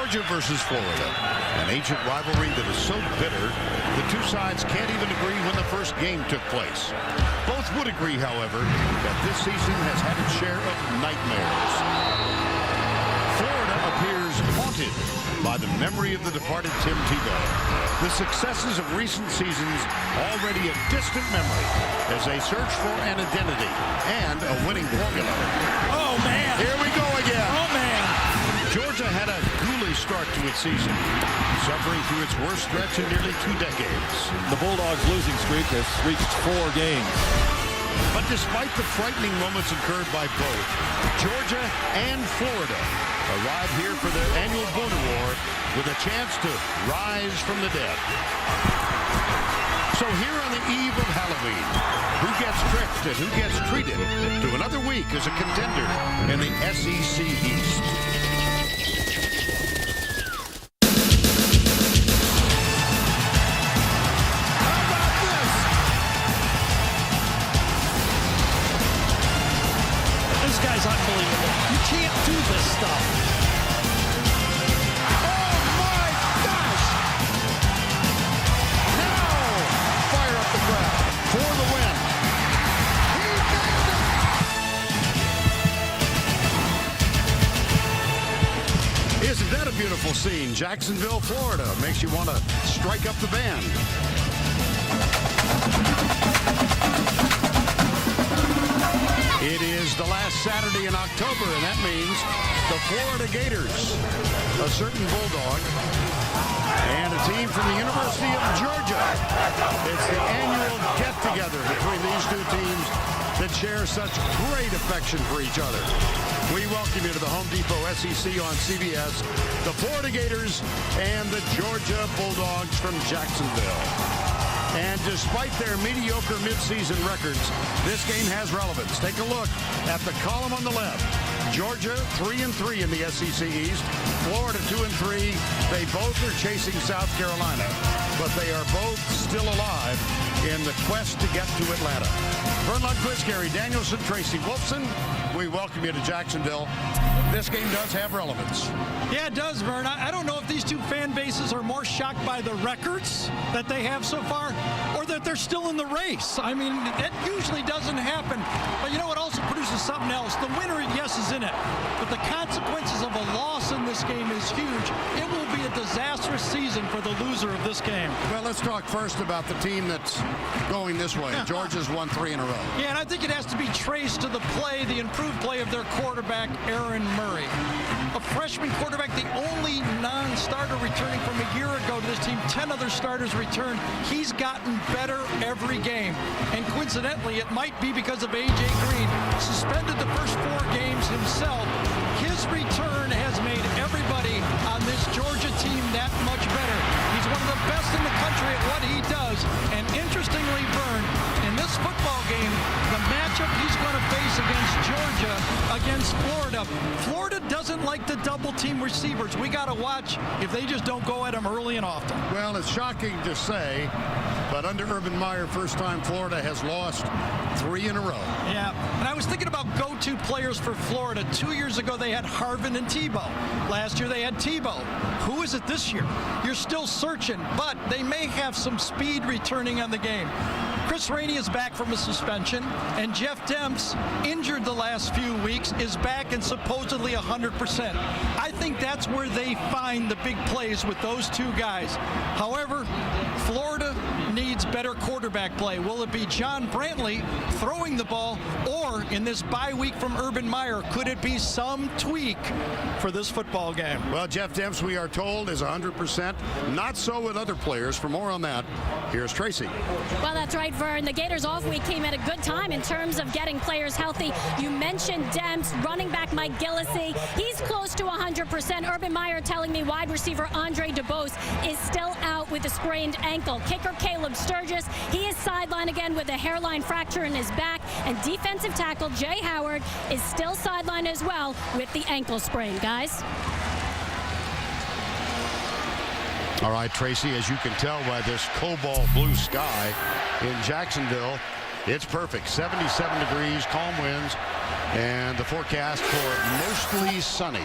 Georgia versus Florida. An ancient rivalry that is so bitter, the two sides can't even agree when the first game took place. Both would agree, however, that this season has had its share of nightmares. Florida appears haunted by the memory of the departed Tim Tebow. The successes of recent seasons already a distant memory as they search for an identity and a winning formula. Oh, man. Here we go again. Oh, man. Georgia had a ghoulish start to its season, suffering through its worst stretch in nearly 2 decades. The Bulldogs' losing streak has reached 4 games. But despite the frightening moments incurred by both, Georgia and Florida arrive here for their annual Boone Award with a chance to rise from the dead. So here on the eve of Halloween, who gets tricked and who gets treated to another week as a contender in the SEC East? This guy's unbelievable. You can't do this stuff. Oh my gosh! Now, fire up the crowd for the win. He nailed it! Isn't that a beautiful scene? Jacksonville, Florida makes you want to strike up the band. It is the last Saturday in October, and that means the Florida Gators, a certain Bulldog, and a team from the University of Georgia. It's the annual get-together between these two teams that share such great affection for each other. We welcome you to the Home Depot SEC on CBS, the Florida Gators and the Georgia Bulldogs from Jacksonville. And despite their mediocre midseason records, this game has relevance. Take a look at the column on the left. Georgia 3-3 in the SEC East. Florida 2-3. They both are chasing South Carolina, but they are both still alive in the quest to get to Atlanta. Vern Lundquist, Gary Danielson, Tracy Wolfson, we welcome you to Jacksonville. This game does have relevance. Yeah, it does, Vern. I don't know if these two fan bases are more shocked by the records that they have so far or that they're still in the race. I mean, that usually doesn't happen. But you know what also produces something else? The winner, yes, is in it. But the consequences of a loss in this game is huge. It will be a disastrous season for the loser of this game. Well, let's talk first about the team that's going this way. Georgia's won 3 in a row. Yeah, and I think it has to be traced to the improved play of their quarterback, Aaron Murray. A freshman quarterback, the only non-starter returning from a year ago to this team. 10 other starters returned. He's gotten better every game. And coincidentally, it might be because of A.J. Green. Suspended the first 4 games himself. His return has made everybody on this Georgia team that much better. He's one of the best in the country at what he does. And interestingly, Vern, in this football game, the matchup he's going to face against Georgia, against Florida. Florida doesn't like the double team receivers. We got to watch if they just don't go at them early and often. Well, it's shocking to say, but under Urban Meyer, first time Florida has lost 3 in a row. Yeah, and I was thinking about go-to players for Florida. 2 years ago, they had Harvin and Tebow. Last year, they had Tebow. Who is it this year? You're still searching, but they may have some speed returning on the game. Chris Rainey is back from a suspension, and Jeff Demps, injured the last few weeks, is back and supposedly 100%. I think that's where they find the big plays with those two guys. However, Florida needs better quarterback play. Will it be John Brantley throwing the ball, or in this bye week from Urban Meyer, could it be some tweak for this football game? Well, Jeff Demps, we are told, is 100%. Not so with other players. For more on that, here's Tracy. Well, that's right, Vern. The Gators off week came at a good time in terms of getting players healthy. You mentioned Demps, running back Mike Gillislee. He's close to 100%. Urban Meyer telling me wide receiver Andre DeBose is still out with a sprained ankle. Kicker Caleb Sturgis, he is sidelined again with a hairline fracture in his back. And defensive tackle Jay Howard is still sidelined as well with the ankle sprain, guys. All right, Tracy, as you can tell by this cobalt blue sky in Jacksonville, it's perfect. 77 degrees, calm winds, and the forecast for mostly sunny.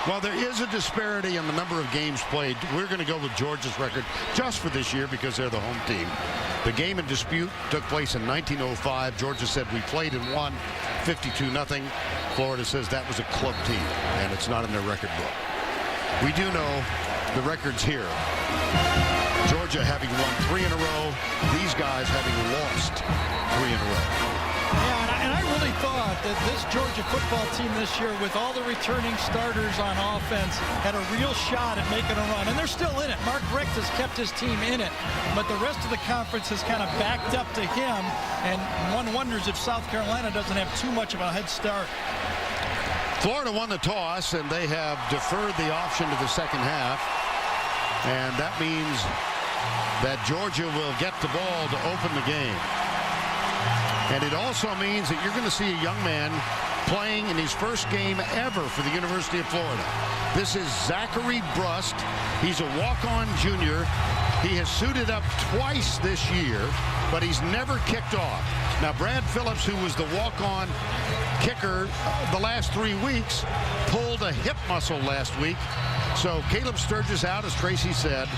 Well, there is a disparity in the number of games played. We're going to go with Georgia's record just for this year because they're the home team. The game in dispute took place in 1905. Georgia said we played and won 52-0. Florida says that was a club team, and it's not in their record book. We do know the records here. Georgia having won 3 in a row. These guys having lost 3 in a row. Yeah, and I really thought that this Georgia football team this year, with all the returning starters on offense, had a real shot at making a run. And they're still in it. Mark Richt has kept his team in it. But the rest of the conference has kind of backed up to him. And one wonders if South Carolina doesn't have too much of a head start. Florida won the toss, and they have deferred the option to the second half. And that means that Georgia will get the ball to open the game. And it also means that you're going to see a young man playing in his first game ever for the University of Florida. This is Zachary Brust. He's a walk-on junior. He has suited up twice this year, but he's never kicked off. Now, Brad Phillips, who was the walk-on kicker the last 3 weeks, pulled a hip muscle last week. So Caleb Sturgis out, as Tracy said,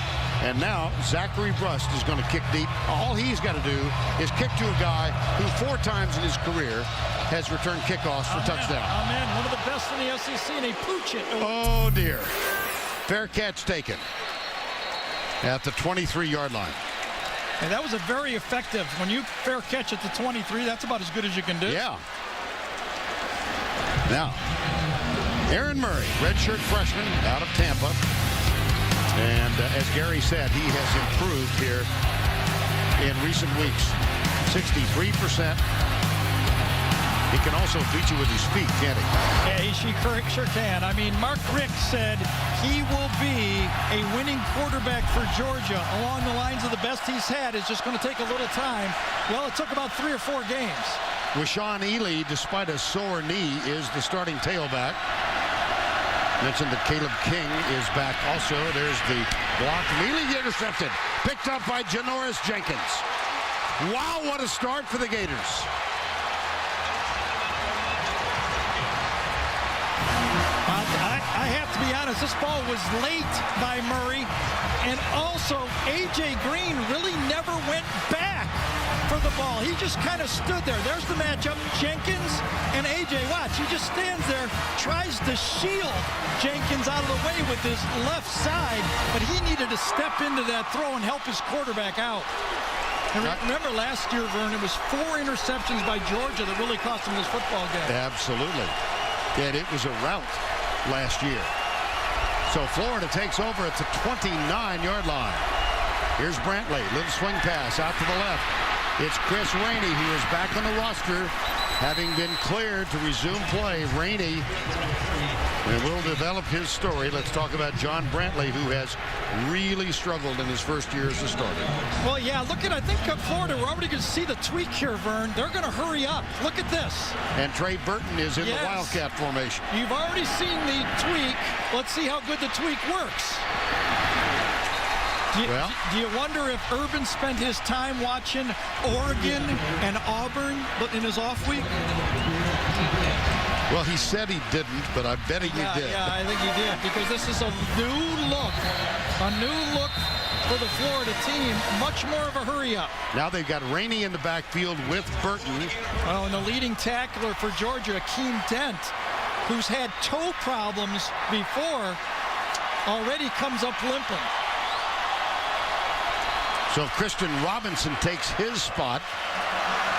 and now Zachary Brust is going to kick deep. All he's got to do is kick to a guy who 4 times in his career has returned kickoffs for touchdown. Oh, man, one of the best in the SEC, and he pooch it. Oh, dear. Fair catch taken at the 23-yard line. And that was a very effective. When you fair catch at the 23, that's about as good as you can do. Yeah. Now, Aaron Murray, redshirt freshman out of Tampa. And as Gary said, he has improved here in recent weeks. 63%. He can also beat you with his feet, can't he? Yeah, he sure can. I mean, Mark Richt said he will be a winning quarterback for Georgia along the lines of the best he's had. It's just going to take a little time. Well, it took about 3 or 4 games. Rashawn Ely, despite a sore knee, is the starting tailback. Mentioned that Caleb King is back also. There's the block. Ely intercepted. Picked up by Janoris Jenkins. Wow, what a start for the Gators. I have to be honest, this ball was late by Murray. And also, A.J. Green really never went back for the ball. He just kind of stood there. There's the matchup. Jenkins and A.J. Watch. He just stands there, tries to shield Jenkins out of the way with his left side, but he needed to step into that throw and help his quarterback out. And remember last year, Vern, it was 4 interceptions by Georgia that really cost him this football game. Absolutely. And it was a rout last year. So Florida takes over at the 29-yard line. Here's Brantley. Little swing pass out to the left. It's Chris Rainey, who is back on the roster, having been cleared to resume play. Rainey, and we'll develop his story. Let's talk about John Brantley, who has really struggled in his first year as a starter. Well, yeah, look at, I think Florida, we're already going to see the tweak here, Vern. They're going to hurry up. Look at this. And Trey Burton is in the Wildcat formation. You've already seen the tweak. Let's see how good the tweak works. Do you wonder if Urban spent his time watching Oregon and Auburn in his off week? Well, he said he didn't, but I'm betting he did. Yeah, I think he did, because this is a new look for the Florida team. Much more of a hurry-up. Now they've got Rainey in the backfield with Burton. Oh, and the leading tackler for Georgia, Akeem Dent, who's had toe problems before, already comes up limping. So Christian Robinson takes his spot.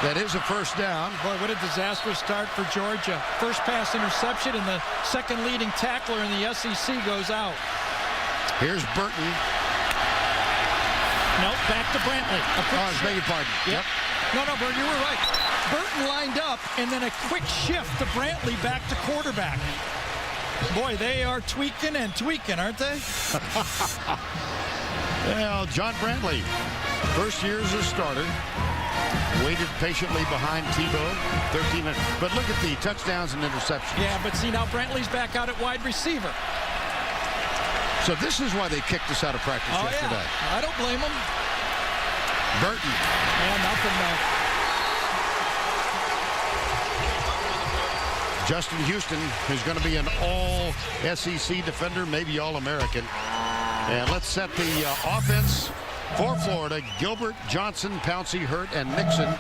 That is a first down. Boy, what a disastrous start for Georgia. First pass interception, and the second leading tackler in the SEC goes out. Here's Burton. Nope, back to Brantley. I beg your pardon. Yep. No, Burton, you were right. Burton lined up, and then a quick shift to Brantley back to quarterback. Boy, they are tweaking and tweaking, aren't they? Well, John Brantley, first year as a starter, waited patiently behind Tebow, 13. But look at the touchdowns and interceptions. Yeah, but see, now Brantley's back out at wide receiver. So this is why they kicked us out of practice yesterday. Yeah. I don't blame them. Burton. Yeah, nothing though. Justin Houston is going to be an all-SEC defender, maybe all-American. And let's set the offense for Florida. Gilbert, Johnson, Pouncey, Hurt, and Nixon.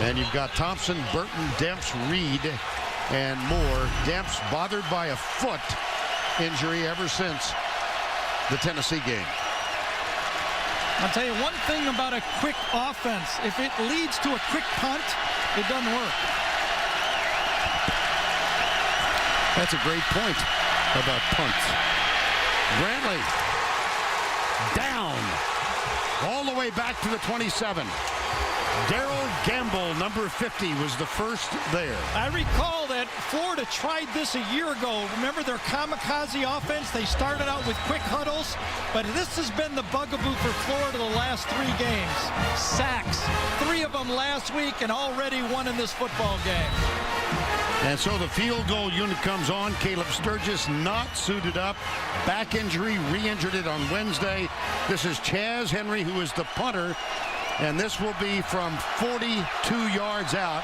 And you've got Thompson, Burton, Demps, Reed, and Moore. Demps bothered by a foot injury ever since the Tennessee game. I'll tell you one thing about a quick offense. If it leads to a quick punt, it doesn't work. That's a great point about punts. Brantley down all the way back to the 27. Darrell Gamble, number 50, was the first there. I recall that Florida tried this a year ago. Remember their kamikaze offense? They started out with quick huddles, but this has been the bugaboo for Florida the last 3 games. Sacks, 3 of them last week, and already 1 in this football game. And so the field goal unit comes on. Caleb Sturgis not suited up. Back injury, re-injured it on Wednesday. This is Chaz Henry, who is the punter. And this will be from 42 yards out.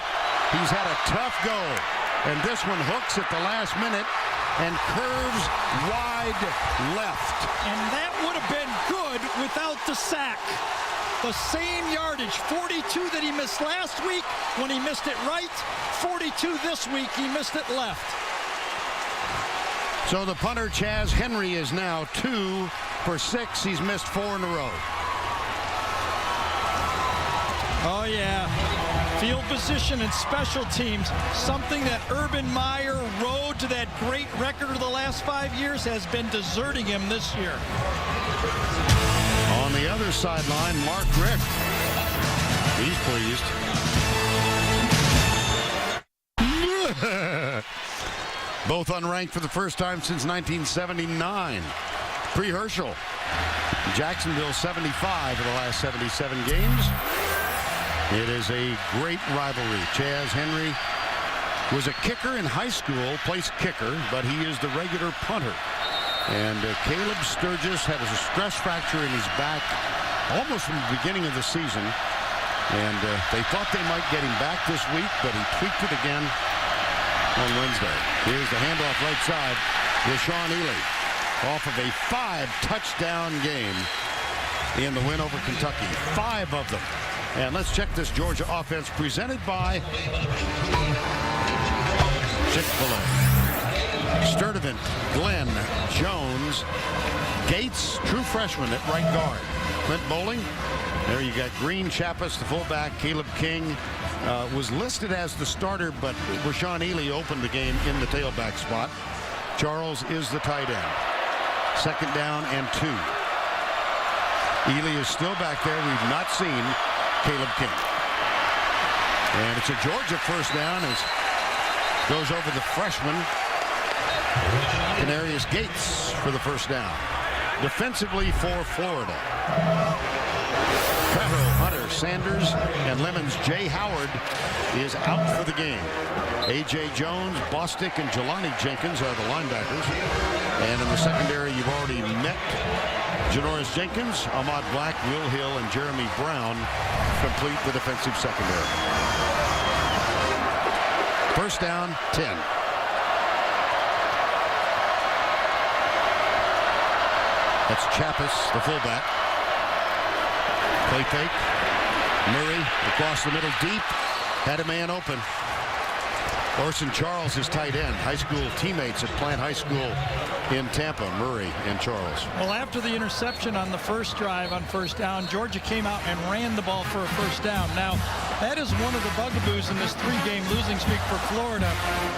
He's had a tough go. And this one hooks at the last minute and curves wide left. And that would have been good without the sack. The same yardage, 42 that he missed last week when he missed it right, 42 this week, he missed it left. So the punter, Chaz Henry, is now 2 for 6. He's missed 4 in a row. Oh, yeah. Field position and special teams, something that Urban Meyer rode to that great record of the last 5 years, has been deserting him this year. On the other sideline, Mark Richt. He's pleased. Both unranked for the first time since 1979. Pre-Herschel. Jacksonville 75 of the last 77 games. It is a great rivalry. Chaz Henry was a kicker in high school, placed kicker, but he is the regular punter. And Caleb Sturgis had a stress fracture in his back almost from the beginning of the season. And they thought they might get him back this week, but he tweaked it again on Wednesday. Here's the handoff right side. Rashawn Ely off of a 5-touchdown game in the win over Kentucky. 5 of them. And let's check this Georgia offense presented by Chick-fil-A. Sturdivant, Glenn, Jones, Gates, true freshman at right guard. Clint Bowling. There you got Green, Chappis, the fullback. Caleb King was listed as the starter, but Rashawn Ely opened the game in the tailback spot. Charles is the tight end. 2nd down and 2. Ely is still back there. We've not seen Caleb King. And it's a Georgia first down as goes over the freshman Canarius Gates for the first down. Defensively for Florida, Prato, Hunter, Sanders, and Lemons. Jay Howard is out for the game. A.J. Jones, Bostic, and Jelani Jenkins are the linebackers. And in the secondary, you've already met Janoris Jenkins, Ahmad Black, Will Hill, and Jeremy Brown complete the defensive secondary. First down, 10. That's Chappis, the fullback. Play fake. Murray across the middle deep. Had a man open. Orson Charles is tight end. High school teammates at Plant High School in Tampa, Murray and Charles. Well, after the interception on the first drive on first down, Georgia came out and ran the ball for a first down. Now, that is one of the bugaboos in this 3-game losing streak for Florida.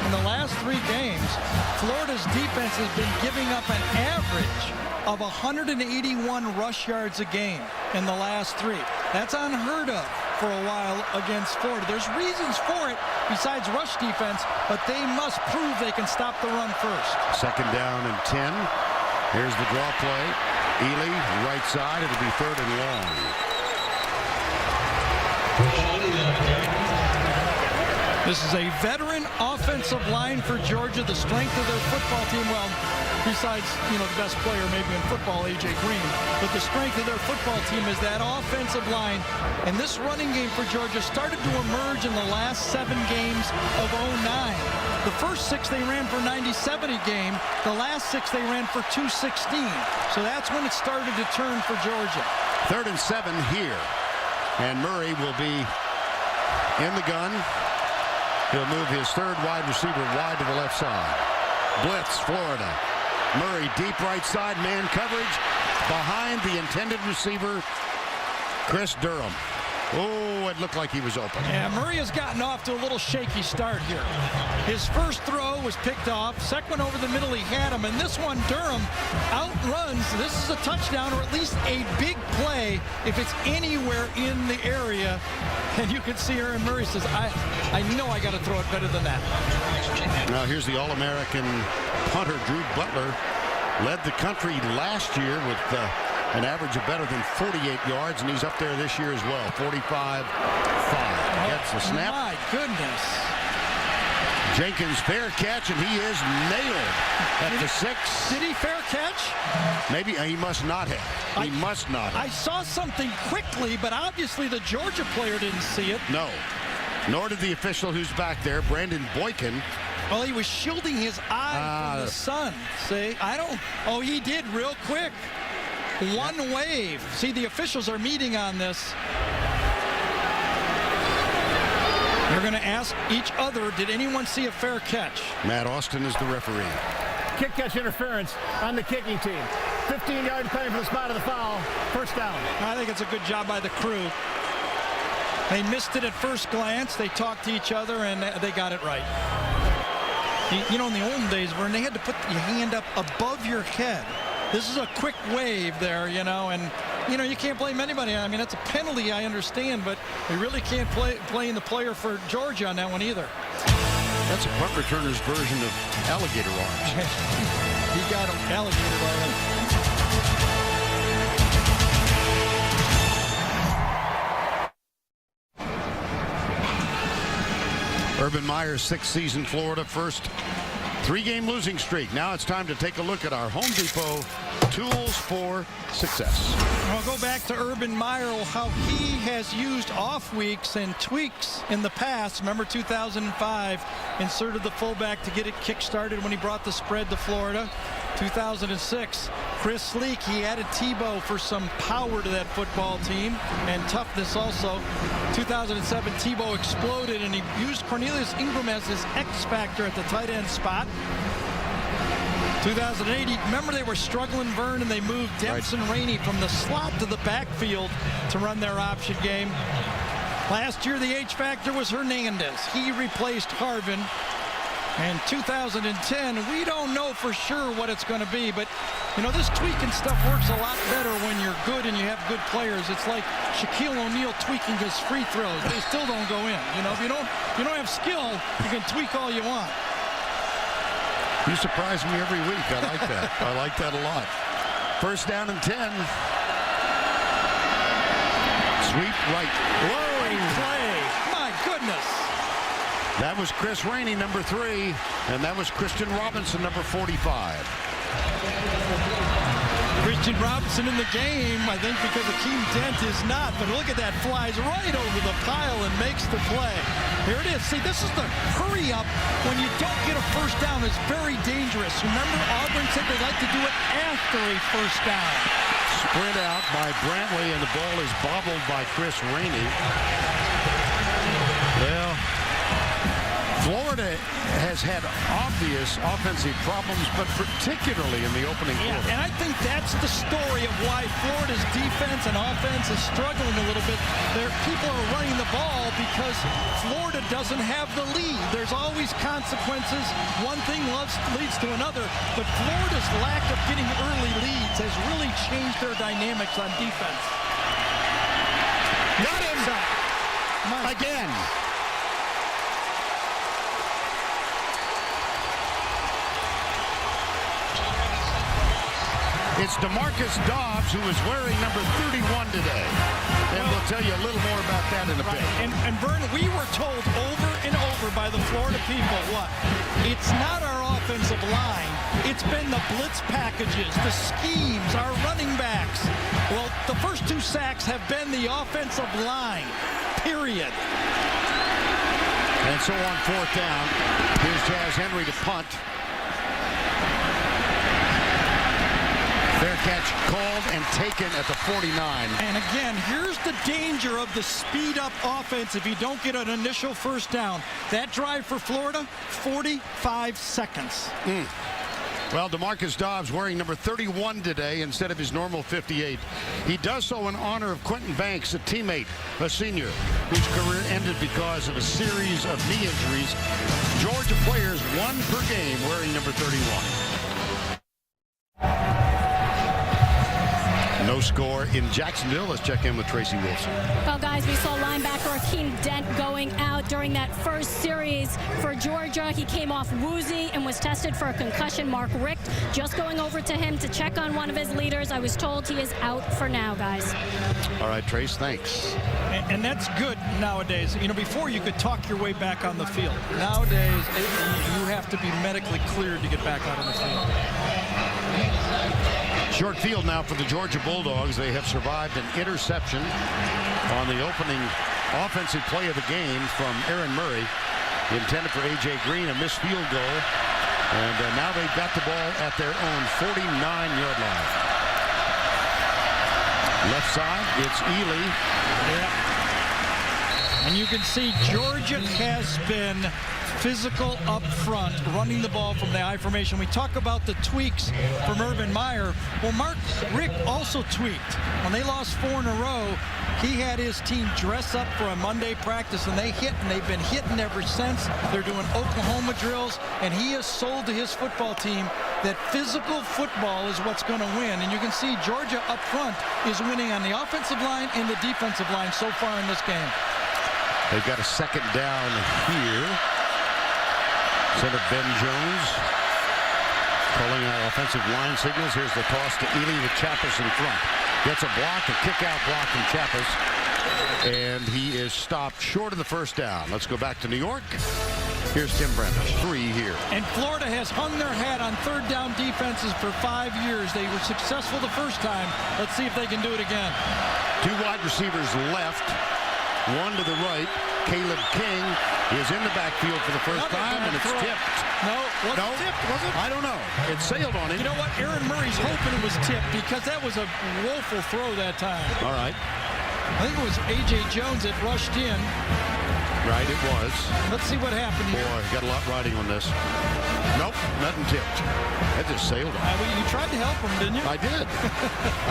In the last 3 games, Florida's defense has been giving up an average of 181 rush yards a game in the last 3. That's unheard of for a while against Florida. There's reasons for it besides rush defense, but they must prove they can stop the run first. 2nd down and 10. Here's the draw play. Ely, right side. It'll be 3rd and long. This is a veteran offensive line for Georgia. The strength of their football team, well, besides, the best player maybe in football, A.J. Green, but the strength of their football team is that offensive line. And this running game for Georgia started to emerge in the last 7 games of 2009. The first 6 they ran for 97 a game. The last 6 they ran for 216. So that's when it started to turn for Georgia. 3rd and 7 here. And Murray will be in the gun. He'll move his 3rd wide receiver wide to the left side. Blitz, Florida. Murray deep right side, man coverage behind the intended receiver, Chris Durham. Oh, it looked like he was open. Yeah, Murray has gotten off to a little shaky start here. His first throw was picked off. Second one over the middle, he had him. And this one, Durham outruns. This is a touchdown, or at least a big play if it's anywhere in the area. And you can see Aaron Murray says, I know I got to throw it better than that. Now here's the All-American punter, Drew Butler. Led the country last year with an average of better than 48 yards, and he's up there this year as well. 45-5. Gets the snap. My goodness. Jenkins fair catch, and he is nailed at the 6. Did he fair catch? Maybe he must not have. He must not have. I saw something quickly, but obviously the Georgia player didn't see it. No. Nor did the official who's back there, Brandon Boykin. Well, he was shielding his eye from the sun. See, oh, he did real quick. One wave. See, the officials are meeting on this. They're going to ask each other, did anyone see a fair catch? Matt Austin is the referee. Kick catch interference on the kicking team. 15-yard penalty for the spot of the foul. First down. I think it's a good job by the crew. They missed it at first glance. They talked to each other, and they got it right. You know, in the olden days, Vern, they had to put your hand up above your head. This is a quick wave there, you know, and, you know, you can't blame anybody. I mean, that's a penalty, I understand, but we really can't blame the player for Georgia on that one either. That's a punt returner's version of alligator arms. He got an alligator already. Urban Meyer's 6th season, Florida, first 3-game losing streak. Now it's time to take a look at our Home Depot tools for success. I'll go back to Urban Meyer, how he has used off weeks and tweaks in the past. Remember 2005, inserted the fullback to get it kick-started when he brought the spread to Florida. 2006, Chris Leak, he added Tebow for some power to that football team and toughness also. 2007, Tebow exploded and he used Cornelius Ingram as his X-factor at the tight end spot. 2008, remember they were struggling, Vern, and they moved Dempson Rainey from the slot to the backfield to run their option game. Last year, the H-factor was Hernandez. He replaced Harvin. And 2010, we don't know for sure what it's going to be, but you know, this tweaking stuff works a lot better when you're good and you have good players. It's like Shaquille O'Neal tweaking his free throws. They still don't go in. You know, if you don't have skill, you can tweak all you want. You surprise me every week. I like that. I like that a lot. First down and 10. Sweep right. Whoa! Great play. My goodness. That was Chris Rainey, number 3, and that was Christian Robinson, number 45. Christian Robinson in the game, I think, because Akeem Dent is not. But look at that, flies right over the pile and makes the play. Here it is. See, this is the hurry up when you don't get a first down. It's very dangerous. Remember, Auburn said they like to do it after a first down. Sprint out by Brantley, and the ball is bobbled by Chris Rainey. Well, Florida has had obvious offensive problems, but particularly in the opening quarter. And I think that's the story of why Florida's defense and offense is struggling a little bit. People are running the ball because Florida doesn't have the lead. There's always consequences. One thing leads to another, but Florida's lack of getting early leads has really changed their dynamics on defense. Got him! Again. It's DeMarcus Dobbs, who is wearing number 31 today. And we'll tell you a little more about that in a bit. And Vern, we were told over and over by the Florida people, what? It's not our offensive line. It's been the blitz packages, the schemes, our running backs. Well, the first 2 sacks have been the offensive line, period. And so on 4th down, here's Jazz Henry to punt. Fair catch called and taken at the 49. And again, here's the danger of the speed-up offense if you don't get an initial first down. That drive for Florida, 45 seconds. Well, DeMarcus Dobbs wearing number 31 today instead of his normal 58. He does so in honor of Quentin Banks, a teammate, a senior, whose career ended because of a series of knee injuries. Georgia players 1 per game wearing number 31. No score in Jacksonville. Let's check in with Tracy Wilson. Well, guys, we saw linebacker Akeem Dent going out during that first series for Georgia. He came off woozy and was tested for a concussion. Mark Richt just going over to him to check on one of his leaders. I was told he is out for now, guys. All right, Trace, thanks. And that's good nowadays. You know, before you could talk your way back on the field. Nowadays, you have to be medically cleared to get back out on the field. Short field now for the Georgia Bulldogs. They have survived an interception on the opening offensive play of the game from Aaron Murray, intended for A.J. Green, a missed field goal. And now they've got the ball at their own 49-yard line. Left side, it's Ely. Yeah. And you can see Georgia has been physical up front, running the ball from the I formation. We talk about the tweaks from Urban Meyer. Well, Mark Richt also tweaked. When they lost 4 in a row, he had his team dress up for a Monday practice, and they hit, and they've been hitting ever since. They're doing Oklahoma drills, and he has sold to his football team that physical football is what's going to win. And you can see Georgia up front is winning on the offensive line and the defensive line so far in this game. They've got a second down here. Center Ben Jones calling out offensive line signals. Here's the toss to Ely with Chappis in front. Gets a block, a kick-out block from Chappis. And he is stopped short of the first down. Let's go back to New York. Here's Tim Brandon, 3 here. And Florida has hung their hat on third down defenses for 5 years. They were successful the first time. Let's see if they can do it again. 2 wide receivers left, 1 to the right. Caleb King is in the backfield for the first time, and it's tipped. No, tipped, was it? I don't know. It sailed on him. You know what? Aaron Murray's hoping it was tipped because that was a woeful throw that time. All right. I think it was A.J. Jones that rushed in. Right, it was. Let's see what happened here. Boy, got a lot riding on this. Nope, nothing tipped. That just sailed on. You tried to help him, didn't you? I did.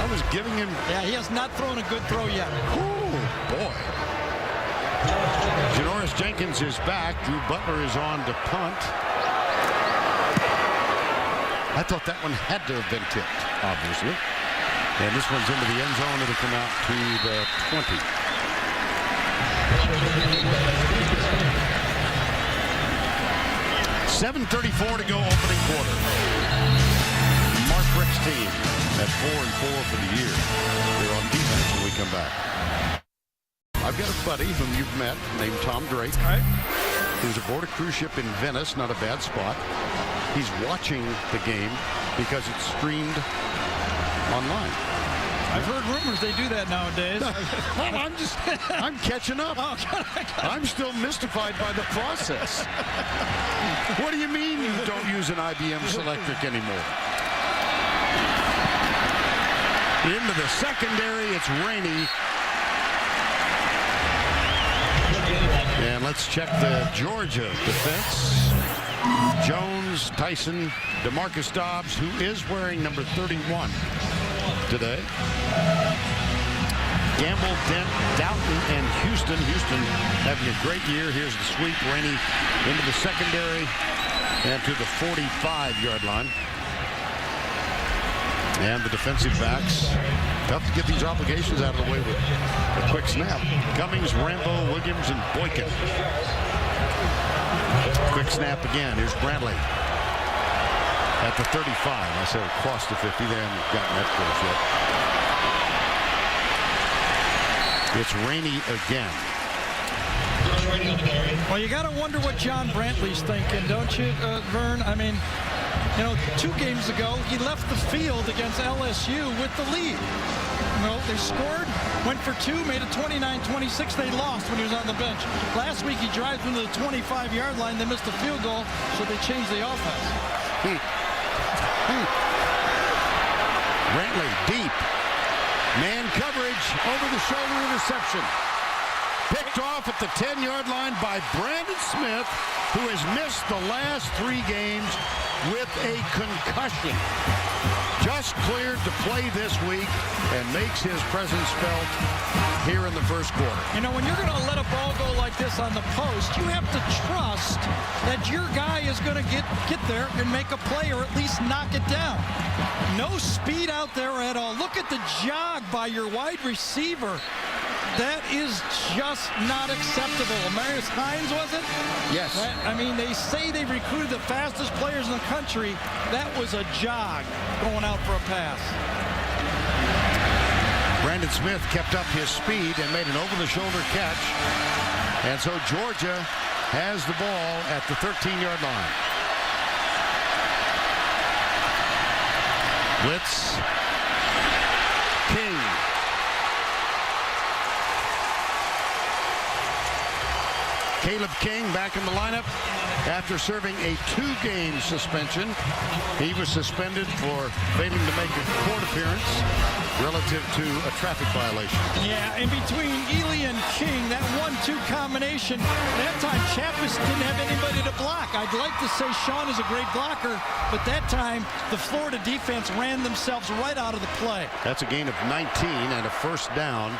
I was giving him... Yeah, he has not thrown a good throw yet. Ooh, boy. Janoris Jenkins is back. Drew Butler is on to punt. I thought that one had to have been tipped, obviously. And this one's into the end zone. It'll come out to the 20. .7:34 to go opening quarter. Mark Richt's team at 4-4 for the year. They're on defense when we come back. I've got a buddy whom you've met named Tom Drake. All right. Who's aboard a cruise ship in Venice, not a bad spot. He's watching the game because it's streamed online. I've heard rumors they do that nowadays. I'm catching up. Oh, I'm still mystified by the process. What do you mean you don't use an IBM Selectric anymore? Into the secondary, it's Rainey. And let's check the Georgia defense. Jones, Tyson, DeMarcus Dobbs, who is wearing number 31 today. Gamble, Dent, Doughton, and Houston. Houston having a great year. Here's the sweep. Rainey into the secondary and to the 45-yard line. And the defensive backs, tough to get these obligations out of the way with a quick snap. Cummings, Rambo, Williams, and Boykin. Quick snap again. Here's Brantley at the 35. I said across the 50. They haven't gotten that close yet. It's Rainey again. Well, you got to wonder what John Brantley's thinking, don't you, Vern? I mean, You know, 2 games ago, he left the field against LSU with the lead. You know, they scored, went for 2, made it 29-26. They lost when he was on the bench. Last week, he drives into the 25-yard line. They missed a field goal, so they changed the offense. Brantley deep. Man coverage, over the shoulder interception. Picked off at the 10-yard line by Brandon Smith, who has missed the last 3 games with a concussion. Just cleared to play this week and makes his presence felt here in the first quarter. You know, when you're going to let a ball go like this on the post, you have to trust that your guy is going to get there and make a play or at least knock it down. No speed out there at all. Look at the jog by your wide receiver. That is just not acceptable. Marius Hines, was it? Yes. I mean, they say they recruited the fastest players in the country. That was a jog going out for a pass. Brandon Smith kept up his speed and made an over-the-shoulder catch. And so Georgia has the ball at the 13-yard line. Blitz. King. Caleb King back in the lineup after serving a 2-game suspension. He was suspended for failing to make a court appearance relative to a traffic violation. Yeah, in between Ely and King, that 1-2 combination, that time Chappis didn't have anybody to block. I'd like to say Sean is a great blocker, but that time the Florida defense ran themselves right out of the play. That's a gain of 19 and a first down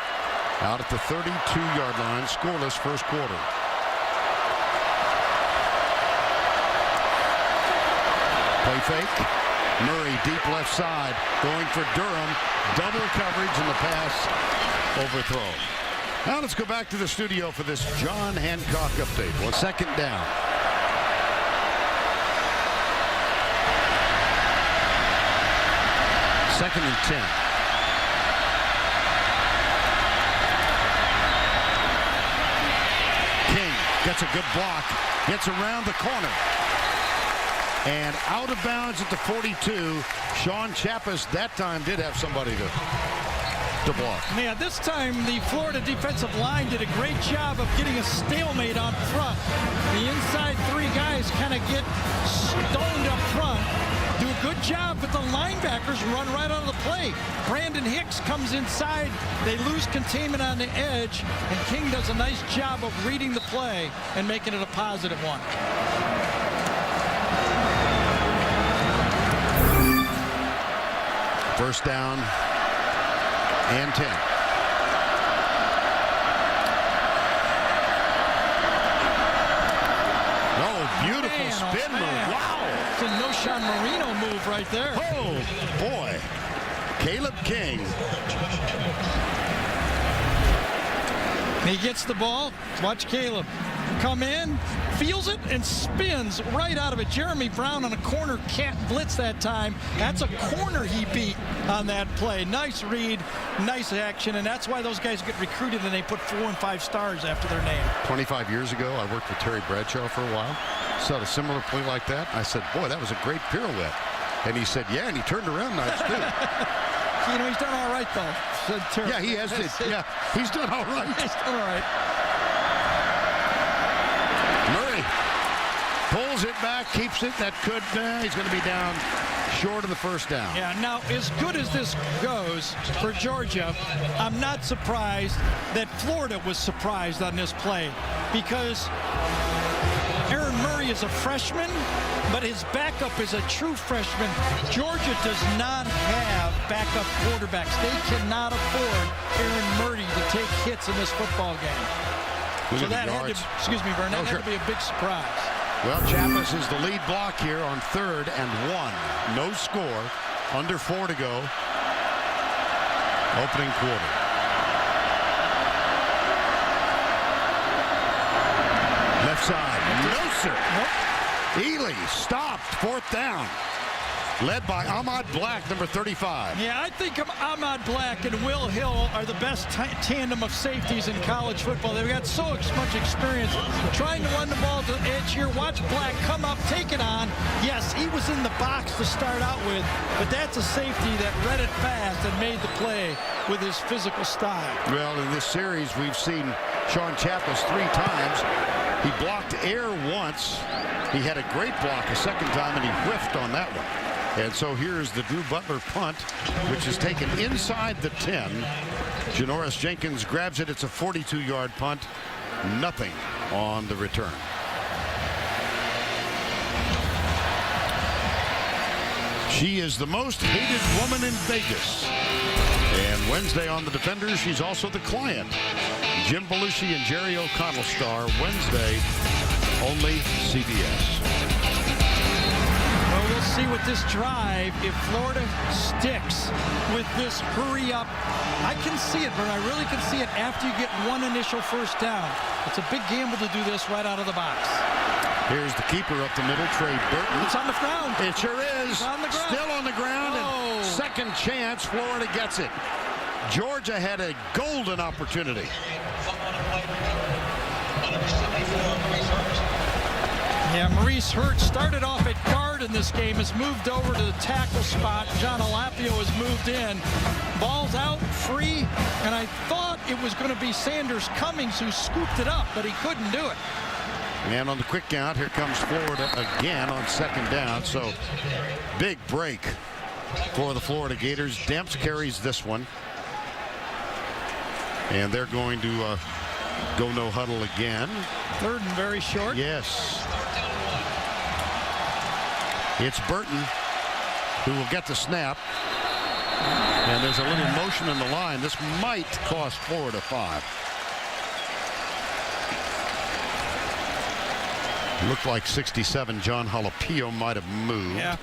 out at the 32-yard line, scoreless first quarter. Play fake. Murray deep left side going for Durham. Double coverage and the pass overthrown. Now let's go back to the studio for this John Hancock update. 2nd down. Second and 10. King gets a good block. Gets around the corner. And out of bounds at the 42. Sean Chappis that time did have somebody to block. Yeah, this time the Florida defensive line did a great job of getting a stalemate on front. The inside 3 guys kind of get stoned up front. Do a good job, but the linebackers run right out of the play. Brandon Hicks comes inside. They lose containment on the edge, and King does a nice job of reading the play and making it a positive one. First down and 10. Oh, beautiful spin move. Wow. It's a no-Sean Marino move right there. Oh, boy. Caleb King. He gets the ball. Watch Caleb come in, feels it, and spins right out of it. Jeremy Brown on a corner cat blitz that time. That's a corner he beat on that play. Nice read, nice action, and that's why those guys get recruited and they put 4 and 5 stars after their name. 25 years ago, I worked with Terry Bradshaw for a while. Saw a similar play like that. I said, boy, that was a great pirouette. And he said, yeah, and he turned around nice too. You know, he's done all right, though. Said Terry. Yeah, he has. Yeah, he's done all right. He's done all right. Murray pulls it back, keeps it. That could, he's going to be down short of the first down. Yeah, now, as good as this goes for Georgia, I'm not surprised that Florida was surprised on this play because Aaron Murray is a freshman, but his backup is a true freshman. Georgia does not have backup quarterbacks. They cannot afford Aaron Murray to take hits in this football game. So that had to, excuse me, Vern, that had to be a big surprise. Well, Chappis is the lead block here on 3rd and 1. No score. Under 4 to go. Opening quarter. Left side. No, sir. Nope. Ely stopped. 4th down. Led by Ahmad Black, number 35. Yeah, I think Ahmad Black and Will Hill are the best tandem of safeties in college football. They've got so much experience trying to run the ball to the edge here. Watch Black come up, take it on. Yes, he was was in the box to start out with, but that's a safety that read it fast and made the play with his physical style. Well, in this series, we've seen Sean Chappis 3 times. He blocked air once. He had a great block a second time, and he whiffed on that one. And so here's the Drew Butler punt, which is taken inside the 10. Janoris Jenkins grabs it. It's a 42-yard punt. Nothing on the return. She is the most hated woman in Vegas. And Wednesday on The Defenders, she's also the client. Jim Belushi and Jerry O'Connell star Wednesday, only CBS. Well, we'll see with this drive if Florida sticks with this hurry up. I can see it, but I really can see it after you get one initial first down. It's a big gamble to do this right out of the box. Here's the keeper up the middle, Trey Burton. It's on the ground. It sure is. It's on the ground. Still on the ground. Oh. And second chance, Florida gets it. Georgia had a golden opportunity. Yeah, Maurice Hurt started off at guard in this game, has moved over to the tackle spot. John Alapio has moved in. Ball's out, free, and I thought it was going to be Sanders Cummings who scooped it up, but he couldn't do it. And on the quick count, here comes Florida again on second down. So big break for the Florida Gators. Demps carries this one. And they're going to go no huddle again. Third and very short. Yes. It's Burton who will get the snap. And there's a little motion in the line. This might cost Florida 5. Looked like 67 John Halapio might have moved. Yeah.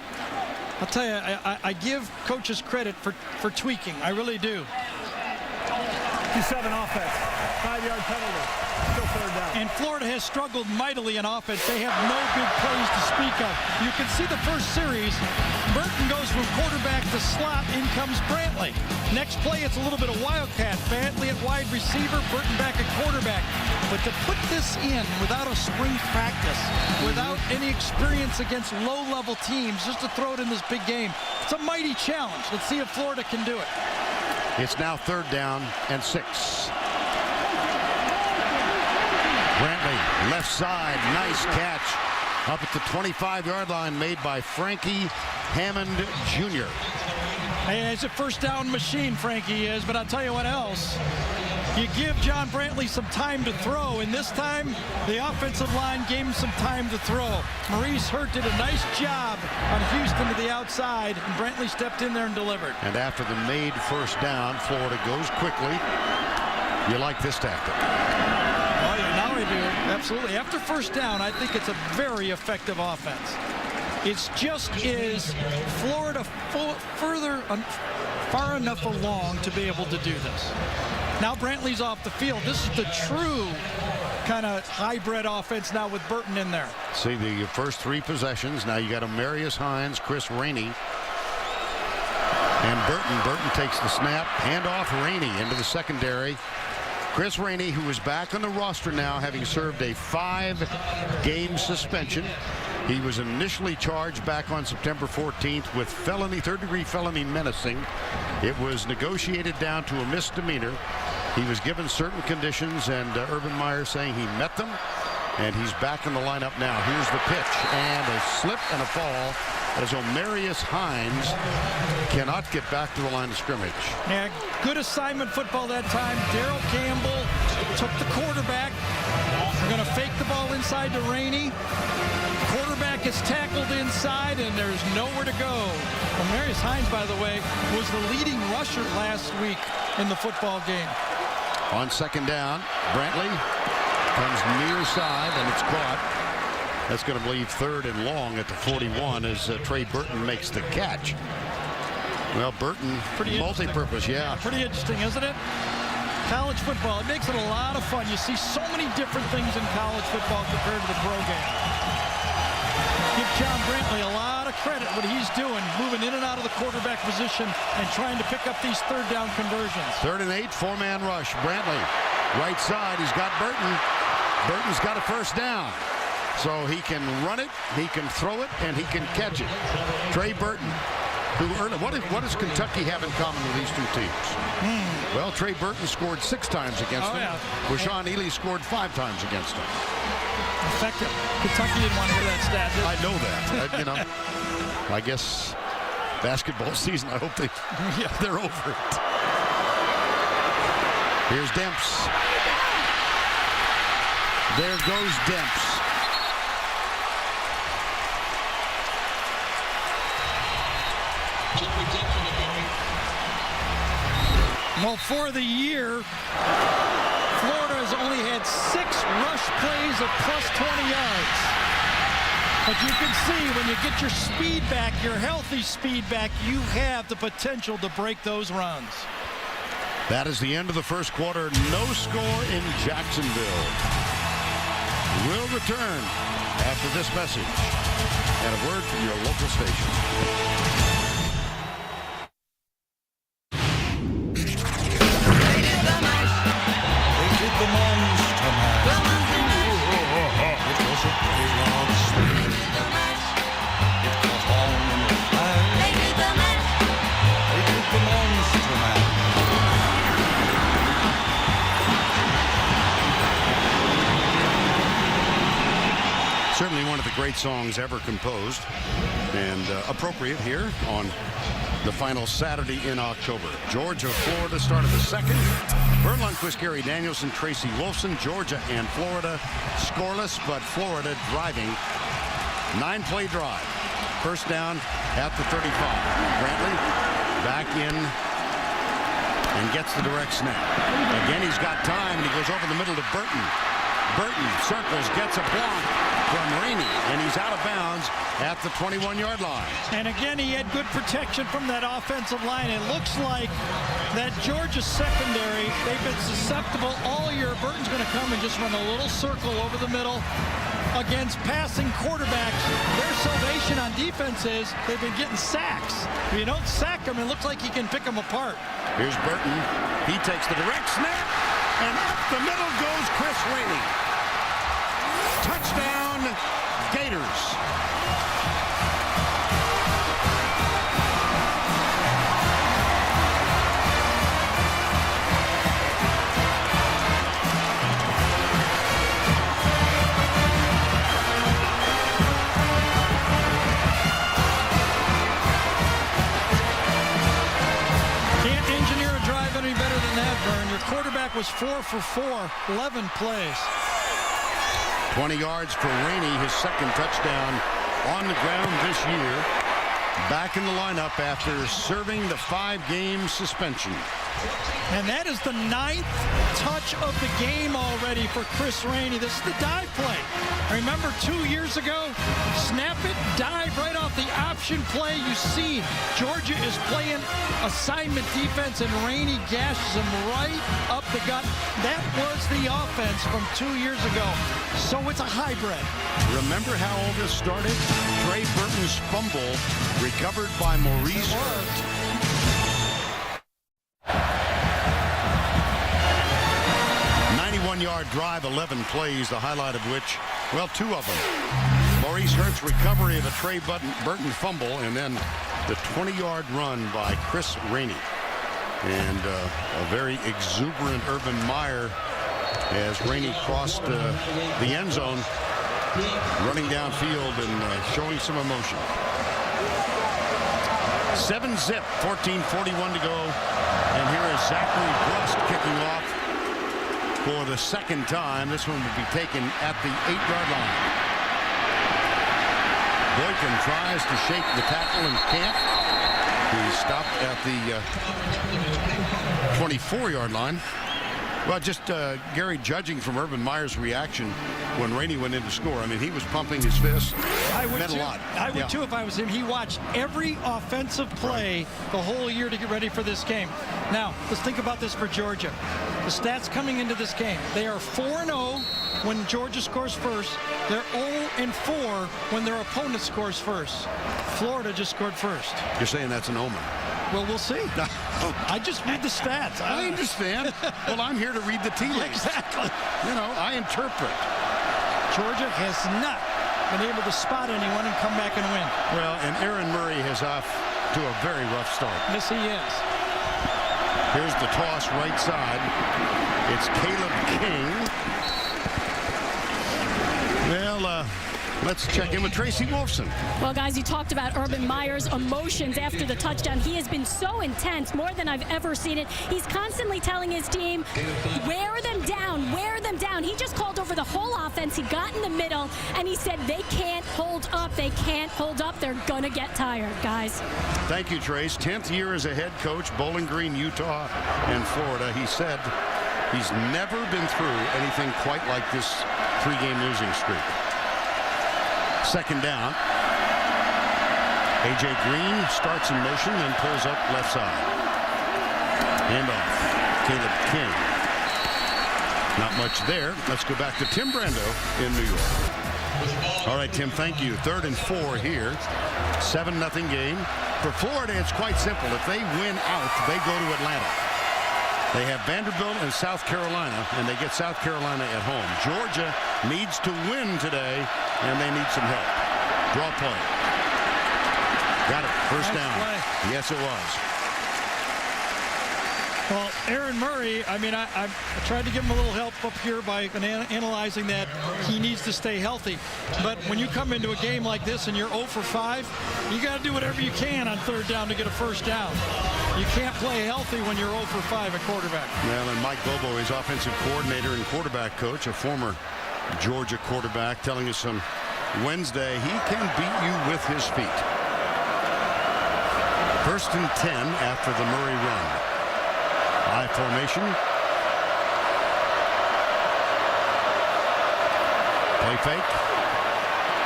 I'll tell you, I give coaches credit for tweaking. I really do. 57 offense. 5-yard penalty. Still third down. And Florida has struggled mightily in offense. They have no big plays to speak of. You can see the first series. Burton goes from quarterback to slot. In comes Brantley. Next play, it's a little bit of wildcat. Brantley at wide receiver, Burton back at quarterback. But to put this in without a spring practice, without any experience against low-level teams, just to throw it in this big game, it's a mighty challenge. Let's see if Florida can do it. It's now third down and 6. Brantley, left side, nice catch. Up at the 25-yard line made by Frankie Hammond Jr. Hey, it's a first down machine, Frankie is, but I'll tell you what else. You give John Brantley some time to throw, and this time the offensive line gave him some time to throw. Maurice Hurt did a nice job on Houston to the outside, and Brantley stepped in there and delivered. And after the made first down, Florida goes quickly. You like this tactic? Oh, yeah, now I do. Absolutely. After first down, I think it's a very effective offense. It's just is Florida far enough along to be able to do this. Now Brantley's off the field. This is the true kind of hybrid offense now with Burton in there. See the first 3 possessions. Now you got Amarius Hines, Chris Rainey, and Burton takes the snap. Hand off Rainey into the secondary. Chris Rainey, who is back on the roster now, having served a 5-game suspension. He was initially charged back on September 14th with third-degree felony menacing. It was negotiated down to a misdemeanor. He was given certain conditions, and Urban Meyer saying he met them, and he's back in the lineup now. Here's the pitch, and a slip and a fall as Amarius Hines cannot get back to the line of scrimmage. Yeah, good assignment football that time. Darrell Campbell took the quarterback. We're going to fake the ball inside to Rainey. Quarterback is tackled inside, and there's nowhere to go. Amarius Hines, by the way, was the leading rusher last week in the football game. On second down, Brantley comes near side, and it's caught. That's going to leave third and long at the 41 as Trey Burton makes the catch. Well, Burton, multi-purpose, yeah. Pretty interesting, isn't it? College football, it makes it a lot of fun. You see so many different things in college football compared to the pro game. Give John Brantley a lot of credit what he's doing, moving in and out of the quarterback position and trying to pick up these third down conversions. 3rd and 8, 4-man rush. Brantley, right side, he's got Burton. Burton's got a first down. So he can run it, he can throw it, and he can catch it. Trey Burton, who earned it. What does Kentucky have in common with these two teams? Well, Trey Burton scored 6 times against them. Rashawn Ely scored 5 times against them. Effective. Kentucky didn't want to hear that stat. I know that. I guess basketball season, I hope they're over it. Here's Demps. There goes Demps. Well, for the year, Florida has only had 6 rush plays of plus 20 yards. But you can see when you get your speed back, your healthy speed back, you have the potential to break those runs. That is the end of the first quarter. No score in Jacksonville. We'll return after this message and a word from your local station. Certainly one of the great songs ever composed, and appropriate here on the final Saturday in October. Georgia, Florida started the second. Vern Lundquist, Gary Danielson, Tracy Wolfson. Georgia and Florida scoreless, but Florida driving. 9-play drive. First down at the 35. Brantley back in and gets the direct snap. Again, he's got time, and he goes over the middle to Burton. Burton circles, gets a block from Rainey, and he's out of bounds at the 21-yard line. And again, he had good protection from that offensive line. It looks like that Georgia secondary, they've been susceptible all year. Burton's going to come and just run a little circle over the middle against passing quarterbacks. Their salvation on defense is they've been getting sacks. If you don't sack them, it looks like you can pick them apart. Here's Burton. He takes the direct snap, and up the middle goes Chris Rainey. Touchdown, Gators. Can't engineer a drive any better than that, Vern. Your quarterback was 4 for 4, 11 plays. 20 yards for Rainey, his second touchdown on the ground this year. Back in the lineup after serving the 5-game suspension. And that is the 9th touch of the game already for Chris Rainey. This is the dive play. Remember 2 years ago? Snap it, dive right off the option play. You see Georgia is playing assignment defense, and Rainey gashes him right up the gut. That was the offense from 2 years ago. So it's a hybrid. Remember how all this started? Trey Burton's fumble recovered by Maurice Hurt. 91-yard drive, 11 plays, the highlight of which, well, 2 of them. Maurice Hurt's recovery of a Trey Burton fumble, and then the 20-yard run by Chris Rainey. And a very exuberant Urban Meyer as Rainey crossed the end zone, running downfield and showing some emotion. 7-zip, 14:41 to go. And here is Zachary Brust kicking off for the second time. This one will be taken at the 8-yard line. Boykin tries to shake the tackle and can't. He stopped at the 24-yard line. Well, just Gary, judging from Urban Meyer's reaction when Rainey went in to score, I mean, he was pumping his fist. I would meant too. a lot. I would too if I was him. He watched every offensive play the whole year to get ready for this game. Now, let's think about this for Georgia. The stats coming into this game. They are 4-0 when Georgia scores first. They're 0-4 when their opponent scores first. Florida just scored first. You're saying that's an omen? Well, we'll see. I just read the stats. I understand. Well, I'm here to read the tea leaves. Exactly. You know, I interpret. Georgia has not been able to spot anyone and come back and win. Well, and Aaron Murray is off to a very rough start. Yes, he is. Here's the toss right side. It's Caleb King. Well, let's check in with Tracy Wolfson. Well, guys, you talked about Urban Meyer's emotions after the touchdown. He has been so intense, more than I've ever seen it. He's constantly telling his team, wear them down, wear them down. He just called over the whole offense. He got in the middle, and he said they can't hold up. They can't hold up. They're going to get tired, guys. Thank you, Trace. 10th year as a head coach, Bowling Green, Utah, and Florida. He said he's never been through anything quite like this 3-game losing streak. Second down. A.J. Green starts in motion and pulls up left side. Handoff. Caleb King. Not much there. Let's go back to Tim Brando in New York. All right, Tim, thank you. 3rd and 4 here. 7-0 game. For Florida, it's quite simple. If they win out, they go to Atlanta. They have Vanderbilt and South Carolina, and they get South Carolina at home. Georgia needs to win today, and they need some help. Draw play. Got it. First down. Play. Yes, it was. Well, Aaron Murray, I mean, I tried to give him a little help up here by analyzing that he needs to stay healthy. But when you come into a game like this and you're 0 for 5, you got to do whatever you can on 3rd down to get a first down. You can't play healthy when you're 0 for 5 at quarterback. Well, and Mike Bobo is offensive coordinator and quarterback coach, a former Georgia quarterback, telling us on Wednesday he can beat you with his feet. 1st and 10 after the Murray run. I formation. Play fake.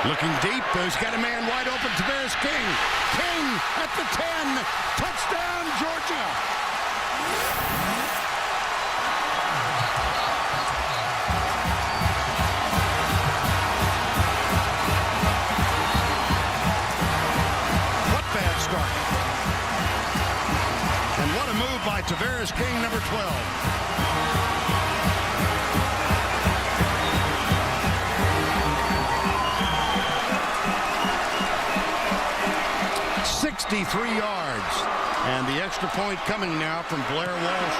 Looking deep. He's got a man wide open. Tavares King. King at the 10. Touchdown, Georgia. What bad start. And what a move by Tavares King, number 12. 63 yards. And the extra point coming now from Blair Walsh,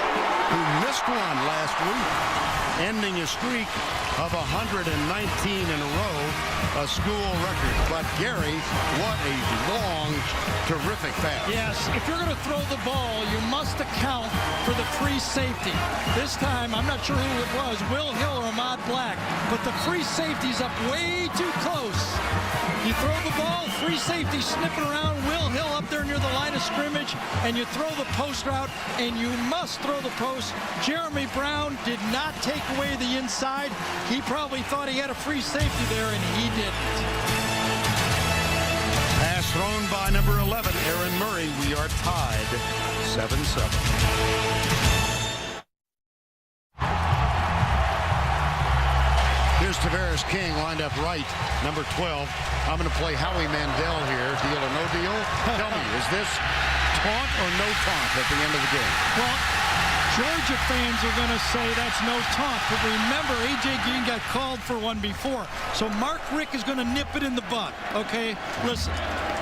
who missed one last week, ending a streak of 119 in a row, a school record. But Gary, what a long, terrific pass. Yes, if you're going to throw the ball, you must account for the free safety. This time, I'm not sure who it was, Will Hill or Ahmad Black, but the free safety's up way too close. You throw the ball, free safety sniffing around, Will Hill up there near the line of scrimmage, and you throw the post route, and you must throw the post. Jeremy Brown did not take away the inside. He probably thought he had a free safety there, and he didn't. Pass thrown by number 11, Aaron Murray. We are tied 7-7. Here's Tavares King lined up right, number 12. I'm going to play Howie Mandel here. Deal or no deal? Tell me, is this taunt or no taunt at the end of the game? Well, Georgia fans are going to say that's no taunt, but remember, A.J. Green got called for one before. So Mark Richt is going to nip it in the butt, okay? Listen,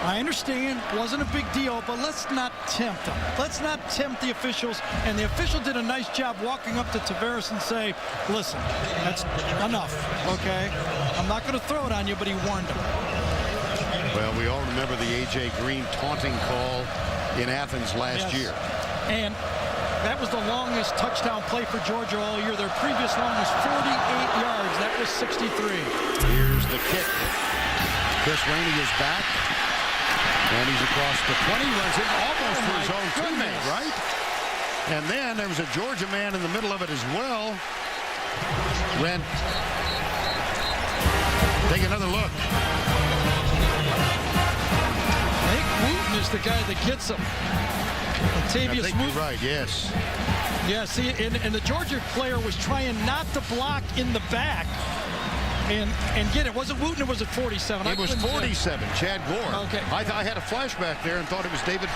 I understand, wasn't a big deal, but let's not tempt them. Let's not tempt the officials, and the official did a nice job walking up to Tavares and say, listen, that's enough, okay? I'm not going to throw it on you, but he warned him. Well, we all remember the A.J. Green taunting call in Athens last year. And that was the longest touchdown play for Georgia all year. Their previous long was 48 yards. That was 63. Here's the kick. Chris Rainey is back. And he's across the 20. Runs it almost to his own teammate, right? And then there was a Georgia man in the middle of it as well. Take another look. Nate Wooten is the guy that gets him. I think you're right, yes. Yeah, see, and the Georgia player was trying not to block in the back and get it. Was it Wooten or was it 47? It was 47, Chad Gore. Okay. I had a flashback there and thought it was David.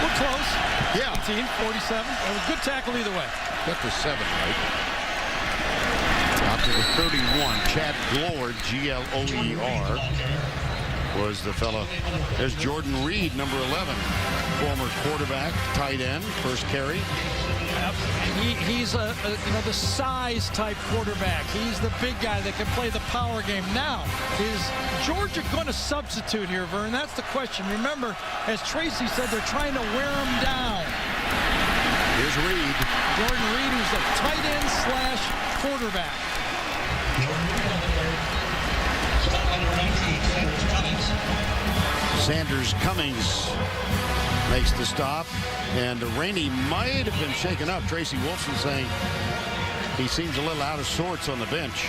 We're close. Yeah. 47. It was a good tackle either way. Got the 7 right. Out to the 31. Chad Glower, G-L-O-E-R, was the fellow. There's Jordan Reed, number 11, former quarterback, tight end, first carry. He's the size type quarterback. He's the big guy that can play the power game. Now, is Georgia going to substitute here, Vern? That's the question. Remember, as Tracy said, they're trying to wear him down. Here's Reed. Jordan Reed, who's the tight end / quarterback. Sanders Cummings makes the stop, and Rainey might have been shaken up. Tracy Wolfson saying he seems a little out of sorts on the bench.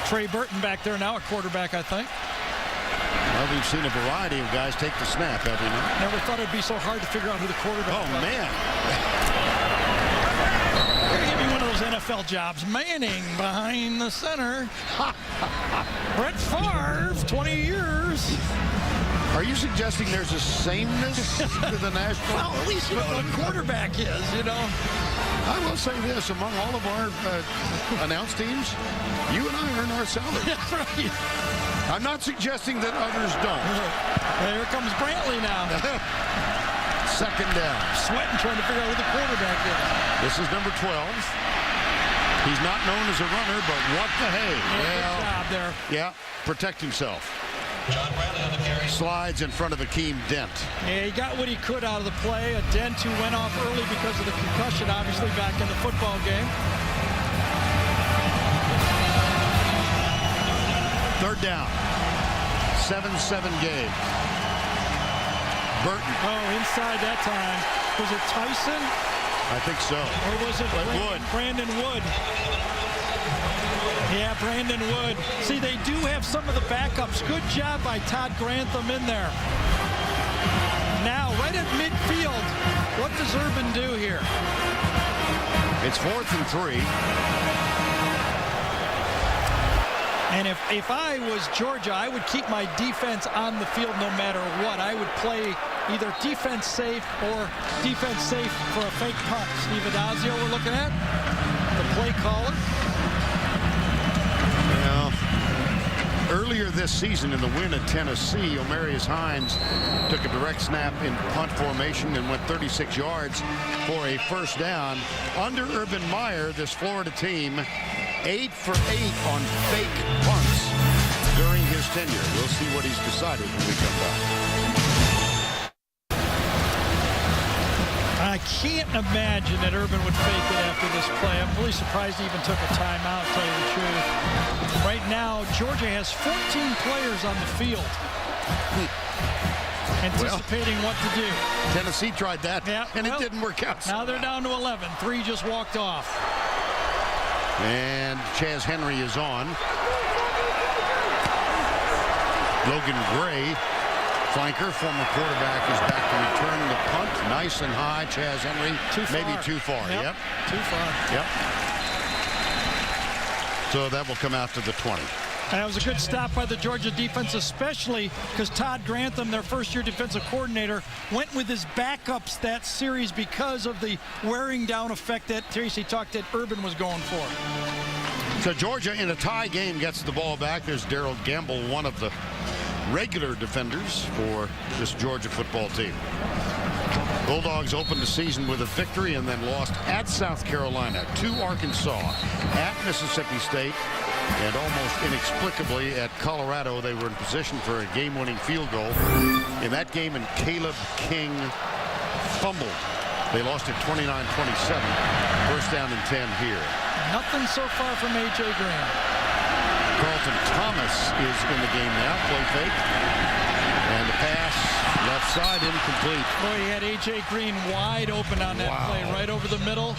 Trey Burton back there now at quarterback, I think. Well, we've seen a variety of guys take the snap, have we not? Never thought it'd be so hard to figure out who the quarterback was. Oh, man. We're going to give you one of those NFL jobs. Manning behind the center. Brett Favre, 20 years. Are you suggesting there's a sameness to the national? Well, at least you know what a quarterback is, you know. I will say this, among all of our announced teams, you and I earn our salary. That's right. I'm not suggesting that others don't. Here comes Brantley now. Second down. Sweating, trying to figure out who the quarterback is. This is number 12. He's not known as a runner, but what the hey. Good job there. Yeah, protect himself. Slides in front of Akeem Dent. Yeah, he got what he could out of the play. A Dent who went off early because of the concussion, obviously back in the football game. Third down. 7-7 game. Burton. Oh, inside that time. Was it Tyson? I think so. Or was it Brandon Wood? Yeah, Brandon Wood. See, they do have some of the backups. Good job by Todd Grantham in there. Now, right at midfield, what does Urban do here? It's 4th and 3. And if I was Georgia, I would keep my defense on the field no matter what. I would play either defense safe or defense safe for a fake punt. Steve Adazio we're looking at, the play caller. Well, earlier this season in the win at Tennessee, Omarius Hines took a direct snap in punt formation and went 36 yards for a first down. Under Urban Meyer, this Florida team 8 for 8 on fake punts during his tenure. We'll see what he's decided when we come back. I can't imagine that Urban would fake it after this play. I'm really surprised he even took a timeout, to tell you the truth. Right now, Georgia has 14 players on the field anticipating what to do. Tennessee tried that, and it didn't work out. Now they're down to 11. 3 just walked off. And Chaz Henry is on. Logan Gray, flanker, former quarterback, is back to return the punt. Nice and high. Chaz Henry, maybe too far. Yep. Too far. Yep. So that will come out to the 20. That was a good stop by the Georgia defense, especially because Todd Grantham, their first-year defensive coordinator, went with his backups that series because of the wearing down effect that Tracy talked that Urban was going for. So Georgia in a tie game gets the ball back. There's Darrell Gamble, one of the regular defenders for this Georgia football team. Bulldogs opened the season with a victory and then lost at South Carolina, to Arkansas, at Mississippi State, and almost inexplicably at Colorado. They were in position for a game-winning field goal in that game, and Caleb King fumbled. They lost it 29-27. First down and 10 here. Nothing so far from A.J. Green. Carlton Thomas is in the game now. Play fake. And the pass left side incomplete. Boy, he had A.J. Green wide open on that play, right over the middle.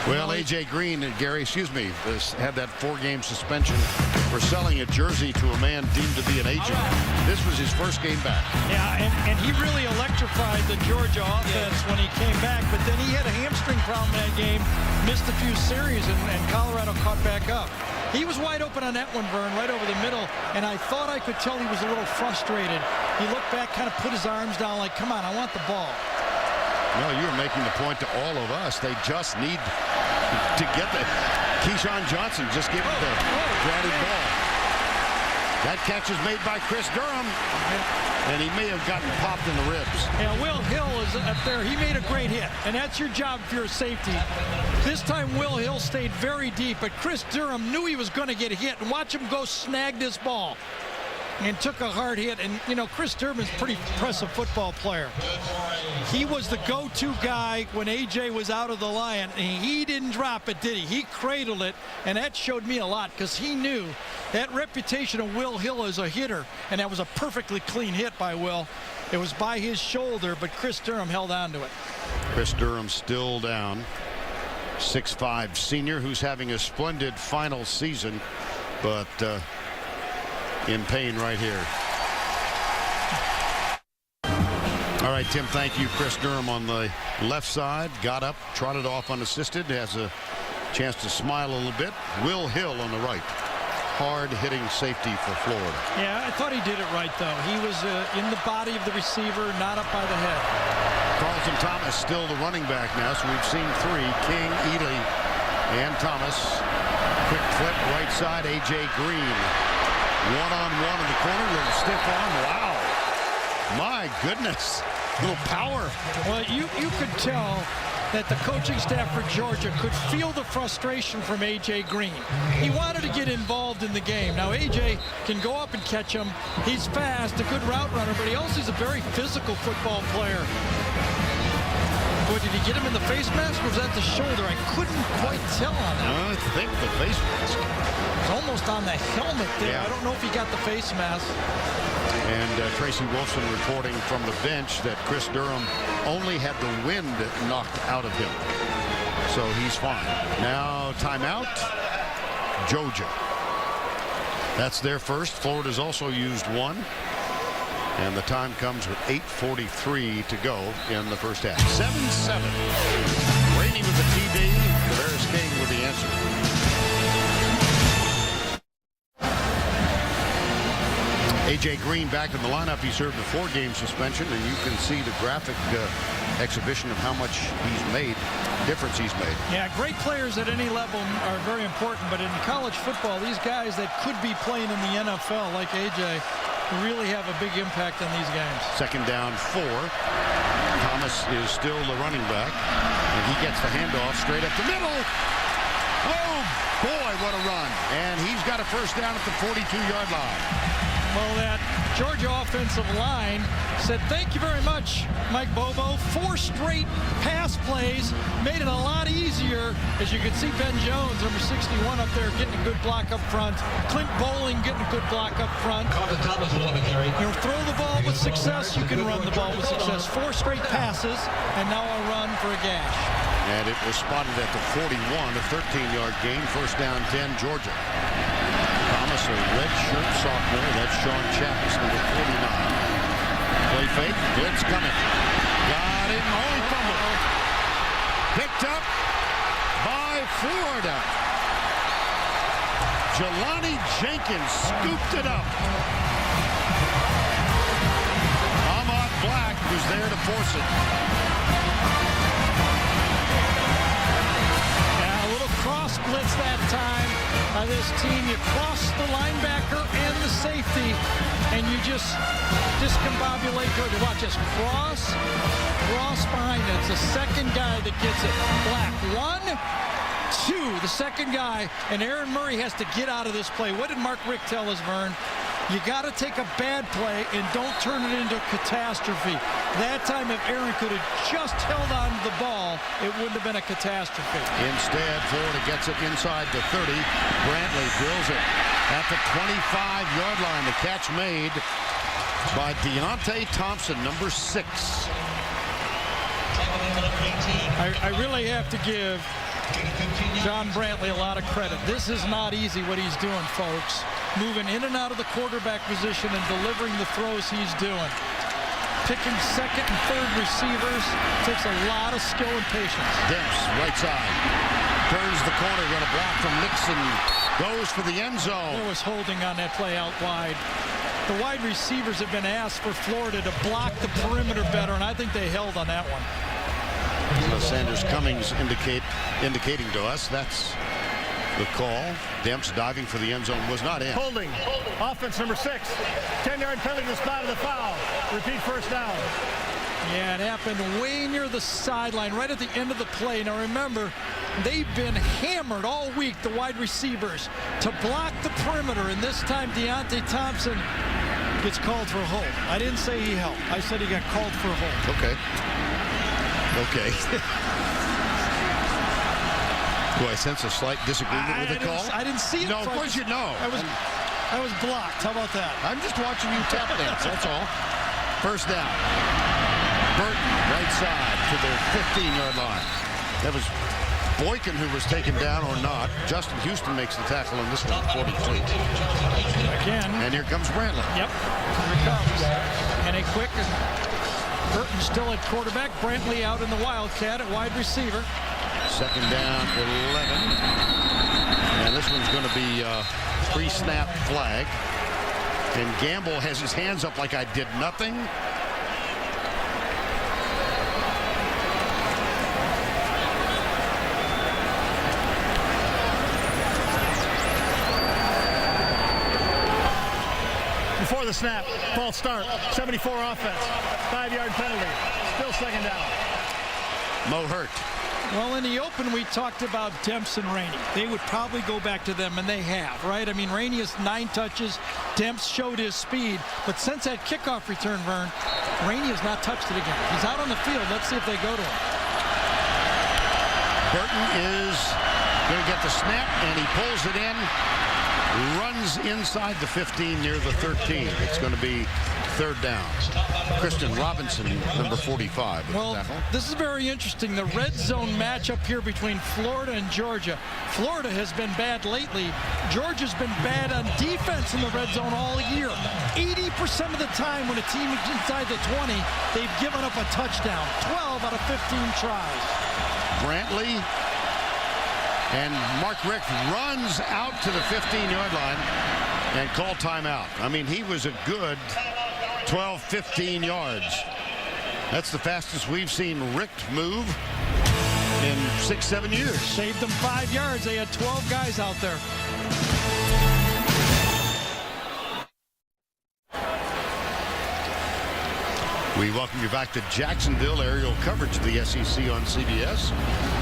Well, A.J. Green, Gary, had that 4-game suspension for selling a jersey to a man deemed to be an agent. This was his first game back. Yeah, and he really electrified the Georgia offense when he came back, but then he had a hamstring problem in that game, missed a few series, and Colorado caught back up. He was wide open on that one, Vern, right over the middle, and I thought I could tell he was a little frustrated. He looked back, kind of put his arms down like, come on, I want the ball. No, you were making the point to all of us. They just need to get the Keyshawn Johnson just gave it the grounded ball. That catch is made by Chris Durham, and he may have gotten popped in the ribs. Yeah, Will Hill is up there. He made a great hit, and that's your job if you're a safety. This time Will Hill stayed very deep, but Chris Durham knew he was going to get hit, and watch him go snag this ball. And took a hard hit. And, you know, Chris Durham's a pretty impressive football player. He was the go-to guy when A.J. was out of the line, and he didn't drop it, did he? He cradled it, and that showed me a lot because he knew that reputation of Will Hill as a hitter, and that was a perfectly clean hit by Will. It was by his shoulder, but Chris Durham held on to it. Chris Durham still down. 6'5" senior who's having a splendid final season, but in pain right here. All right, Tim, thank you. Chris Durham on the left side, got up, trotted off unassisted, has a chance to smile a little bit. Will Hill on the right, hard-hitting safety for Florida. Yeah, I thought he did it right, though. He was in the body of the receiver, not up by the head. Carlton Thomas still the running back now, so we've seen three, King, Ely, and Thomas. Quick flip, right side, A.J. Green. One-on-one in the corner, little stiff arm. Wow. My goodness. Little power. Well, you could tell that the coaching staff for Georgia could feel the frustration from A.J. Green. He wanted to get involved in the game. Now, A.J. can go up and catch him. He's fast, a good route runner, but he also is a very physical football player. Boy, did he get him in the face mask, or was that the shoulder? I couldn't quite tell on that. I think the face mask. It's almost on the helmet there. Yeah. I don't know if he got the face mask. And Tracy Wolfson reporting from the bench that Chris Durham only had the wind knocked out of him. So he's fine. Now timeout. Georgia. That's their first. Florida's also used one. And the time comes with 8:43 to go in the first half. 7-7. Rainey with the TD. Tavares King with the answer. A.J. Green back in the lineup. He served a 4-game suspension, and you can see the graphic exhibition of how much difference he's made. Yeah, great players at any level are very important, but in college football, these guys that could be playing in the NFL, like A.J., really have a big impact on these games. Second down 4. Thomas is still the running back, and he gets the handoff straight up the middle. Oh, boy, what a run. And he's got a first down at the 42-yard line. Well, that Georgia offensive line said, thank you very much, Mike Bobo. 4 straight pass plays made it a lot easier. As you can see, Ben Jones, number 61, up there getting a good block up front. Clint Bowling getting a good block up front. You know, throw the ball with success, you can run the ball with success. 4 straight passes, and now a run for a gash. And it was spotted at the 41, a 13-yard gain. First down 10, Georgia. Thomas, a red shirt sophomore. That's Sean Chappis, number 49. Play fake, blitz coming. Got him, only fumble. Picked up by Florida. Jelani Jenkins scooped it up. Ahmad Black was there to force it. Yeah, a little cross blitz that time by this team. You cross the linebacker and the safety, and you just discombobulate. Watch this. Cross behind it. It's the second guy that gets it. Black. 1, 2. The second guy, and Aaron Murray has to get out of this play. What did Mark Richt tell us, Vern? You got to take a bad play and don't turn it into a catastrophe. That time, if Aaron could have just held on to the ball, it wouldn't have been a catastrophe. Instead, Florida gets it inside the 30. Brantley drills it at the 25-yard line. The catch made by Deontay Thompson, number 6. I really have to give John Brantley a lot of credit. This is not easy what he's doing, folks. Moving in and out of the quarterback position and delivering the throws he's doing. Picking second and third receivers takes a lot of skill and patience. Demps, right side. Turns the corner, going to block from Nixon. Goes for the end zone. There was holding on that play out wide. The wide receivers have been asked for Florida to block the perimeter better, and I think they held on that one. Sanders Cummings indicating to us that's the call. Demps diving for the end zone was not in. Holding. Offense number 6. 10-yard penalty to the spot of the foul. Repeat first down. Yeah, it happened way near the sideline, right at the end of the play. Now remember, they've been hammered all week, the wide receivers, to block the perimeter. And this time, Deontay Thompson gets called for a hold. I didn't say he held. I said he got called for a hold. Okay. Okay. Do I sense a slight disagreement with the call? I didn't see it. No, of course you know. I was blocked. How about that? I'm just watching you tap dance, that's all. First down. Burton, right side to the 15-yard line. That was Boykin who was taken down or not. Justin Houston makes the tackle on this one, 42. Again. And here comes Brantley. Yep, here it comes. And a quick, Burton still at quarterback. Brantley out in the Wildcat at wide receiver. Second down, 11. And this one's going to be pre-snap flag. And Gamble has his hands up like I did nothing. Before the snap, false start, 74 offense, 5-yard penalty, still second down. Mo Hurt. Well, in the open, we talked about Demps and Rainey. They would probably go back to them, and they have, right? I mean, Rainey has 9 touches. Demps showed his speed. But since that kickoff return, Vern, Rainey has not touched it again. He's out on the field. Let's see if they go to him. Burton is going to get the snap, and he pulls it in. Runs inside the 15 near the 13. It's going to be third down. Christian Robinson, number 45. Well, this is very interesting. The red zone matchup here between Florida and Georgia. Florida has been bad lately. Georgia's been bad on defense in the red zone all year. 80% of the time when a team is inside the 20, they've given up a touchdown. 12 out of 15 tries. Brantley and Mark Richt runs out to the 15-yard line and call timeout. I mean, he was a good 12, 15 yards. That's the fastest we've seen Richt move in 6-7 years. Saved them 5 yards. They had 12 guys out there. We welcome you back to Jacksonville. Aerial coverage of the SEC on CBS,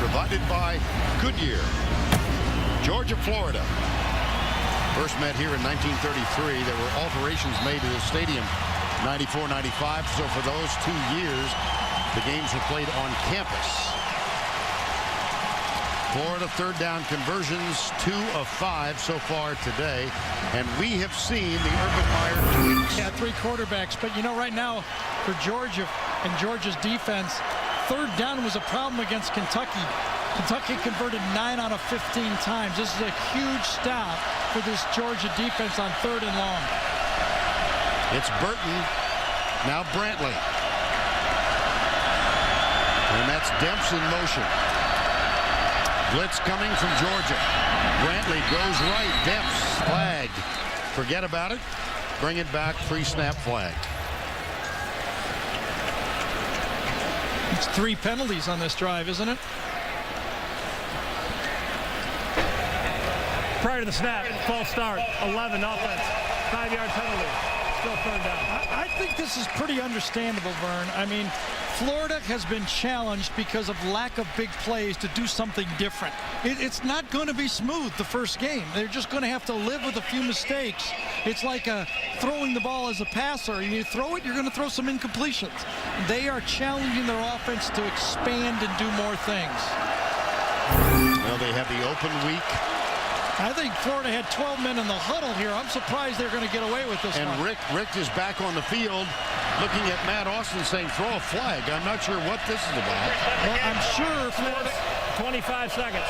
provided by Goodyear. Georgia, Florida. First met here in 1933. There were alterations made to the stadium 94-95. So for those 2 years, the games were played on campus. Florida third down conversions, 2 of 5 so far today. And we have seen the Urban Meyer tweaks. Yeah, 3 quarterbacks. But, you know, right now for Georgia and Georgia's defense, third down was a problem against Kentucky. Kentucky converted 9 out of 15 times. This is a huge stop for this Georgia defense on third and long. It's Burton, now Brantley. And that's Demps in motion. Blitz coming from Georgia. Brantley goes right. Demps flagged. Forget about it. Bring it back. Pre-snap flag. It's 3 penalties on this drive, isn't it? Prior to the snap, false start, 11 offense, 5-yard penalty, still third down. I think this is pretty understandable, Vern. I mean, Florida has been challenged because of lack of big plays to do something different. It's not going to be smooth the first game. They're just going to have to live with a few mistakes. It's like throwing the ball as a passer. You throw it, you're going to throw some incompletions. They are challenging their offense to expand and do more things. Well, they have the open week. I think Florida had 12 men in the huddle here. I'm surprised they're going to get away with this and one. Richt is back on the field looking at Matt Austin saying, throw a flag. I'm not sure what this is about. Well, I'm sure Florida... 25 seconds.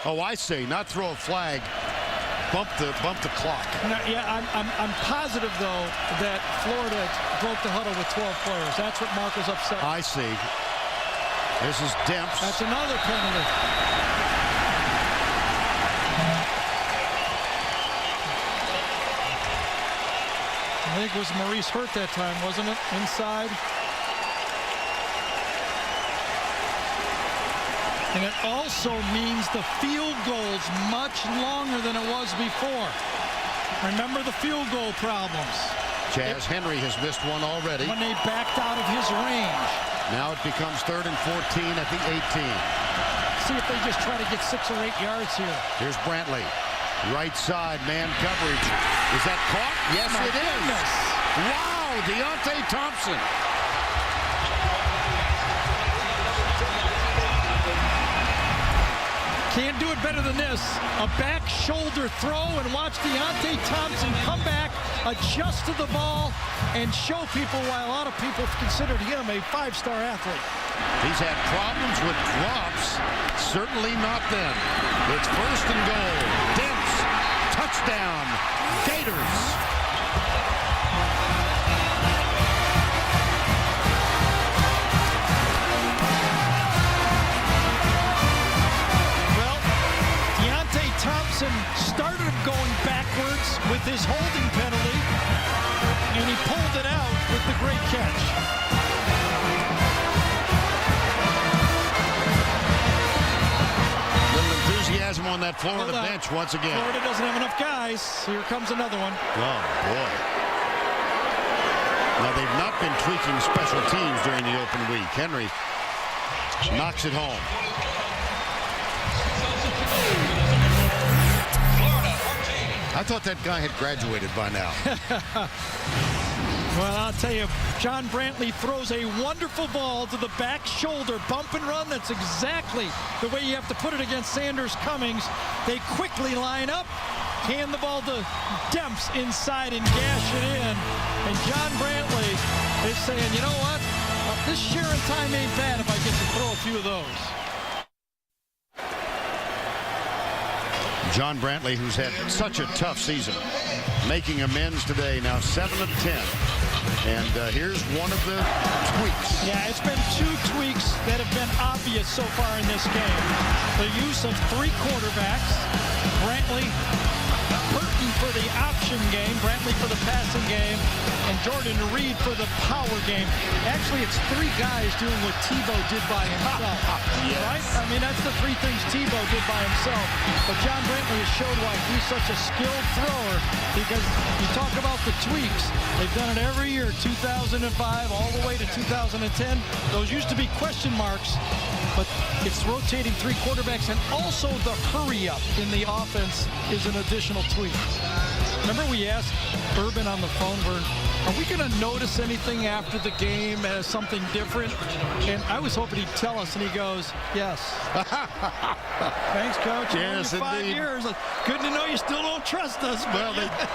Oh, I say, not throw a flag. Bump the clock. No, yeah, I'm positive, though, that Florida broke the huddle with 12 players. That's what Mark was upset with. I see. This is Demps. That's another penalty. I think it was Maurice Hurt that time, wasn't it? Inside. And it also means the field goal's much longer than it was before. Remember the field goal problems. Chaz Henry has missed one already. When they backed out of his range. Now it becomes 3rd and 14 at the 18. See if they just try to get 6 or 8 yards here. Here's Brantley. Right side, man coverage. Is that caught? Yes, My it goodness. is. Wow, Deontay Thompson. Can't do it better than this. A back shoulder throw, and watch Deontay Thompson come back, adjust to the ball, and show people why a lot of people have considered him a 5-star athlete. He's had problems with drops. Certainly not then. It's 1st and goal. Demps. Touchdown. Gators. Thompson started going backwards with his holding penalty, and he pulled it out with the great catch. Little enthusiasm on that Florida bench once again. Florida doesn't have enough guys. Here comes another one. Oh, boy. Now, they've not been tweaking special teams during the open week. Henry knocks it home. I thought that guy had graduated by now. Well, I'll tell you, John Brantley throws a wonderful ball to the back shoulder, bump and run. That's exactly the way you have to put it against Sanders Cummings. They quickly line up, hand the ball to Demps inside and gash it in. And John Brantley is saying, you know what? This sharing time ain't bad if I get to throw a few of those. John Brantley, who's had such a tough season, making amends today, now 7 of 10. And here's one of the tweaks. Yeah, it's been 2 tweaks that have been obvious so far in this game. The use of 3 quarterbacks. Brantley, Burton for the option game, Brantley for the passing game, and Jordan Reed for the power game. Actually, it's 3 guys doing what Tebow did by himself. Yes. Right? I mean, that's the 3 things Tebow did by himself. But John Brantley has showed why he's such a skilled thrower, because you talk about the tweaks. They've done it every year, 2005 all the way to 2010. Those used to be question marks, but it's rotating 3 quarterbacks, and also the hurry up in the offense is an additional tweak. Remember we asked Urban on the phone, are we going to notice anything after the game as something different? And I was hoping he'd tell us, and he goes, yes. Thanks, Coach. Yes, indeed. 5 indeed. years. Good to know you still don't trust us. Well,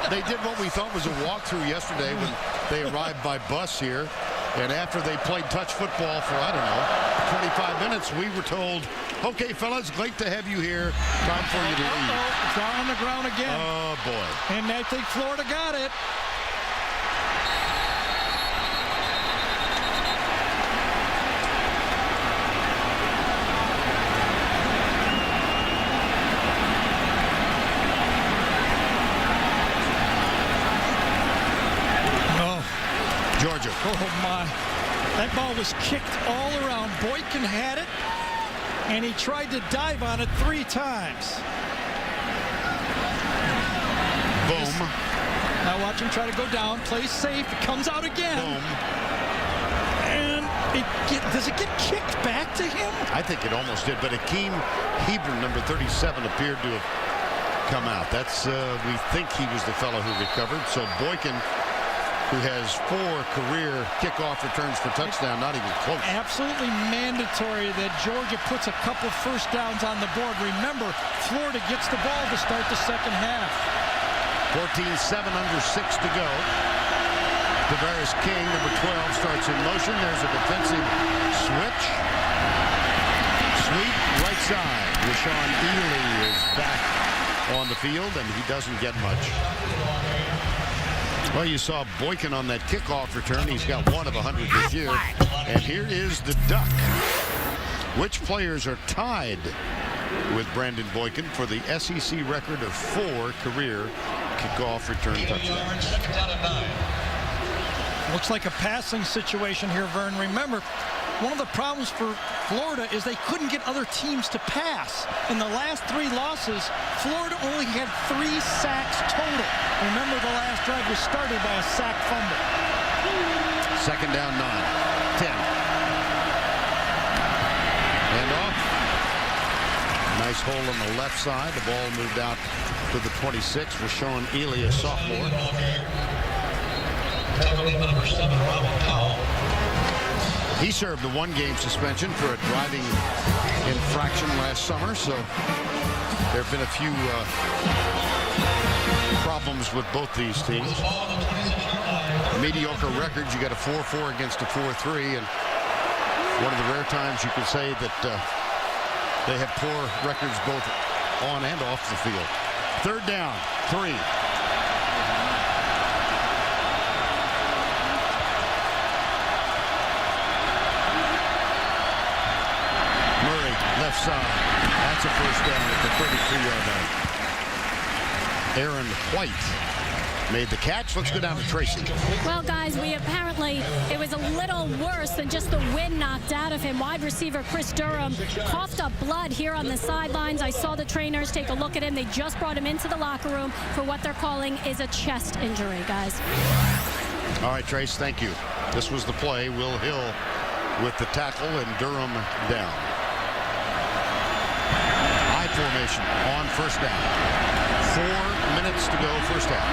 they did what we thought was a walkthrough yesterday when they arrived by bus here. And after they played touch football for, I don't know, 25 minutes, we were told, okay, fellas, great to have you here. Time for you to leave. It's down on the ground again. Oh, boy. And I think Florida got it. Georgia. Oh, my. That ball was kicked all around. Boykin had it, and he tried to dive on it 3 times. Boom. Now watch him try to go down, play safe. It comes out again. Boom. And does it get kicked back to him? I think it almost did, but Akeem Hebron, number 37, appeared to have come out. That's, we think he was the fellow who recovered. So Boykin, who has 4 career kickoff returns for touchdown, not even close. Absolutely mandatory that Georgia puts a couple first downs on the board. Remember, Florida gets the ball to start the second half. 14-7, under 6 to go. Tavares King, number 12, starts in motion. There's a defensive switch. Sweep, right side. Rashawn Ely is back on the field, and he doesn't get much. Well, you saw Boykin on that kickoff return. He's got 1 of 100 this year. And here is the duck. Which players are tied with Brandon Boykin for the SEC record of 4 career kickoff return touchdowns? Looks like a passing situation here, Vern. Remember, one of the problems for Florida is they couldn't get other teams to pass. In the last 3 losses, Florida only had 3 sacks total. Remember, the last drive was started by a sack fumble. Second down 9. 10. And off. Nice hole on the left side. The ball moved out to the 26 for Sean Ely, a sophomore. Number 7, Robin Powell. He served a 1-game suspension for a driving infraction last summer, so there have been a few problems with both these teams. Mediocre records, you got a 4-4 against a 4-3, and one of the rare times you can say that they have poor records both on and off the field. Third down, 3. Left side. That's a first down at the 33-yard line. Aaron White made the catch. Let's go down to Tracy. Well, guys, it was a little worse than just the wind knocked out of him. Wide receiver Chris Durham coughed up blood here on the sidelines. I saw the trainers take a look at him. They just brought him into the locker room for what they're calling is a chest injury, guys. All right, Trace, thank you. This was the play. Will Hill with the tackle and Durham down. Formation on first down. 4 minutes to go, first half.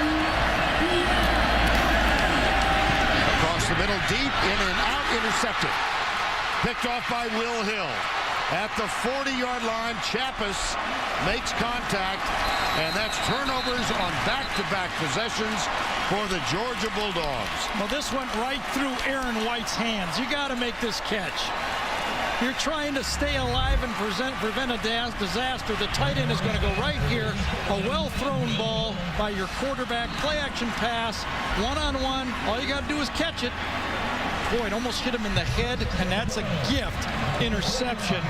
Across the middle, deep, in and out, intercepted. Picked off by Will Hill. At the 40-yard line, Chappis makes contact, and that's turnovers on back-to-back possessions for the Georgia Bulldogs. Well, this went right through Aaron White's hands. You got to make this catch. You're trying to stay alive and prevent a disaster. The tight end is going to go right here. A well-thrown ball by your quarterback. Play-action pass. One-on-one. All you got to do is catch it. Boy, it almost hit him in the head, and that's a gift interception.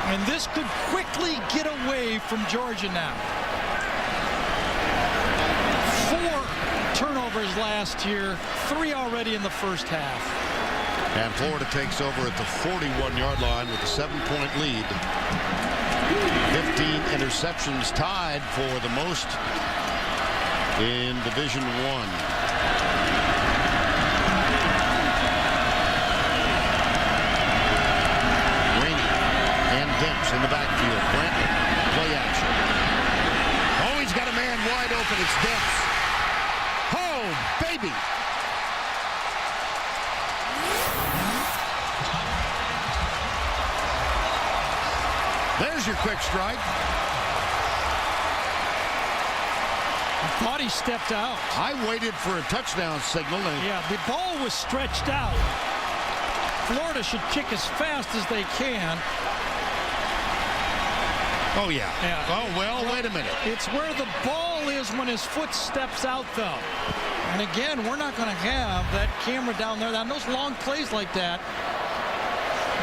And this could quickly get away from Georgia now. 4 turnovers last year. 3 already in the first half. And Florida takes over at the 41-yard line with a 7-point lead. 15 interceptions, tied for the most in Division I. Rainey and Demps in the backfield. Brantley, play action. Oh, he's got a man wide open. It's Demps. Oh, baby. There's your quick strike. I thought he stepped out. I waited for a touchdown signal. Yeah, the ball was stretched out. Florida should kick as fast as they can. Oh, yeah. Oh, well, wait a minute. It's where the ball is when his foot steps out, though. And again, we're not going to have that camera down there. On those long plays like that,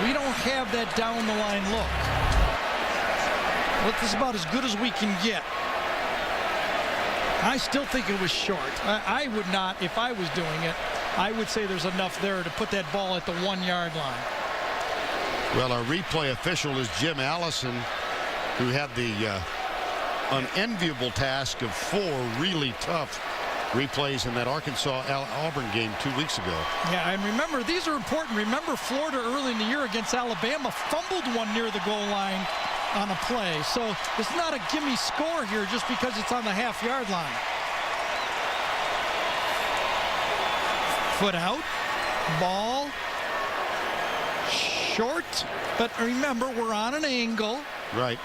we don't have that down-the-line look. Look, this is about as good as we can get. I still think it was short. I would not, if I was doing it, I would say there's enough there to put that ball at the 1-yard line. Well, our replay official is Jim Allison, who had the unenviable task of 4 really tough replays in that Arkansas-Auburn game 2 weeks ago. Yeah, and remember, these are important. Remember, Florida early in the year against Alabama fumbled one near the goal line on a play. So it's not a gimme score here just because it's on the half-yard line. Foot out. Ball. Short. But remember, we're on an angle. Right.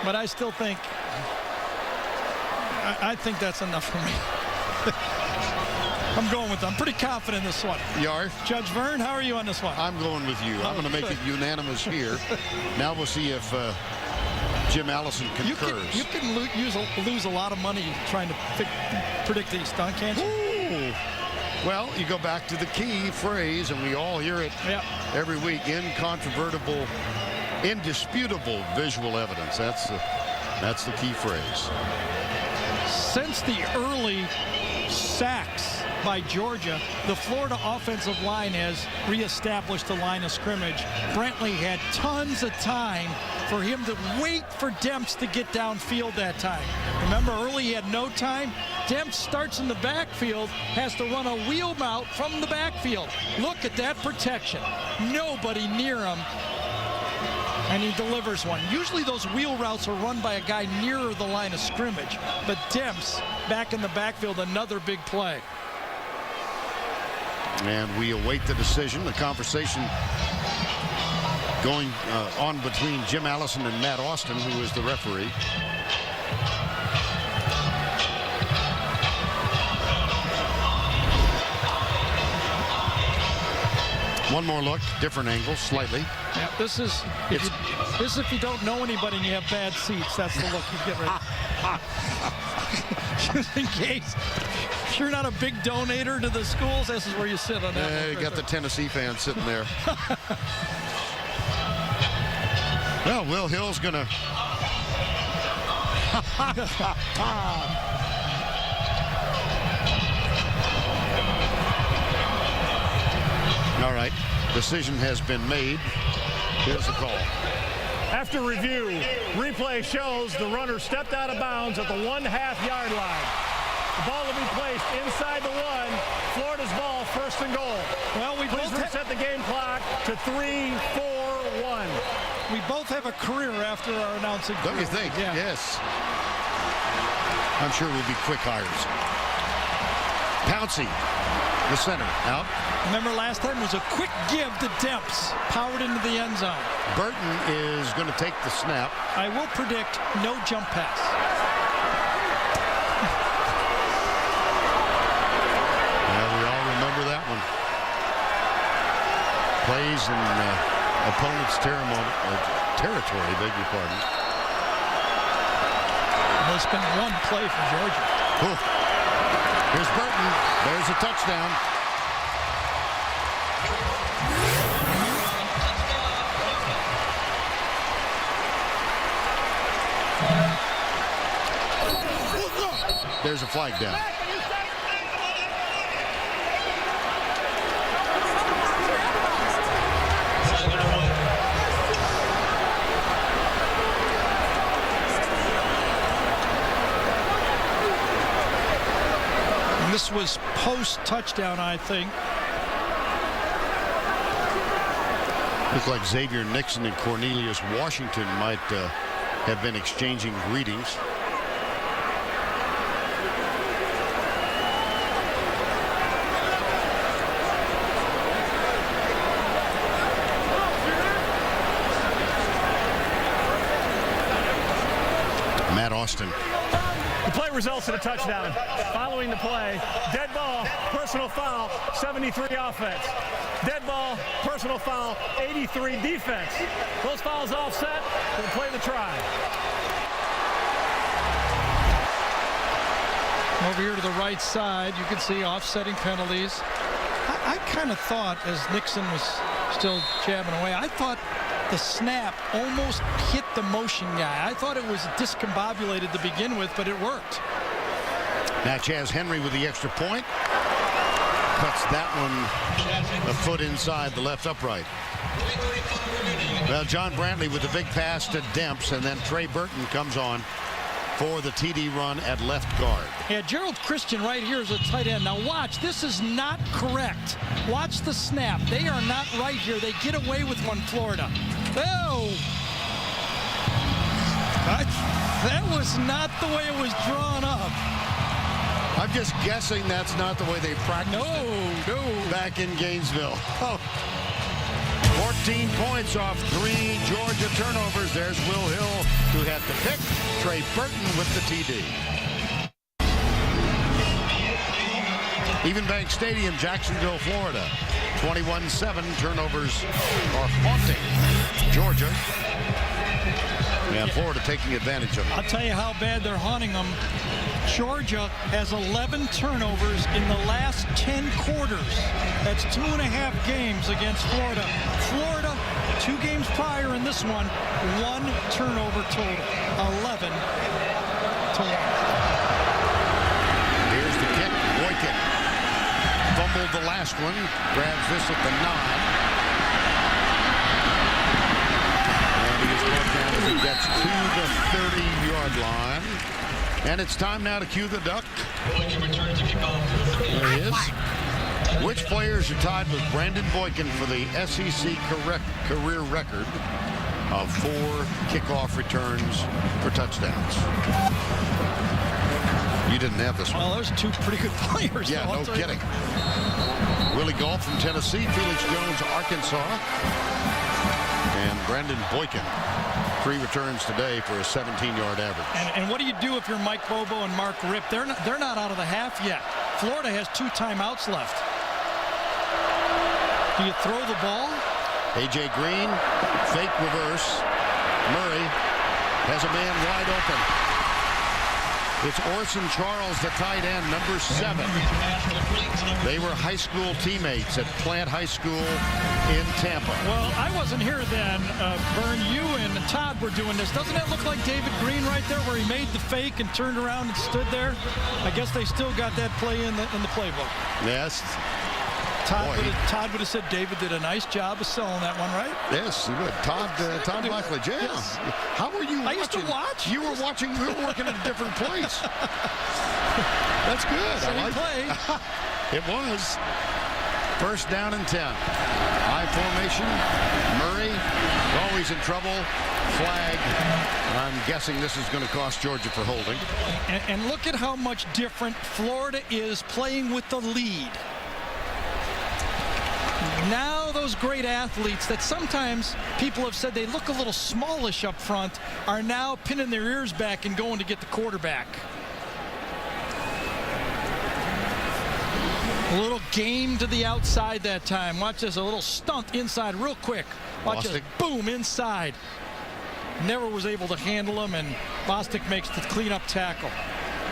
But I still think, I think that's enough for me. I'm going with them. I'm pretty confident in this one. You are? Judge Vern, how are you on this one? I'm going with you. I'm going to make it unanimous here. Now we'll see if Jim Allison concurs. You can lose a lot of money trying to predict these, can't you? Ooh. Well, you go back to the key phrase, and we all hear it every week: incontrovertible, indisputable visual evidence. That's the key phrase. Since the early sacks by Georgia. The Florida offensive line has reestablished the line of scrimmage. Brantley had tons of time for him to wait for Demps to get downfield that time. Remember, early he had no time. Demps starts in the backfield, has to run a wheel route from the backfield. Look at that protection. Nobody near him. And he delivers one. Usually those wheel routes are run by a guy nearer the line of scrimmage. But Demps back in the backfield, another big play. And we await the decision. The conversation going on between Jim Allison and Matt Austin, who is the referee. One more look, different angle, slightly. Yeah, this is if you don't know anybody and you have bad seats. That's the look you get right. Just in case. If you're not a big donator to the schools, this is where you sit on that. You got the Tennessee fans sitting there. Well, Will Hill's gonna. All right, decision has been made. Here's the call. After review, replay shows the runner stepped out of bounds at the 1/2 yard line. The ball will be placed inside the 1. Florida's ball, 1st and goal. Well, we Please both reset the game clock to 3-4-1. We both have a career after our announcing. Don't you think? Yeah. Yes. I'm sure we'll be quick hires. Pouncey, the center, out. Remember last time was a quick give to Demps, powered into the end zone. Burton is going to take the snap. I will predict no jump pass. Well, we all remember that one. Plays in opponent's territory, beg your pardon. There's been one play for Georgia. Ooh. Here's Burton. There's a touchdown. There's a flag down. And this was post-touchdown, I think. Looks like Xavier Nixon and Cornelius Washington might have been exchanging greetings. Matt Austin. The play results in a touchdown. Following the play, dead ball, personal foul, 73 offense. Dead ball, personal foul, 83 defense. Those fouls offset, we'll play the try. Over here to the right side, you can see offsetting penalties. I kind of thought, as Nixon was still jabbing away, I thought the snap almost hit the motion guy. I thought it was discombobulated to begin with, but it worked. Now Chaz Henry with the extra point. Cuts that one a foot inside the left upright. Well, John Brantley with the big pass to Demps, and then Trey Burton comes on for the TD run at left guard. Yeah, Gerald Christian right here is a tight end. Now watch, this is not correct. Watch the snap. They are not right here. They get away with one, Florida. Oh! That was not the way it was drawn up. I'm just guessing that's not the way they practiced it back in Gainesville. Oh. 14 points off 3 Georgia turnovers. There's Will Hill, who had the pick. Trey Burton with the TD. Evenbank Stadium, Jacksonville, Florida. 21-7. Turnovers are haunting Georgia. And Florida taking advantage of it. I'll tell you how bad they're haunting them. Georgia has 11 turnovers in the last 10 quarters. That's 2.5 games against Florida. Florida, 2 games prior in this one, 1 turnover total. 11 to 1. Here's the kick. Boykin. Asplin grabs this at the 9. And he is brought down as he gets to the 30-yard line. And it's time now to cue the duck. There he is. Which players are tied with Brandon Boykin for the SEC career record of 4 kickoff returns for touchdowns? You didn't have this one. Well, those are 2 pretty good players. Yeah, no kidding. Willie Galt from Tennessee, Felix Jones, Arkansas, and Brandon Boykin. 3 returns today for a 17-yard average. And what do you do if you're Mike Bobo and Mark Ripp? They're not out of the half yet. Florida has 2 timeouts left. Do you throw the ball? A.J. Green, fake reverse. Murray has a man wide open. It's Orson Charles, the tight end, number 7. They were high school teammates at Plant High School in Tampa. Well, I wasn't here then. Vern, you and Todd were doing this. Doesn't that look like David Green right there, where he made the fake and turned around and stood there? I guess they still got that play in the playbook. Yes. Todd would have said David did a nice job of selling that one, right? Yes, he would. Todd Blackledge, yeah. Yes. How were you watching? I used to watch. You were watching. We were working at a different place. That's good. Same I like play. It was. First down and 10. High formation. Murray always in trouble. Flag. I'm guessing this is going to cost Georgia for holding. And look at how much different Florida is playing with the lead. Now those great athletes that sometimes people have said they look a little smallish up front are now pinning their ears back and going to get the quarterback. A little game to the outside that time. Watch this, a little stunt inside real quick. Watch this, boom, inside. Never was able to handle him, and Bostic makes the cleanup tackle.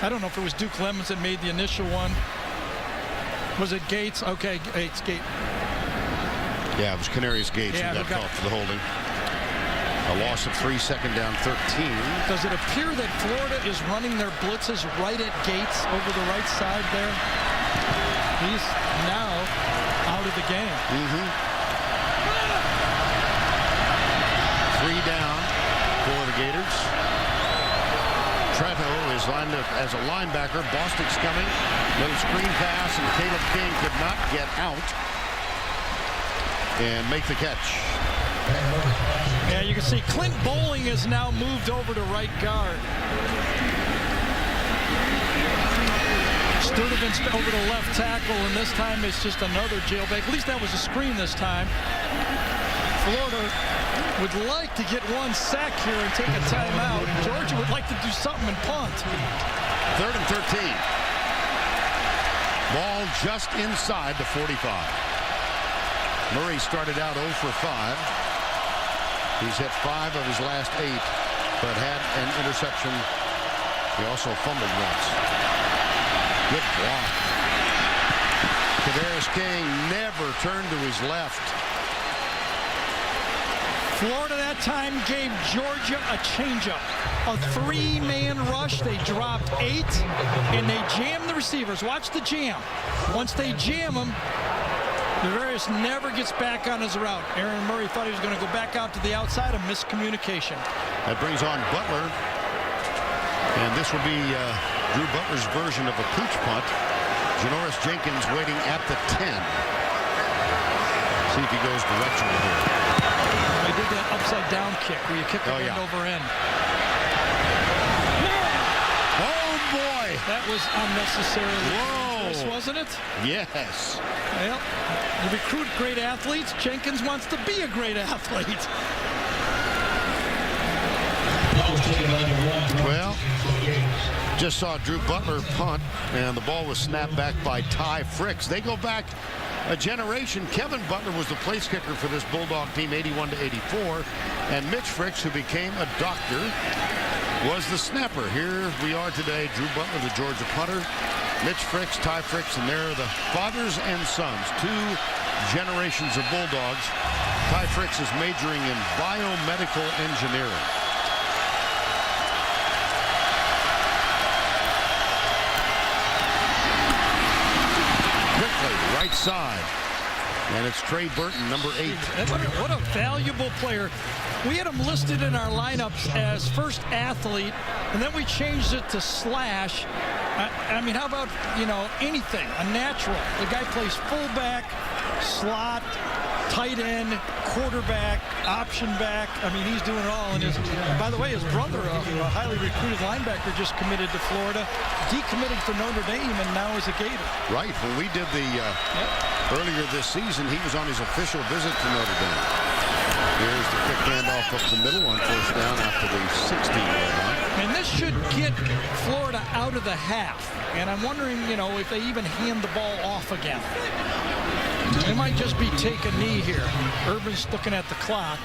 I don't know if it was Duke Lemons that made the initial one. Was it Gates? Okay, it's Gates. Yeah, it was Canarius Gates who got called for the holding. A loss of 3, second down 13. Does it appear that Florida is running their blitzes right at Gates over the right side there? He's now out of the game. 3 down for the Gators. Treto is lined up as a linebacker. Bostic's coming. Little screen pass, and Caleb King could not get out and make the catch. Yeah, you can see Clint Bowling has now moved over to right guard. Sturdivant's over to left tackle, and this time it's just another jailbreak. At least that was a screen this time. Florida would like to get 1 sack here and take a timeout. Georgia would like to do something and punt. 3rd and 13. Ball just inside the 45. Murray started out 0 for 5. He's hit 5 of his last 8, but had an interception. He also fumbled once. Good block. Kavaris King never turned to his left. Florida that time gave Georgia a changeup. A 3-man rush. They dropped 8, and they jammed the receivers. Watch the jam. Once they jam them, Javarius never gets back on his route. Aaron Murray thought he was going to go back out to the outside, a miscommunication. That brings on Butler. And this will be Drew Butler's version of a pooch punt. Janoris Jenkins waiting at the 10. See if he goes directional here. They did that upside down kick where you kick the end over end. Oh boy! That was unnecessarily close, wasn't it? Yes. Well, you recruit great athletes. Jenkins wants to be a great athlete. Well, just saw Drew Butler punt, and the ball was snapped back by Ty Fricks. They go back a generation. Kevin Butler was the place kicker for this Bulldog team, 81 to 84, and Mitch Fricks, who became a doctor, was the snapper. Here we are today, Drew Butler, the Georgia punter, Mitch Fricks, Ty Fricks, and they're the fathers and sons, 2 generations of Bulldogs. Ty Fricks is majoring in biomedical engineering. Quickly, right side. And it's Trey Burton, number 8. What a valuable player. We had him listed in our lineups as first athlete, and then we changed it to slash. I mean, how about, anything, a natural. The guy plays fullback, slot, tight end, quarterback, option back. I mean, he's doing it all. And by the way, his brother, a highly recruited linebacker, just committed to Florida, decommitted for Notre Dame, and now is a Gator. Right. When we did the earlier this season, he was on his official visit to Notre Dame. Here's the quick handoff up the middle on first down after the 16-yard line. And this should get Florida out of the half. And I'm wondering, if they even hand the ball off again. They might just be take a knee here. Urban's looking at the clock.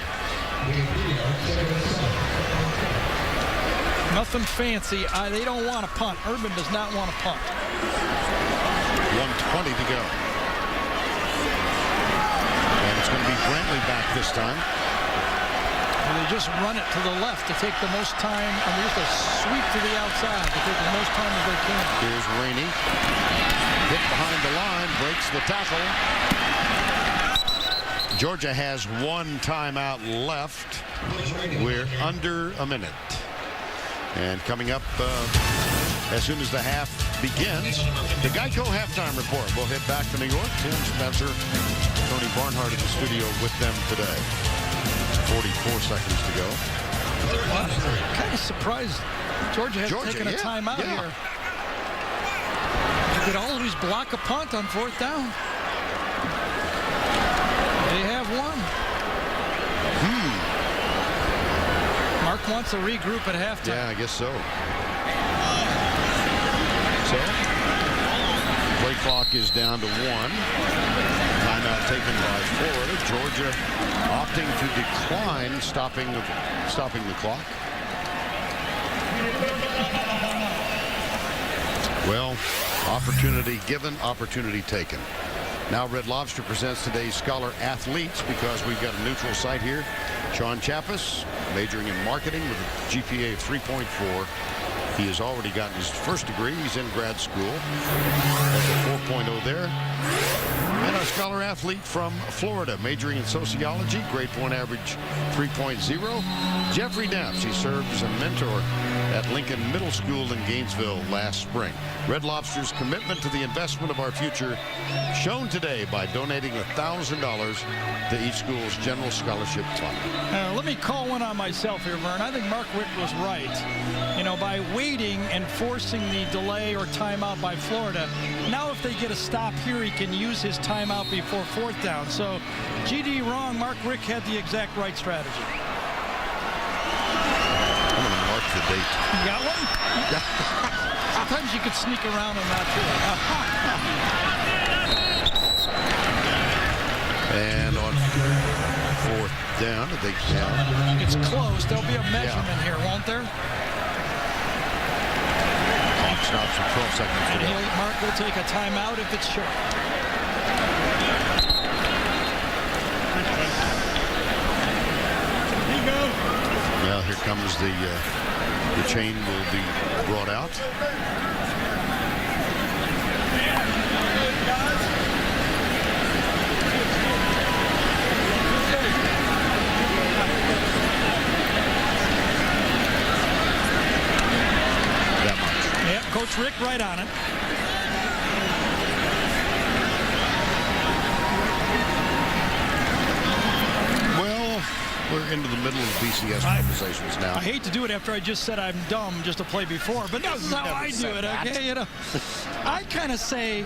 Nothing fancy. They don't want to punt. Urban does not want to punt. 1:20 to go. And it's going to be Brantley back this time. And they just run it to the left to take the most time. I mean, just a sweep to the outside to take the most time as they can. Here's Rainey. Hit behind the line, breaks the tackle. Georgia has 1 timeout left. We're under a minute. And coming up as soon as the half begins, the Geico halftime report. We'll head back to New York. Tim Spencer, Tony Barnhart in the studio with them today. 44 seconds to go. Wow. Kind of surprised Georgia has taken a timeout here. You could always block a punt on 4th down. They have one. Mark wants to regroup at halftime. Yeah, I guess so. So, play clock is down to 1. Timeout taken by Florida. Georgia opting to decline, stopping the clock. Well, opportunity given, opportunity taken. Now Red Lobster presents today's Scholar Athletes because we've got a neutral site here. Sean Chappis, majoring in marketing with a GPA of 3.4. He has already gotten his first degree. He's in grad school. That's a 4.0 there. And our Scholar Athlete from Florida, majoring in sociology, grade point average 3.0. Jeffrey Knaps, he served as a mentor at Lincoln Middle School in Gainesville last spring. Red Lobster's commitment to the investment of our future shown today by donating $1,000 to each school's general scholarship fund. Let me call one on myself here, Vern. I think Mark Wick was right. By waiting and forcing the delay or timeout by Florida, now if they get a stop here, he can use his timeout before 4th down. So, GD wrong. Mark Wick had the exact right strategy. I'm going to mark the date. You got one? Sometimes you could sneak around on that too. And on 4th down, they count. It's close. There'll be a measurement here, won't there? Clock stops with 12 seconds to go. Mark will take a timeout if it's short. Well, here comes the chain will be brought out. That much. Yeah, Coach Rick right on it. We're into the middle of BCS conversations now. I hate to do it after I just said I'm dumb just to play before, but this is how I do it, okay? I kind of say,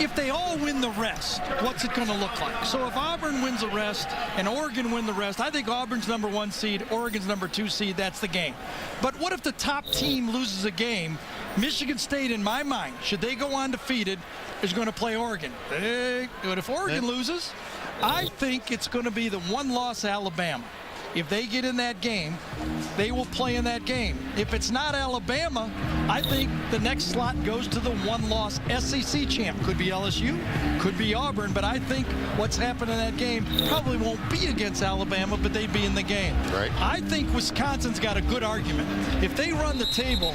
if they all win the rest, what's it going to look like? So if Auburn wins the rest and Oregon win the rest, I think Auburn's number 1 seed, Oregon's number 2 seed, that's the game. But what if the top team loses a game? Michigan State, in my mind, should they go undefeated, is going to play Oregon. But if Oregon loses, I think it's going to be the one-loss Alabama. If they get in that game, they will play in that game. If it's not Alabama, I think the next slot goes to the one-loss SEC champ. Could be LSU, could be Auburn, but I think what's happened in that game probably won't be against Alabama, but they'd be in the game. Right. I think Wisconsin's got a good argument. If they run the table,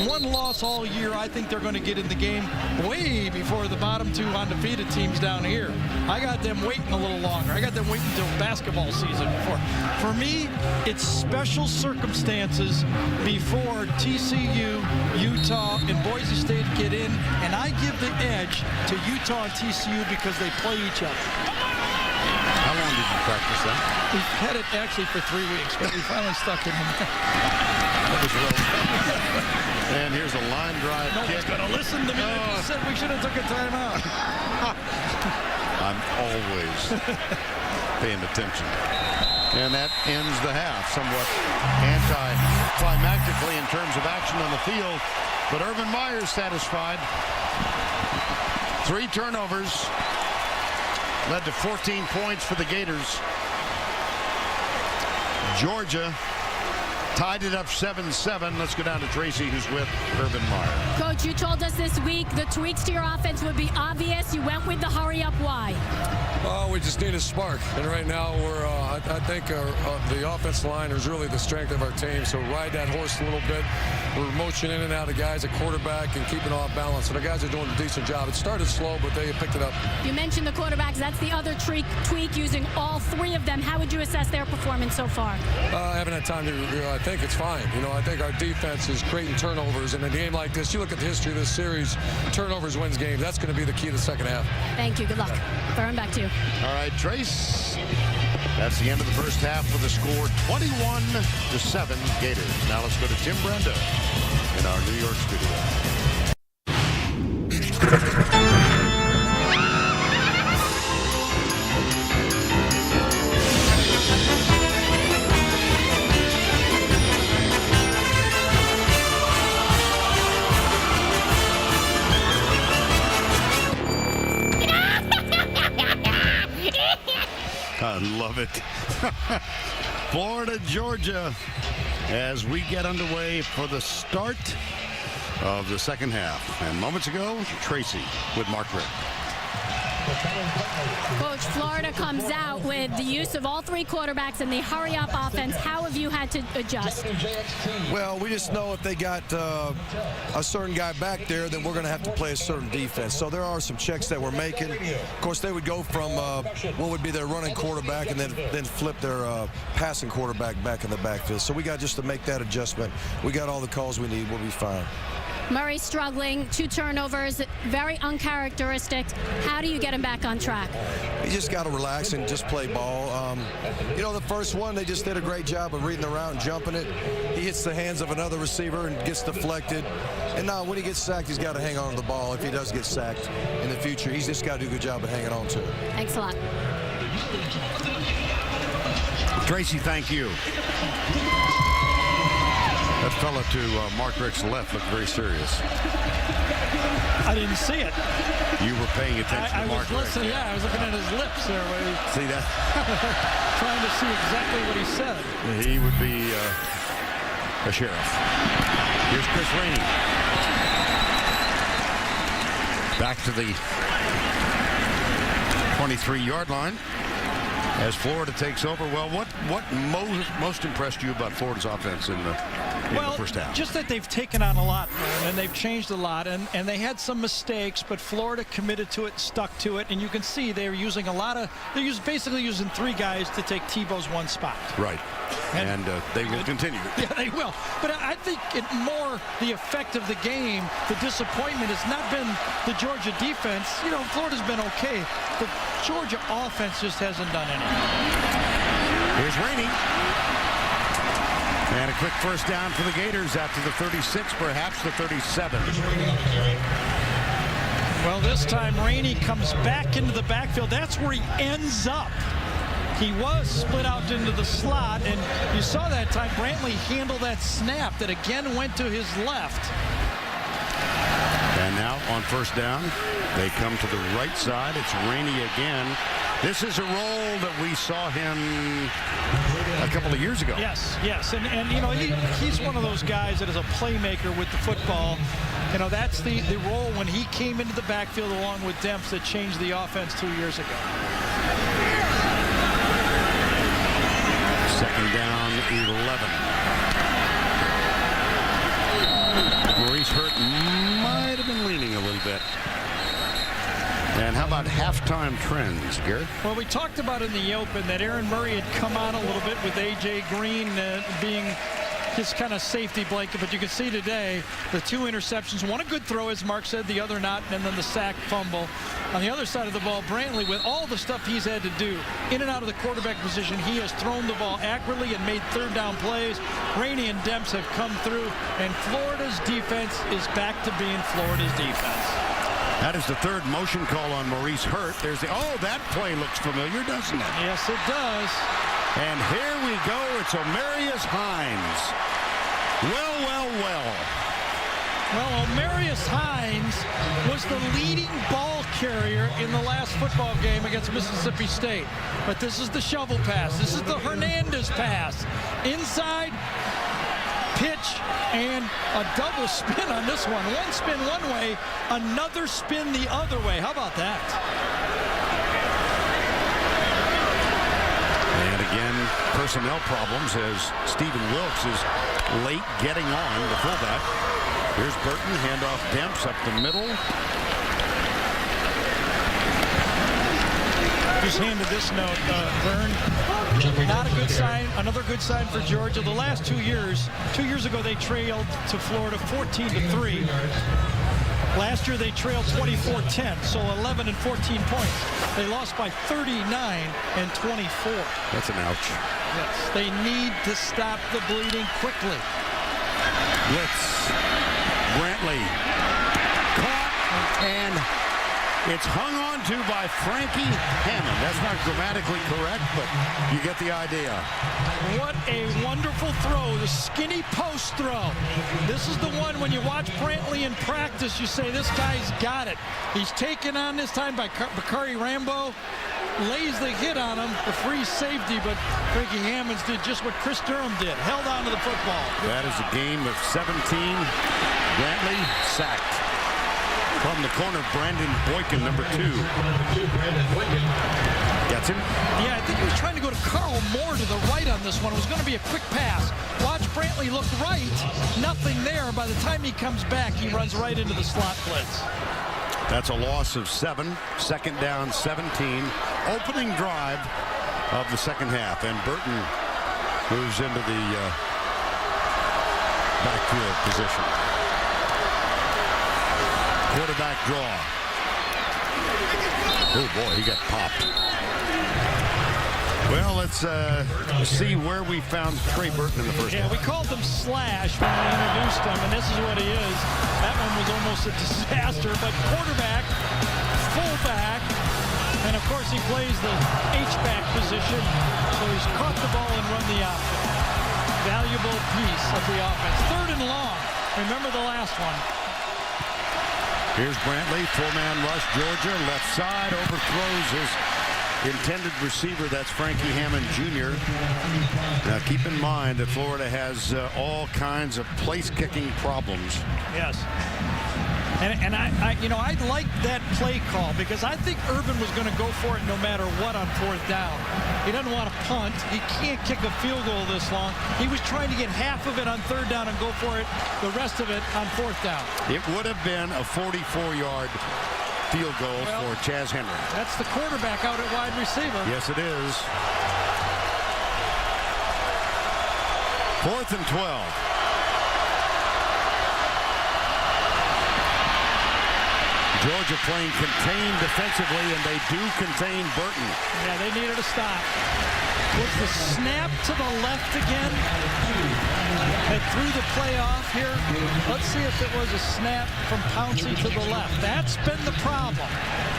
one loss all year, I think they're going to get in the game way before the bottom two undefeated teams down here. I got them waiting a little longer. I got them waiting until basketball season before. For me, it's special circumstances before TCU, Utah, and Boise State get in, and I give the edge to Utah and TCU because they play each other. How long did you practice that? We've had it actually for 3 weeks, but we finally stuck it in. That was well. And here's a line drive No kick. one's going to listen to me. They just said we should have took a timeout. I'm always paying attention. And that ends the half, somewhat anticlimactically in terms of action on the field. But Urban Meyer's satisfied. 3 turnovers led to 14 points for the Gators. Georgia tied it up 7-7. Let's go down to Tracy, who's with Urban Meyer. Coach, you told us this week the tweaks to your offense would be obvious. You went with the hurry up. Why? We just need a spark, and right now we're. I think the offensive line is really the strength of our team. So ride that horse a little bit. We're motioning in and out of guys at quarterback and keeping off balance. And the guys are doing a decent job. It started slow, but they picked it up. You mentioned the quarterbacks. That's the other tweak using all 3 of them. How would you assess their performance so far? I haven't had time to. I think it's fine. I think our defense is creating turnovers. And in a game like this, you look at the history of this series, turnovers wins games. That's going to be the key to the second half. Thank you. Good luck. Burn, back to you. All right, Trace. That's the end of the first half with the score 21-7 Gators. Now let's go to Tim Brenda in our New York studio. I love it. Florida, Georgia, as we get underway for the start of the second half. And moments ago, Tracy with Mark Rick. Coach, Florida comes out with the use of all 3 quarterbacks and the hurry-up offense. How have you had to adjust? Well, we just know if they got a certain guy back there, then we're going to have to play a certain defense. So there are some checks that we're making. Of course, they would go from what would be their running quarterback and then flip their passing quarterback back in the backfield. So we got just to make that adjustment. We got all the calls we need. We'll be fine. Murray struggling, 2 turnovers, very uncharacteristic. How do you get him back on track? You just got to relax and just play ball. The first one, they just did a great job of reading the route and jumping it. He hits the hands of another receiver and gets deflected. And now when he gets sacked, he's got to hang on to the ball. If he does get sacked in the future, he's just got to do a good job of hanging on to it. Thanks a lot. Tracy, thank you. That fella to Mark Rick's left looked very serious. I didn't see it. You were paying attention I to Mark was Rick. listening. Yeah, I was looking at his lips there. See that? Trying to see exactly what he said. He would be a sheriff. Here's Chris Rainey. Back to the 23-yard line as Florida takes over. Well, what most impressed you about Florida's offense in the first half? Just that they've taken on a lot, and they've changed a lot, and they had some mistakes, but Florida committed to it, stuck to it, and you can see they're using basically using 3 guys to take Tebow's 1 spot. Right. And they will continue. Yeah, they will. But I think more the effect of the game, the disappointment has not been the Georgia defense. Florida's been okay. The Georgia offense just hasn't done anything. Here's Rainey. And a quick first down for the Gators after the 36, perhaps the 37. Well, this time Rainey comes back into the backfield. That's where he ends up. He was split out into the slot, and you saw that time Brantley handle that snap that again went to his left. And now on first down, they come to the right side. It's Rainey again. This is a role that we saw him a couple of years ago. Yes, and you know, he's one of those guys that is a playmaker with the football. You know, that's the role when he came into the backfield along with Demps that changed the offense 2 years ago. Second down, 11. Maurice Hurt might have been leaning a little bit. And how about halftime trends, Garrett? Well, we talked about in the open that Aaron Murray had come on a little bit with A.J. Green being his kind of safety blanket, but you can see today the 2 interceptions, one a good throw, as Mark said, the other not, and then the sack fumble. On the other side of the ball, Brantley, with all the stuff he's had to do in and out of the quarterback position, he has thrown the ball accurately and made third down plays. Rainey and Demps have come through, and Florida's defense is back to being Florida's defense. That is the third motion call on Maurice Hurt. There's the, oh, that play looks familiar, doesn't it? Yes, it does. And here we go. It's Omarius Hines. Well. Well, Omarius Hines was the leading ball carrier in the last football game against Mississippi State. But this is the shovel pass. This is the Hernandez pass. Inside, pitch, and a double spin on this one. One spin one way, another spin the other way. How about that? And again, personnel problems as Stephen Wilkes is late getting on the fullback. Here's Burton, handoff Demps up the middle. Just handed this note, Vern. Not a good sign. Another good sign for Georgia. The last 2 years, 2 years ago they trailed to Florida 14-3. Last year they trailed 24-10, so 11 and 14 points. They lost by 39 and 24. That's an ouch. Yes, they need to stop the bleeding quickly. Blitz. Brantley. Caught, and it's hung on to by Frankie Hammond. That's not grammatically correct, but you get the idea. What a wonderful throw, the skinny post throw. This is the one when you watch Brantley in practice, you say, this guy's got it. He's taken on this time by Bakari Rambo. Lays the hit on him, the free safety, but Frankie Hammonds did just what Chris Durham did, held on to the football. That is a game of 17. Brantley sacked. From the corner, Brandon Boykin, number 2. Gets him. Yeah, I think he was trying to go to Carl Moore to the right on this one. It was going to be a quick pass. Watch Brantley look right. Nothing there. By the time he comes back, he runs right into the slot blitz. That's a loss of 7. Second down, 17. Opening drive of the second half. And Burton moves into the backfield position. Quarterback draw. Oh, boy, he got popped. Well, let's see where we found Trey Burton in the first half. Yeah, we called him Slash when we introduced him, and this is what he is. That one was almost a disaster, but quarterback, fullback, and of course he plays the H-back position, so he's caught the ball and run the offense. Valuable piece of the offense. Third and long. Remember the last one. Here's Brantley, 4-man rush, Georgia, left side, overthrows his intended receiver. That's Frankie Hammond Jr. Now keep in mind that Florida has all kinds of place-kicking problems. Yes. And I like that play call because I think Urban was going to go for it no matter what on fourth down. He doesn't want to punt. He can't kick a field goal this long. He was trying to get half of it on third down and go for it, the rest of it on fourth down. It would have been a 44-yard field goal for Chaz Henry. That's the quarterback out at wide receiver. Yes, it is. 4th and 12. Georgia playing contained defensively, and they do contain Burton. Yeah, they needed a stop. Was the snap to the left again that threw the play off here? Let's see if it was a snap from Pouncey to the left. That's been the problem,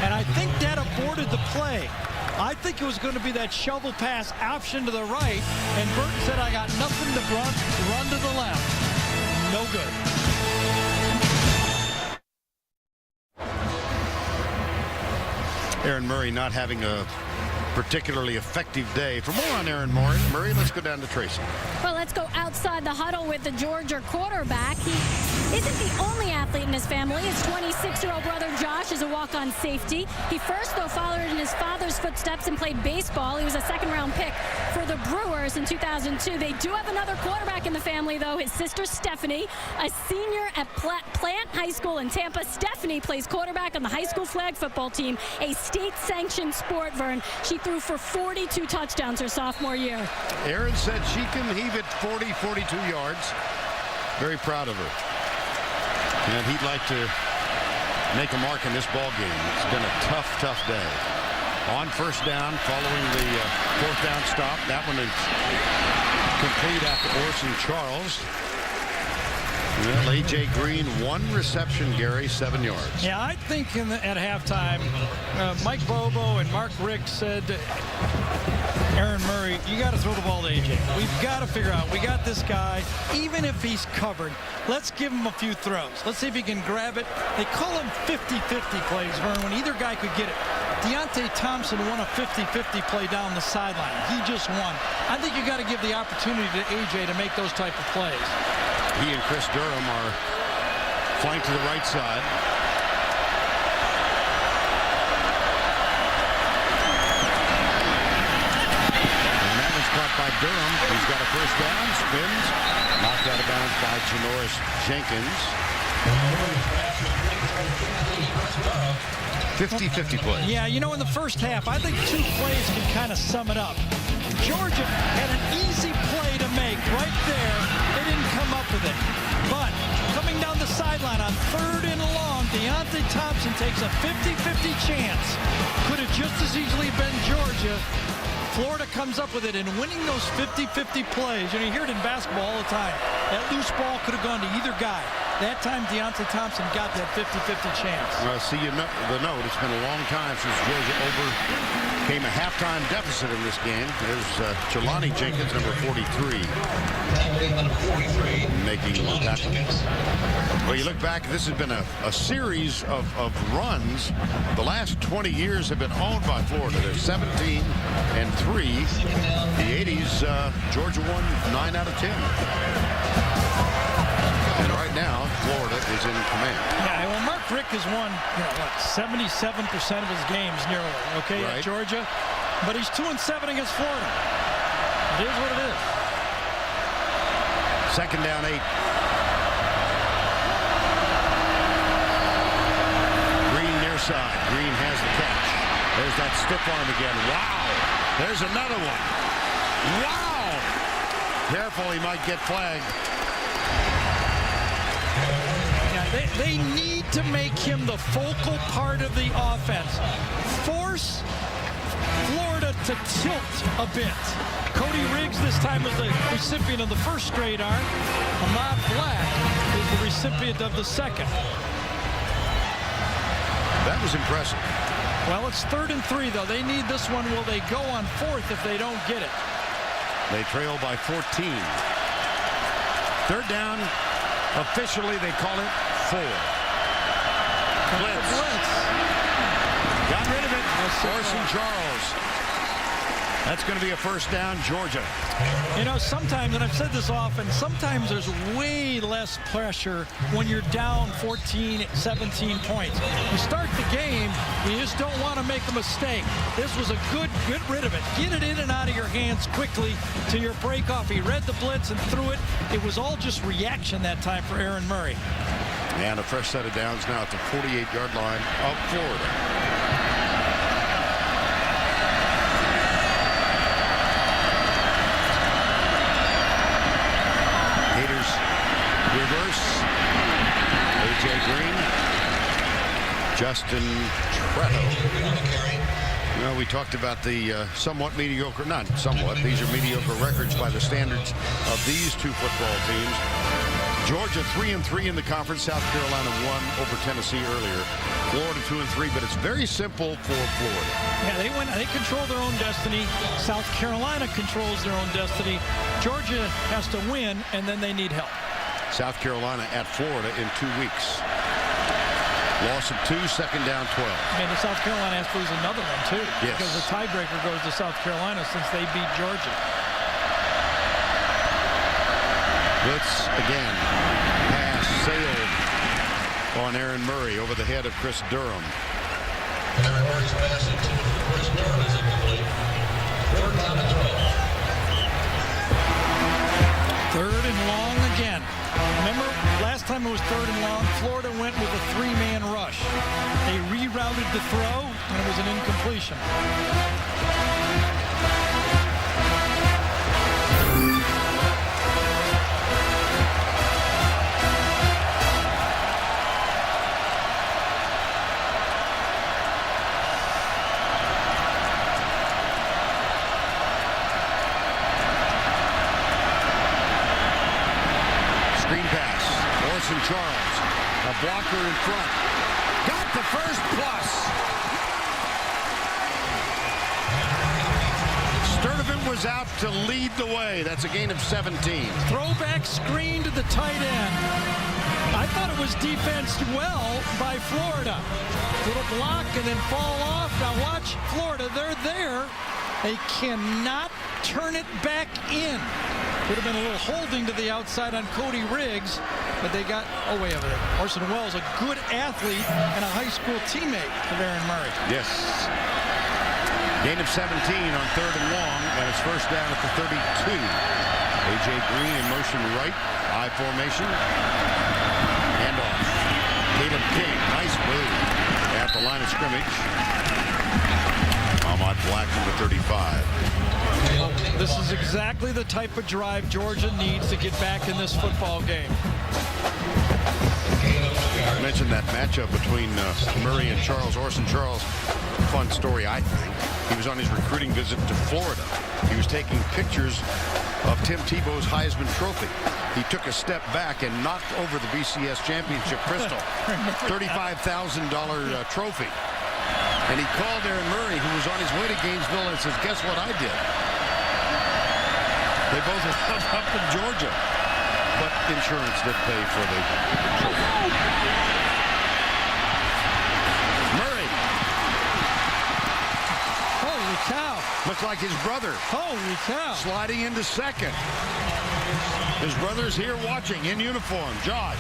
and I think that aborted the play. I think it was going to be that shovel pass option to the right, and Burton said, I got nothing to run to the left. No good. Aaron Murray not having a particularly effective day. For more on Aaron Murray, let's go down to Tracy. Well, let's go outside the huddle with the Georgia quarterback. He isn't the only athlete in his family. His 26-year-old brother Josh is a walk-on safety. He first, though, followed in his father's footsteps and played baseball. He was a second-round pick for the Brewers in 2002. They do have another quarterback in the family, though. His sister Stephanie, a senior at Plant High School in Tampa. Stephanie plays quarterback on the high school flag football team, a state-sanctioned sport, Vern. She threw for 42 touchdowns her sophomore year. Aaron said she can heave it 40, 42 yards. Very proud of her. And he'd like to make a mark in this ball game. It's been a tough, tough day. On first down, following the fourth down stop. That one is complete after Orson Charles. Well, A.J. Green, 1 reception, Gary, 7 yards. Yeah, I think at halftime, Mike Bobo and Mark Rick said, Aaron Murray, you got to throw the ball to A.J. We've got to figure out, we got this guy, even if he's covered, let's give him a few throws. Let's see if he can grab it. They call them 50-50 plays, Vern, when either guy could get it. Deontay Thompson won a 50-50 play down the sideline. He just won. I think you got to give the opportunity to A.J. to make those type of plays. He and Chris Durham are flanked to the right side. And that one's caught by Durham. He's got a first down, spins, knocked out of bounds by Janoris Jenkins. 50-50 play. Yeah, you know, in the first half, I think 2 plays can kind of sum it up. Georgia had an easy play to make right there. They didn't come up with it. But coming down the sideline on 3rd and long, Deontay Thompson takes a 50-50 chance. Could have just as easily been Georgia. Florida comes up with it, and winning those 50-50 plays, you know, you hear it in basketball all the time. That loose ball could have gone to either guy. That time, Deontay Thompson got that 50-50 chance. Well, see, the note, it's been a long time since Georgia overcame a halftime deficit in this game. There's Jelani Jenkins, number 43, making the tackle. Well, you look back, this has been a series of runs. The last 20 years have been owned by Florida. They're 17-3. The 80s, Georgia won 9 out of 10. And right now, Florida is in command. Yeah, well, Mark Rick has won, 77% of his games nearly, okay, right. At Georgia. But he's 2-7 against Florida. It is what it is. Second down, 8. Green near side. Green has the catch. There's that stiff arm again. Wow. There's another one. Wow. Careful, he might get flagged. They need to make him the focal part of the offense. Force Florida to tilt a bit. Cody Riggs this time was the recipient of the first straight arm. Ahmad Black is the recipient of the second. That was impressive. Well, it's 3rd and 3, though. They need this one. Will they go on 4th if they don't get it? They trail by 14. 3rd down. Officially, they call it 4. Blitz. Got rid of it. Orson Charles. That's going to be a first down, Georgia. You know, sometimes, and I've said this often, sometimes there's way less pressure when you're down 14, 17 points. You start the game, you just don't want to make a mistake. This was a good, get rid of it. Get it in and out of your hands quickly to your break off. He read the blitz and threw it. It was all just reaction that time for Aaron Murray. And a fresh set of downs now at the 48-yard line of Florida. Reverse. A.J. Green. Justin Trejo. Well, we talked about the somewhat mediocre, not somewhat, these are mediocre records by the standards of these two football teams. Georgia 3-3 in the conference. South Carolina won over Tennessee earlier. Florida 2-3, but it's very simple for Florida. Yeah, they control their own destiny. South Carolina controls their own destiny. Georgia has to win, and then they need help. South Carolina at Florida in 2 weeks. Loss of 2, second down 12. I mean, the South Carolina has to lose another one, too. Yes. Because the tiebreaker goes to South Carolina since they beat Georgia. Blitz again. Pass sailed on Aaron Murray over the head of Chris Durham. Aaron Murray's pass intended for Chris Durham is incomplete. 4th down and 12. 3rd and long again. Remember, last time it was 3rd and long, Florida went with a 3-man rush. They rerouted the throw, and it was an incompletion. Charles, a blocker in front. Got the first plus. Sturdivant was out to lead the way. That's a gain of 17. Throwback screen to the tight end. I thought it was defensed well by Florida. Little block and then fall off. Now watch Florida. They're there. They cannot turn it back in. Would have been a little holding to the outside on Cody Riggs, but they got away with it. Orson Welles, a good athlete and a high school teammate of Aaron Murray. Yes. Gain of 17 on 3rd and long, and it's first down at the 32. A.J. Green in motion right, I formation. Handoff. Caleb King, nice move at the line of scrimmage. Ahmad Black, number 35. This is exactly the type of drive Georgia needs to get back in this football game. I mentioned that matchup between Murray and Charles. Orson Charles, fun story, I think. He was on his recruiting visit to Florida. He was taking pictures of Tim Tebow's Heisman Trophy. He took a step back and knocked over the BCS championship crystal. $35,000 trophy. And he called Aaron Murray, who was on his way to Gainesville, and says, guess what I did? They both wound up in Georgia. But insurance did pay for the trophy. Murray. Holy cow. Looks like his brother. Holy cow. Sliding into second. His brother's here watching in uniform. Josh.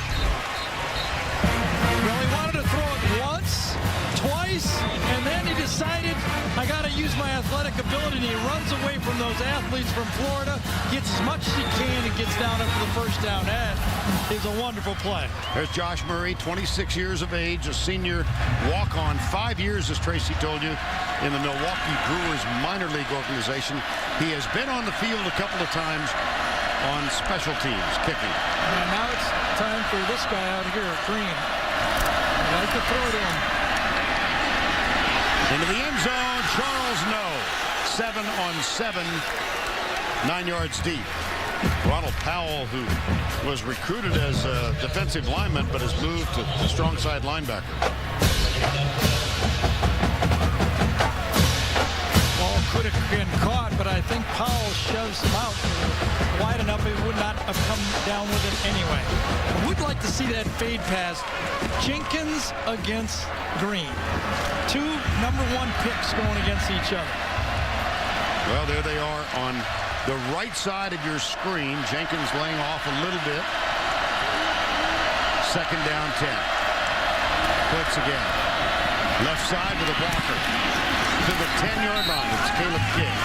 Well, he wanted to throw it once, twice, and then he decided, I got to use my athletic ability. And he runs away from those athletes from Florida, gets as much as he can, and gets down after the first down. That is a wonderful play. There's Josh Murray, 26 years of age, a senior walk-on, 5 years, as Tracy told you, in the Milwaukee Brewers minor league organization. He has been on the field a couple of times on special teams, kicking. And now it's time for this guy out here, Green. I like to throw it in. Into the end zone, Charles, no. 7 on 7, 9 yards deep. Ronald Powell, who was recruited as a defensive lineman, but has moved to strong side linebacker. Ball could have been caught, but I think Powell shoves him out wide enough. It would not have come down with it anyway. I would like to see that fade pass. Jenkins against Green. 2 number 1 picks going against each other. Well, there they are on the right side of your screen. Jenkins laying off a little bit. Second down 10. Blitz again. Left side with a blocker. To the 10-yard line. It's Caleb King.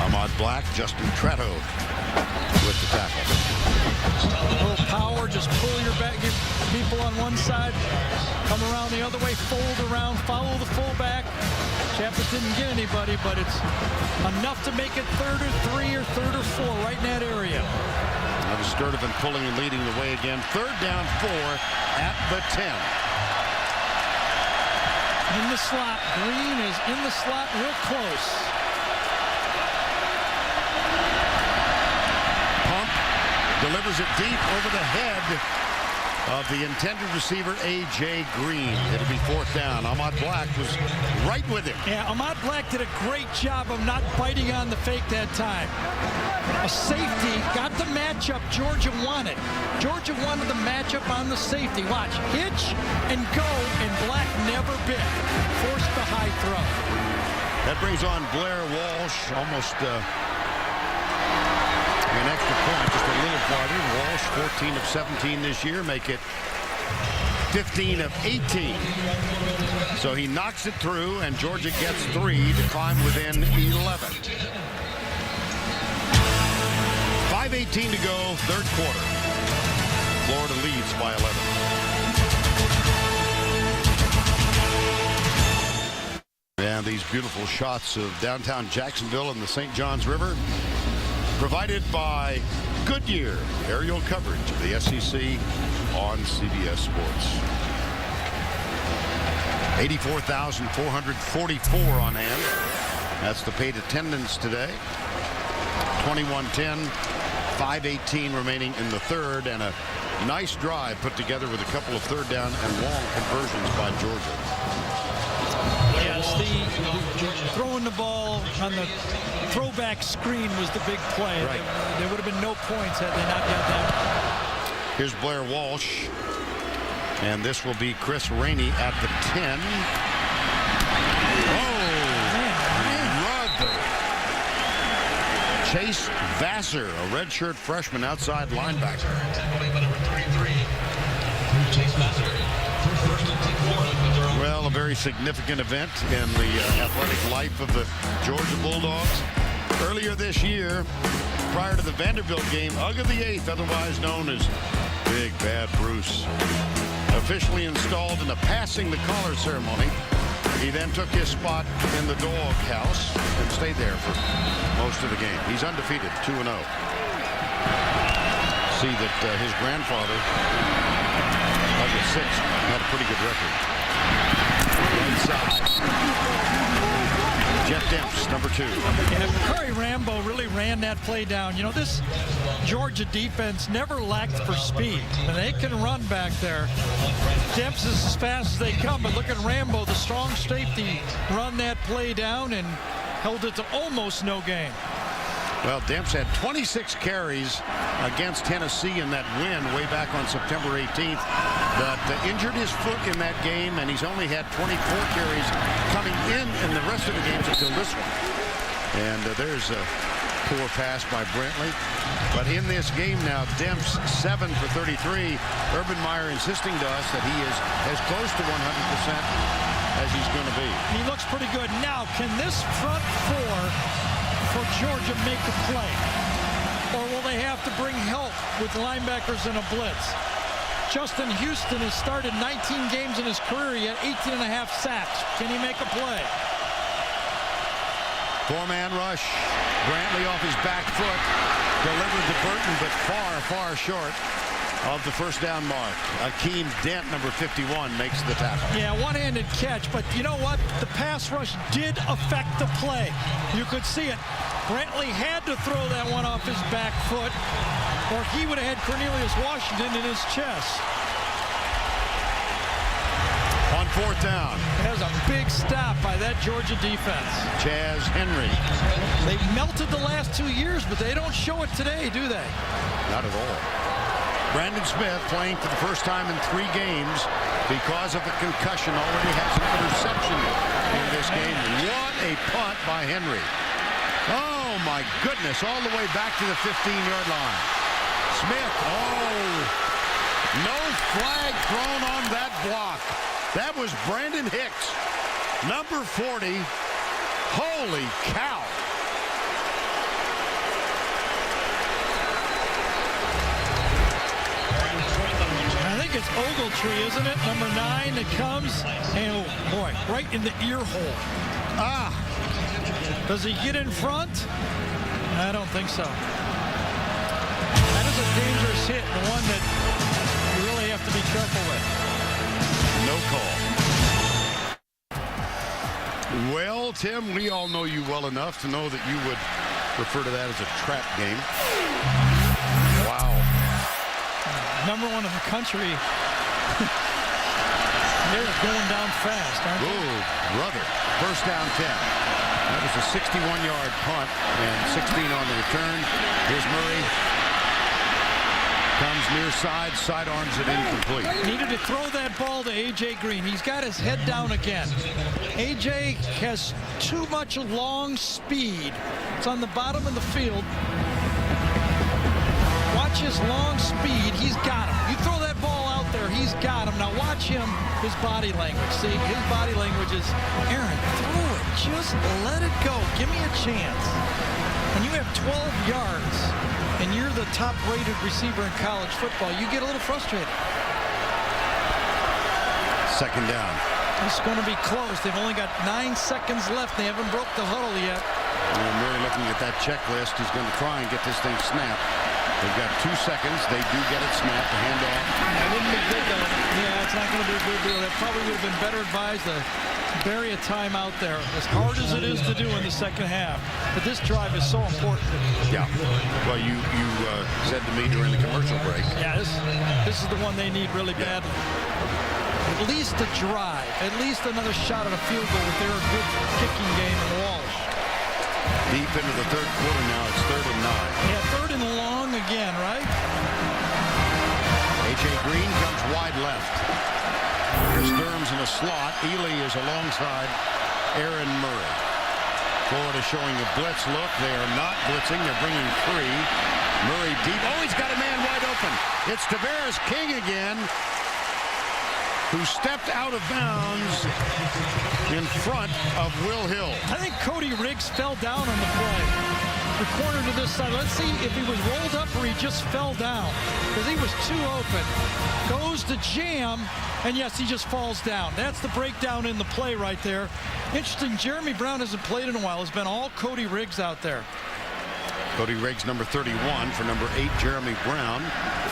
Ahmad Black, Justin Tretto with the tackle. A little power, just pull your back, get people on one side, come around the other way, fold around, follow the fullback. Chappis didn't get anybody, but it's enough to make it 3rd or 3 or 3rd or 4 right in that area. Now the Sturdivant pulling and leading the way again. 3rd down 4 at the 10. In the slot. Green is in the slot real close. Pump delivers it deep over the head of the intended receiver, A.J. Green. It'll be 4th down. Ahmad Black was right with him. Yeah, Ahmad Black did a great job of not biting on the fake that time. A safety got the matchup Georgia wanted. Georgia wanted the matchup on the safety. Watch, hitch and go, and Black never bit. Forced the high throw. That brings on Blair Walsh, almost an extra point, just a little farther. Walsh, 14 of 17 this year, make it 15 of 18. So he knocks it through, and Georgia gets 3 to climb within 11. 5:18 to go, 3rd quarter. Florida leads by 11. And these beautiful shots of downtown Jacksonville and the St. Johns River, provided by Goodyear, aerial coverage of the SEC on CBS Sports. 84,444 on hand. That's the paid attendance today. 21-10, 5:18 remaining in the 3rd, and a nice drive put together with a couple of 3rd down and long conversions by Georgia. Yes, the throwing the ball on the throwback screen was the big play. Right. There would have been no points had they not got that. Here's Blair Walsh, and this will be Chris Rainey at the 10. Chase Vassar, a redshirt freshman outside linebacker. Well, a very significant event in the athletic life of the Georgia Bulldogs. Earlier this year, prior to the Vanderbilt game, Ugg of the 8th, otherwise known as Big Bad Bruce, officially installed in the passing the collar ceremony. He then took his spot in the doghouse and stayed there for most of the game. He's undefeated, 2-0. See that his grandfather, Ugg of 6, had a pretty good record. Right side. Jeff Demps, number 2. And Curry Rambo really ran that play down. You know, this Georgia defense never lacked for speed, and they can run back there. Demps is as fast as they come, but look at Rambo, the strong safety, run that play down and held it to almost no gain. Well, Demps had 26 carries against Tennessee in that win way back on September 18th. But injured his foot in that game, and he's only had 24 carries coming in the rest of the games until this one. And there's a poor pass by Brentley. But in this game now, Demps 7 for 33. Urban Meyer insisting to us that he is as close to 100% as he's going to be. He looks pretty good. Now, can this front four for Georgia make a play? Or will they have to bring help with linebackers in a blitz? Justin Houston has started 19 games in his career. He had 18.5 sacks. Can he make a play? 4-man rush. Brantley off his back foot. Delivered to Burton, but far short of the 1st down mark. Akeem Dent, number 51, makes the tackle. Yeah, one-handed catch, but you know what? The pass rush did affect the play. You could see it. Brantley had to throw that one off his back foot, or he would have had Cornelius Washington in his chest. On 4th down. That was a big stop by that Georgia defense. Chaz Henry. They've melted the last 2 years, but they don't show it today, do they? Not at all. Brandon Smith, playing for the first time in 3 games because of a concussion, already has an interception in this game. What a punt by Henry. Oh, my goodness, all the way back to the 15-yard line. Smith, no flag thrown on that block. That was Brandon Hicks, number 40. Holy cow. I think it's Ogletree, isn't it? Number 9 that comes, and oh boy, right in the ear hole. Does he get in front? I don't think so. That is a dangerous hit, the one that you really have to be careful with. No call. Well, Tim, we all know you well enough to know that you would refer to that as a trap game. Wow. number one in the country. They're going down fast, aren't they? Ooh, brother. First down 10. That was a 61-yard punt and 16 on the return. Here's Murray. Comes near side, sidearms it incomplete. Needed to throw that ball to A.J. Green. He's got his head down again. A.J. has too much long speed. It's on the bottom of the field. Watch his long speed. He's got him. You throw that ball out there, he's got him. Now watch him, his body language. See, his body language is, Aaron, throw it. Just let it go. Give me a chance. When you have 12 yards and you're the top-rated receiver in college football, you get a little frustrated. Second down. It's going to be close. They've only got 9 seconds left. They haven't broke the huddle yet. And Murray looking at that checklist. He's going to try and get this thing snapped. They've got 2 seconds. They do get it snapped. The handoff. That wouldn't be good, though. Yeah, it's not going to be a good deal. That probably would have been better advised to bury a timeout there, as hard as it is to do in the second half. But this drive is so important. Yeah. Well, you said to me during the commercial break. Yeah, this is the one they need really badly. At least a drive. At least another shot at a field goal with their good kicking game in Walsh. Deep into the third quarter now. It's 3rd and 9. Yeah, 3rd and long again, right? A.J. Green comes wide left. Here's Therms in a slot. Ely is alongside Aaron Murray. Florida showing a blitz look. They are not blitzing. They're bringing 3. Murray deep. Oh, he's got a man wide open. It's Tavares King again, who stepped out of bounds in front of Will Hill. I think Cody Riggs fell down on the play. The corner to this side. Let's see if he was rolled up or he just fell down, because he was too open. Goes to jam, and yes, he just falls down. That's the breakdown in the play right there. Interesting, Jeremy Brown hasn't played in a while. It's been all Cody Riggs out there. Cody Riggs, number 31, for number 8, Jeremy Brown.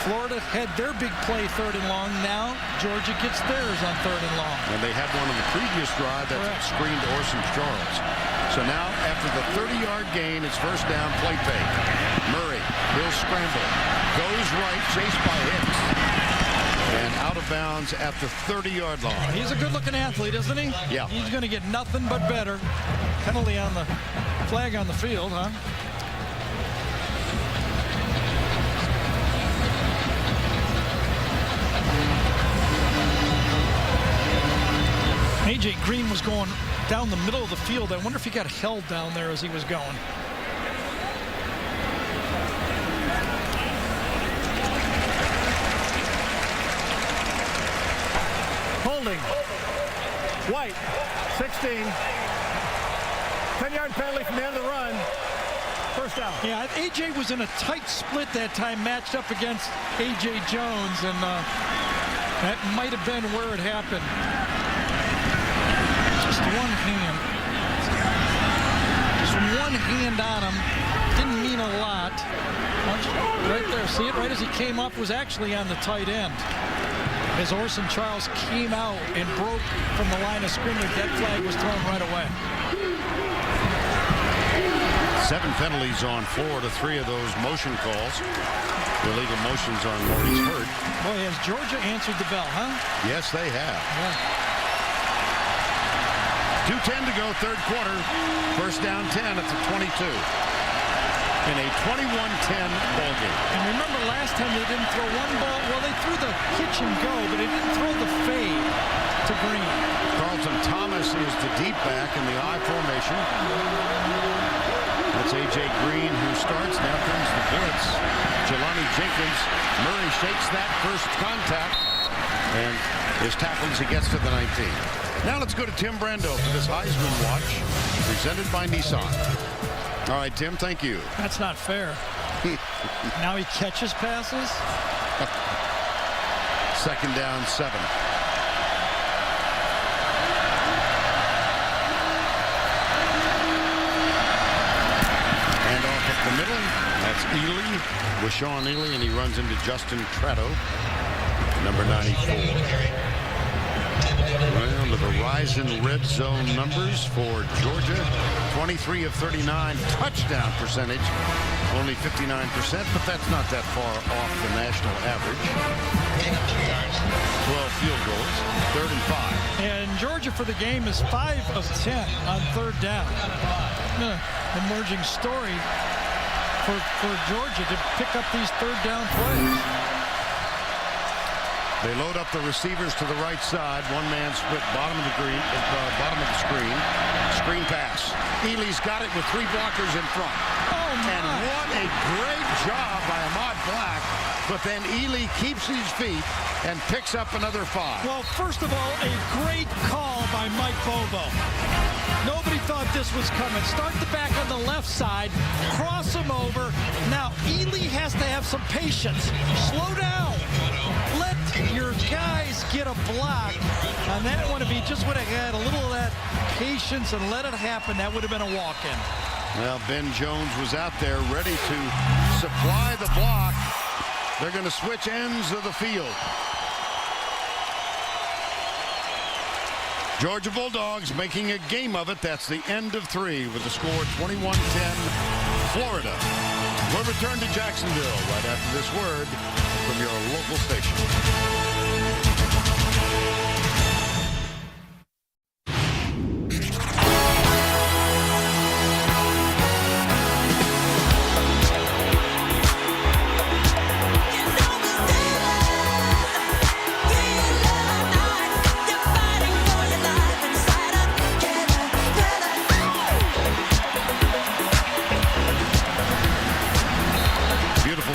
Florida had their big play 3rd and long. Now Georgia gets theirs on 3rd and long. And they had one on the previous drive that screened Orson Charles. So now, after the 30-yard gain, it's first down, play fake. Murray, he'll scramble. Goes right, chased by Hicks. And out of bounds at the 30-yard line. He's a good-looking athlete, isn't he? Yeah. He's going to get nothing but better. Penalty on the flag on the field, huh? A.J. Green was going down the middle of the field. I wonder if he got held down there as he was going. Holding. White, 16. 10-yard penalty from the end of the run. First down. Yeah, A.J. was in a tight split that time, matched up against A.J. Jones, and that might have been where it happened. Just one hand. Just one hand on him. Didn't mean a lot. Right there, see it? Right as he came up was actually on the tight end. As Orson Charles came out and broke from the line of scrimmage, that flag was thrown right away. 7 penalties on Florida, 3 of those motion calls. Illegal motions on Maurice Hurt. Boy, has Georgia answered the bell, huh? Yes, they have. Yeah. 2:10 to go, third quarter. First down 10 at the 22. In a 21-10 ball game. And remember last time they didn't throw one ball. Well, they threw the hitch and go, but they didn't throw the fade to Green. Carlton Thomas is the deep back in the I formation. That's A.J. Green who starts. Now comes the blitz. Jelani Jenkins. Murray shakes that first contact and is tackled as he gets to the 19. Now let's go to Tim Brando for this Heisman Watch, presented by Nissan. All right, Tim, thank you. That's not fair. Now he catches passes. Second down, 7. And off up the middle. That's Ely, with Sean Ely, and he runs into Justin Tretto, number 94. Well, the Verizon red zone numbers for Georgia: 23 of 39, touchdown percentage, Only 59%, but that's not that far off the national average. 12 field goals, 3rd and 5. And Georgia for the game is 5 of 10 on 3rd down. Emerging story for Georgia to pick up these 3rd down plays. They load up the receivers to the right side. One man split bottom of the screen. Screen pass. Ely's got it with 3 blockers in front. And what a great job by Ahmad Black. But then Ely keeps his feet and picks up another 5. Well, first of all, a great call by Mike Bobo. Nobody thought this was coming. Start the back on the left side, cross him over. Now, Ely has to have some patience. Slow down. Let your guys get a block on that one. If he just would have had a little of that patience and let it happen, that would have been a walk-in. Well, Ben Jones was out there ready to supply the block. They're going to switch ends of the field. Georgia Bulldogs making a game of it. That's the end of 3 with the score 21-10 Florida. We'll return to Jacksonville right after this word from your local station.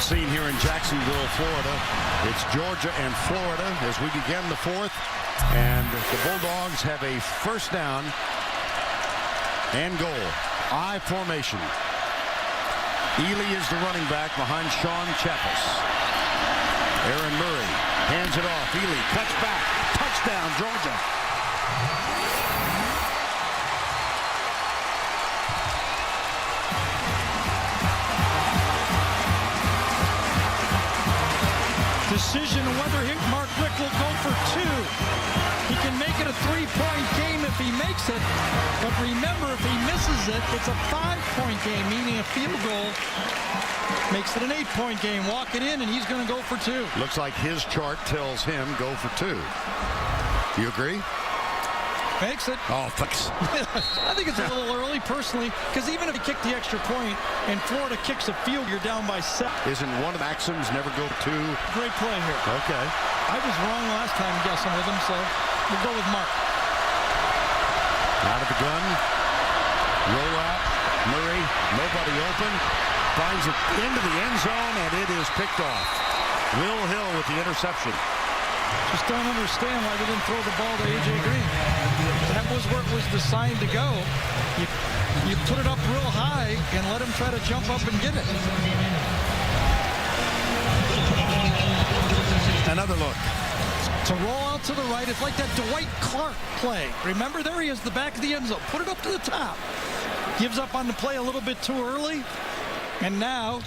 Scene here in Jacksonville, Florida. It's Georgia and Florida as we begin the 4th, and the Bulldogs have a 1st down and goal. I formation. Ely is the running back behind Sean Chappis. Aaron Murray hands it off. Ely cuts back. Touchdown, Georgia. Decision whether Mark Richt will go for 2. He can make it a 3-point game if he makes it. But remember, if he misses it, it's a 5-point game, meaning a field goal makes it an 8-point game. Walk it in, and he's going to go for 2. Looks like his chart tells him go for 2. You agree? Makes it. Oh, thanks. I think it's a little early, personally, because even if you kick the extra point and Florida kicks a field, you're down by 7. Isn't one of the maxims never go to 2? Great play here. Okay. I was wrong last time guessing with him, so we'll go with Mark. Out of the gun. Roll out. Murray, nobody open. Finds it into the end zone, and it is picked off. Will Hill with the interception. Just don't understand why they didn't throw the ball to A.J. Green. That was where it was designed to go. You put it up real high and let him try to jump up and get it. Another look. To roll out to the right, it's like that Dwight Clark play. Remember, there he is, the back of the end zone. Put it up to the top. Gives up on the play a little bit too early, and now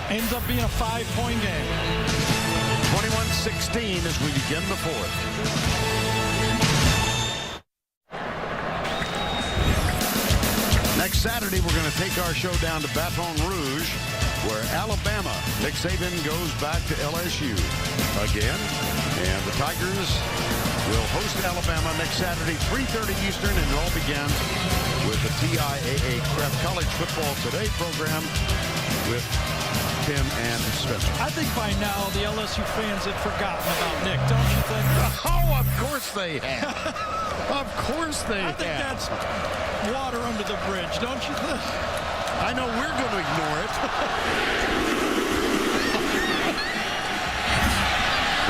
ends up being a 5-point game. 21-16 as we begin the 4th. Next Saturday, we're going to take our show down to Baton Rouge, where Alabama, Nick Saban goes back to LSU again. And the Tigers will host Alabama next Saturday, 3:30 Eastern, and it all begins with the TIAA College Football Today program with Tim and Spencer. I think by now the LSU fans had forgotten about Nick, don't you think? Oh, of course they have. Of course they have. I think that's water under the bridge, don't you think? I know we're going to ignore it.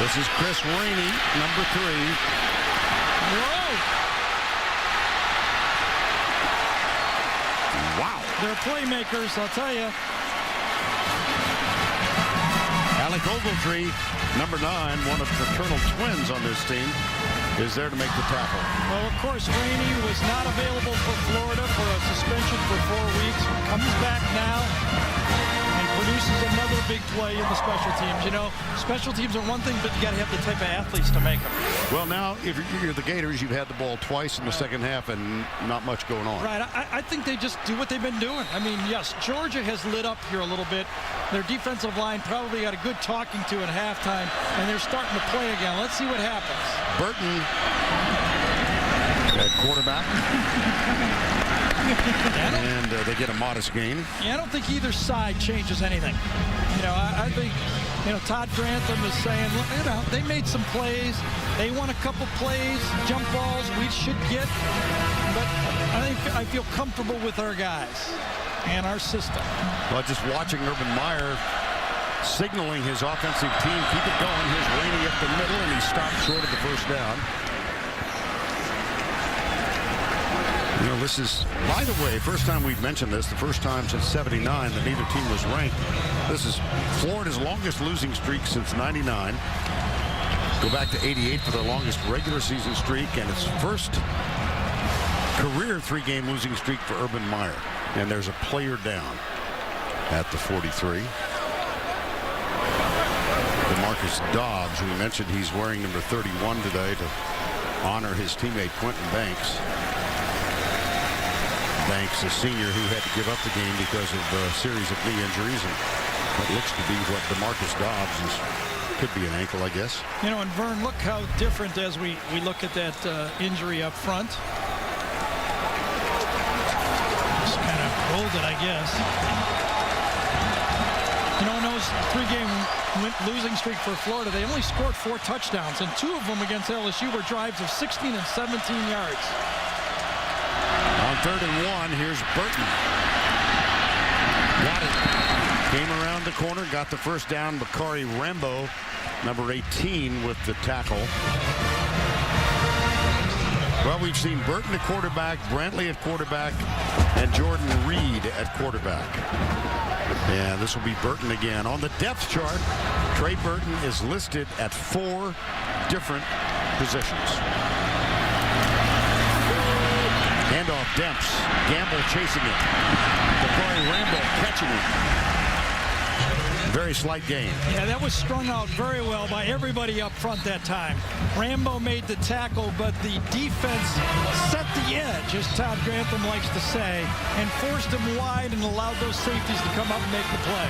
This is Chris Rainey, number 3. Whoa! Wow. They're playmakers, I'll tell you. Alec Ogletree, number 9, one of the fraternal twins on this team, is there to make the tackle. Well, of course, Rainey was not available for Florida for a suspension for 4 weeks. Comes back now and produces another big play in the special teams. You know, special teams are one thing, but you got to have the type of athletes to make them. Well, now, if you're the Gators, you've had the ball twice in the second half and not much going on. Right. I think they just do what they've been doing. I mean, yes, Georgia has lit up here a little bit. Their defensive line probably got a good talking to at halftime, and they're starting to play again. Let's see what happens. Burton at quarterback. And they get a modest gain. Yeah, I don't think either side changes anything. You know, I think, you know, Todd Grantham is saying, look, you know, they made some plays. They won a couple plays, jump balls we should get. But I feel comfortable with our guys and our system. Well, just watching Urban Meyer signaling his offensive team, keep it going. Here's Rainey up the middle, and he stopped short of the first down. You know, this is, by the way, first time we've mentioned this, the first time since '79 that neither team was ranked. This is Florida's longest losing streak since '99. Go back to '88 for their longest regular season streak, and its first career three-game losing streak for Urban Meyer. And there's a player down at the 43. DeMarcus Dobbs, who we mentioned he's wearing number 31 today to honor his teammate Quentin Banks. Banks, a senior who had to give up the game because of a series of knee injuries, and what looks to be what DeMarcus Dobbs is, could be an ankle, I guess. You know, and Vern, look how different as we look at that injury up front. Just kind of rolled it, I guess. You know, in those three-game losing streak for Florida, they only scored 4 touchdowns, and 2 of them against LSU were drives of 16 and 17 yards. On 3rd and 1, here's Burton. Got it. Came around the corner, got the first down. Bakari Rambo, number 18, with the tackle. Well, we've seen Burton at quarterback, Brantley at quarterback, and Jordan Reed at quarterback. And this will be Burton again. On the depth chart, Trey Burton is listed at 4 different positions. Handoff, Demps. Gamble chasing it. Bakari Rambo catching it. Very slight gain. Yeah, that was strung out very well by everybody up front that time. Rambo made the tackle, but the defense set the edge, as Todd Grantham likes to say, and forced him wide and allowed those safeties to come up and make the play.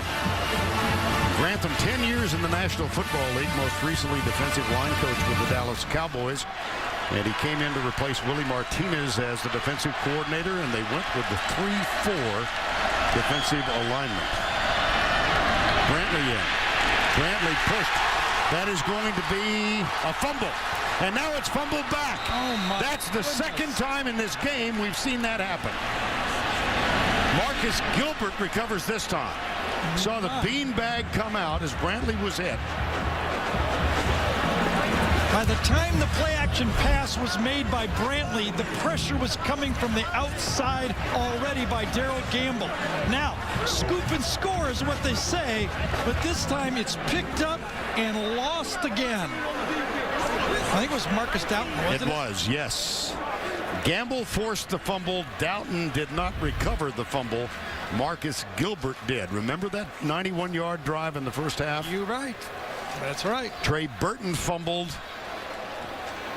Grantham, 10 years in the National Football League, most recently defensive line coach with the Dallas Cowboys. And he came in to replace Willie Martinez as the defensive coordinator, and they went with the 3-4 defensive alignment. Brantley in. Brantley pushed. That is going to be a fumble. And now it's fumbled back. Oh my That's the second time in this game we've seen that happen. Marcus Gilbert recovers this time. Saw the beanbag come out as Brantley was hit. By the time the play-action pass was made by Brantley, the pressure was coming from the outside already by Darrell Gamble. Now, scoop and score is what they say, but this time it's picked up and lost again. I think it was Marcus Doughton, wasn't it? It was, yes. Gamble forced the fumble. Doughton did not recover the fumble. Marcus Gilbert did. Remember that 91-yard drive in the first half? You're right. That's right. Trey Burton fumbled,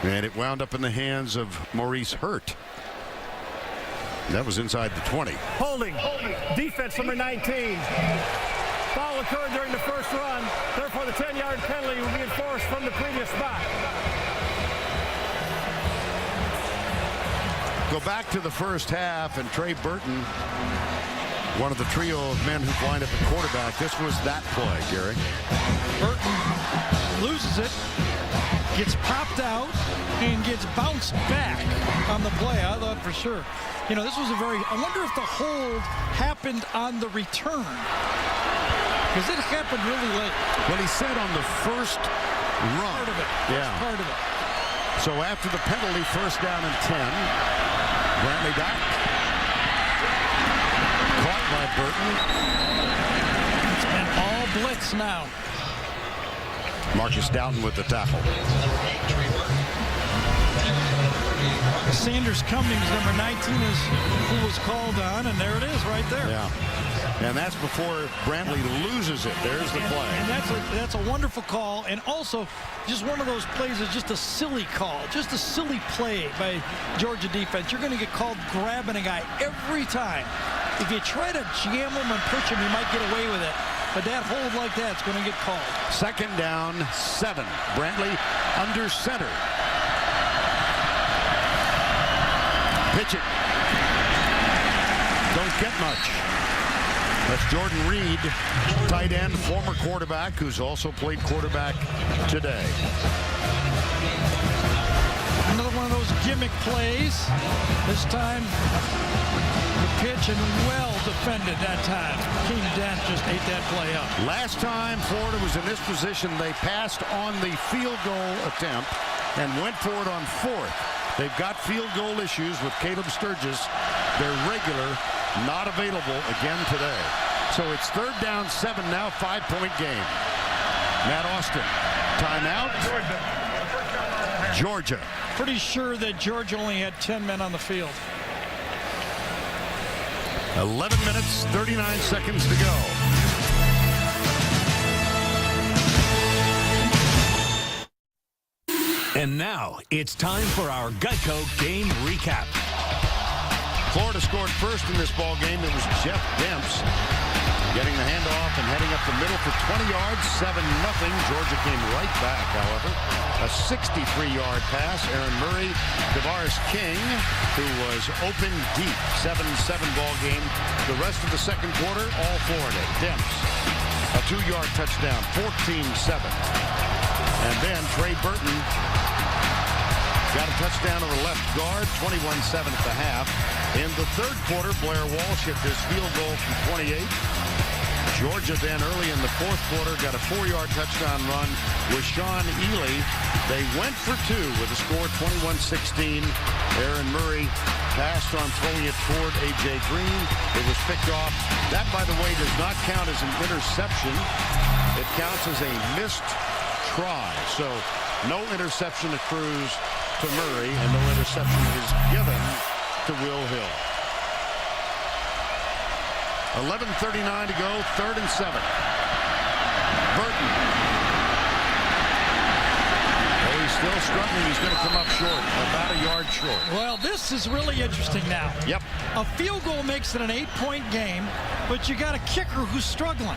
and it wound up in the hands of Maurice Hurt. That was inside the 20. Holding. Defense number 19. Foul occurred during the first run. Therefore, the 10-yard penalty will be enforced from the previous spot. Go back to the first half, and Trey Burton, one of the trio of men who lined up at quarterback. This was that play, Gary. Burton loses it, gets popped out, and gets bounced back on the play. I thought for sure. You know, this was a very, I wonder if the hold happened on the return. Because it happened really late. Well, he said on the first run. Part of it. Yeah. Part of it. So after the penalty, first down and 10. Brantley back. Caught by Burton. It's been all blitz now. Marcus Doughton with the tackle. Sanders Cummings, number 19, is who was called on, and there it is right there. Yeah. And that's before Brantley loses it. There's the play. And that's a wonderful call. And also, just one of those plays is just a silly call. Just a silly play by Georgia defense. You're going to get called grabbing a guy every time. If you try to jam him and push him, you might get away with it. But that hold like that's going to get called. 2nd down, 7. Brantley under center. Pitch it. Don't get much. That's Jordan Reed, tight end, former quarterback, who's also played quarterback today. Another one of those gimmick plays. This time, the pitch and well defended that time. King Dent just ate that play up. Last time Florida was in this position, they passed on the field goal attempt and went for it on 4th. They've got field goal issues with Caleb Sturgis. They're regular, not available again today. So it's 3rd down, 7 now, 5-point game. Matt Austin, timeout. Georgia. Pretty sure that Georgia only had 10 men on the field. 11 minutes, 39 seconds to go. And now it's time for our Geico game recap. Florida scored first in this ball game. It was Jeff Demps getting the handoff and heading up the middle for 20 yards, 7-0. Georgia came right back, however. A 63-yard pass. Aaron Murray, Tavares King, who was open deep. 7-7 ball game. The rest of the second quarter, all Florida. Demps, a 2-yard touchdown, 14-7. And then Trey Burton got a touchdown to the left guard, 21-7 at the half. In the third quarter, Blair Walsh hit this field goal from 28. Georgia then early in the fourth quarter got a 4-yard touchdown run with Sean Ely. They went for 2 with a score 21-16. Aaron Murray passed on throwing it toward A.J. Green. It was picked off. That, by the way, does not count as an interception. It counts as a missed try. So no interception accrues to Murray, and no interception is given to Will Hill. 11:39 to go, 3rd and 7. Burton. Oh, he's still struggling. He's going to come up short, about a yard short. Well, this is really interesting now. Yep. A field goal makes it an 8-point game, but you got a kicker who's struggling.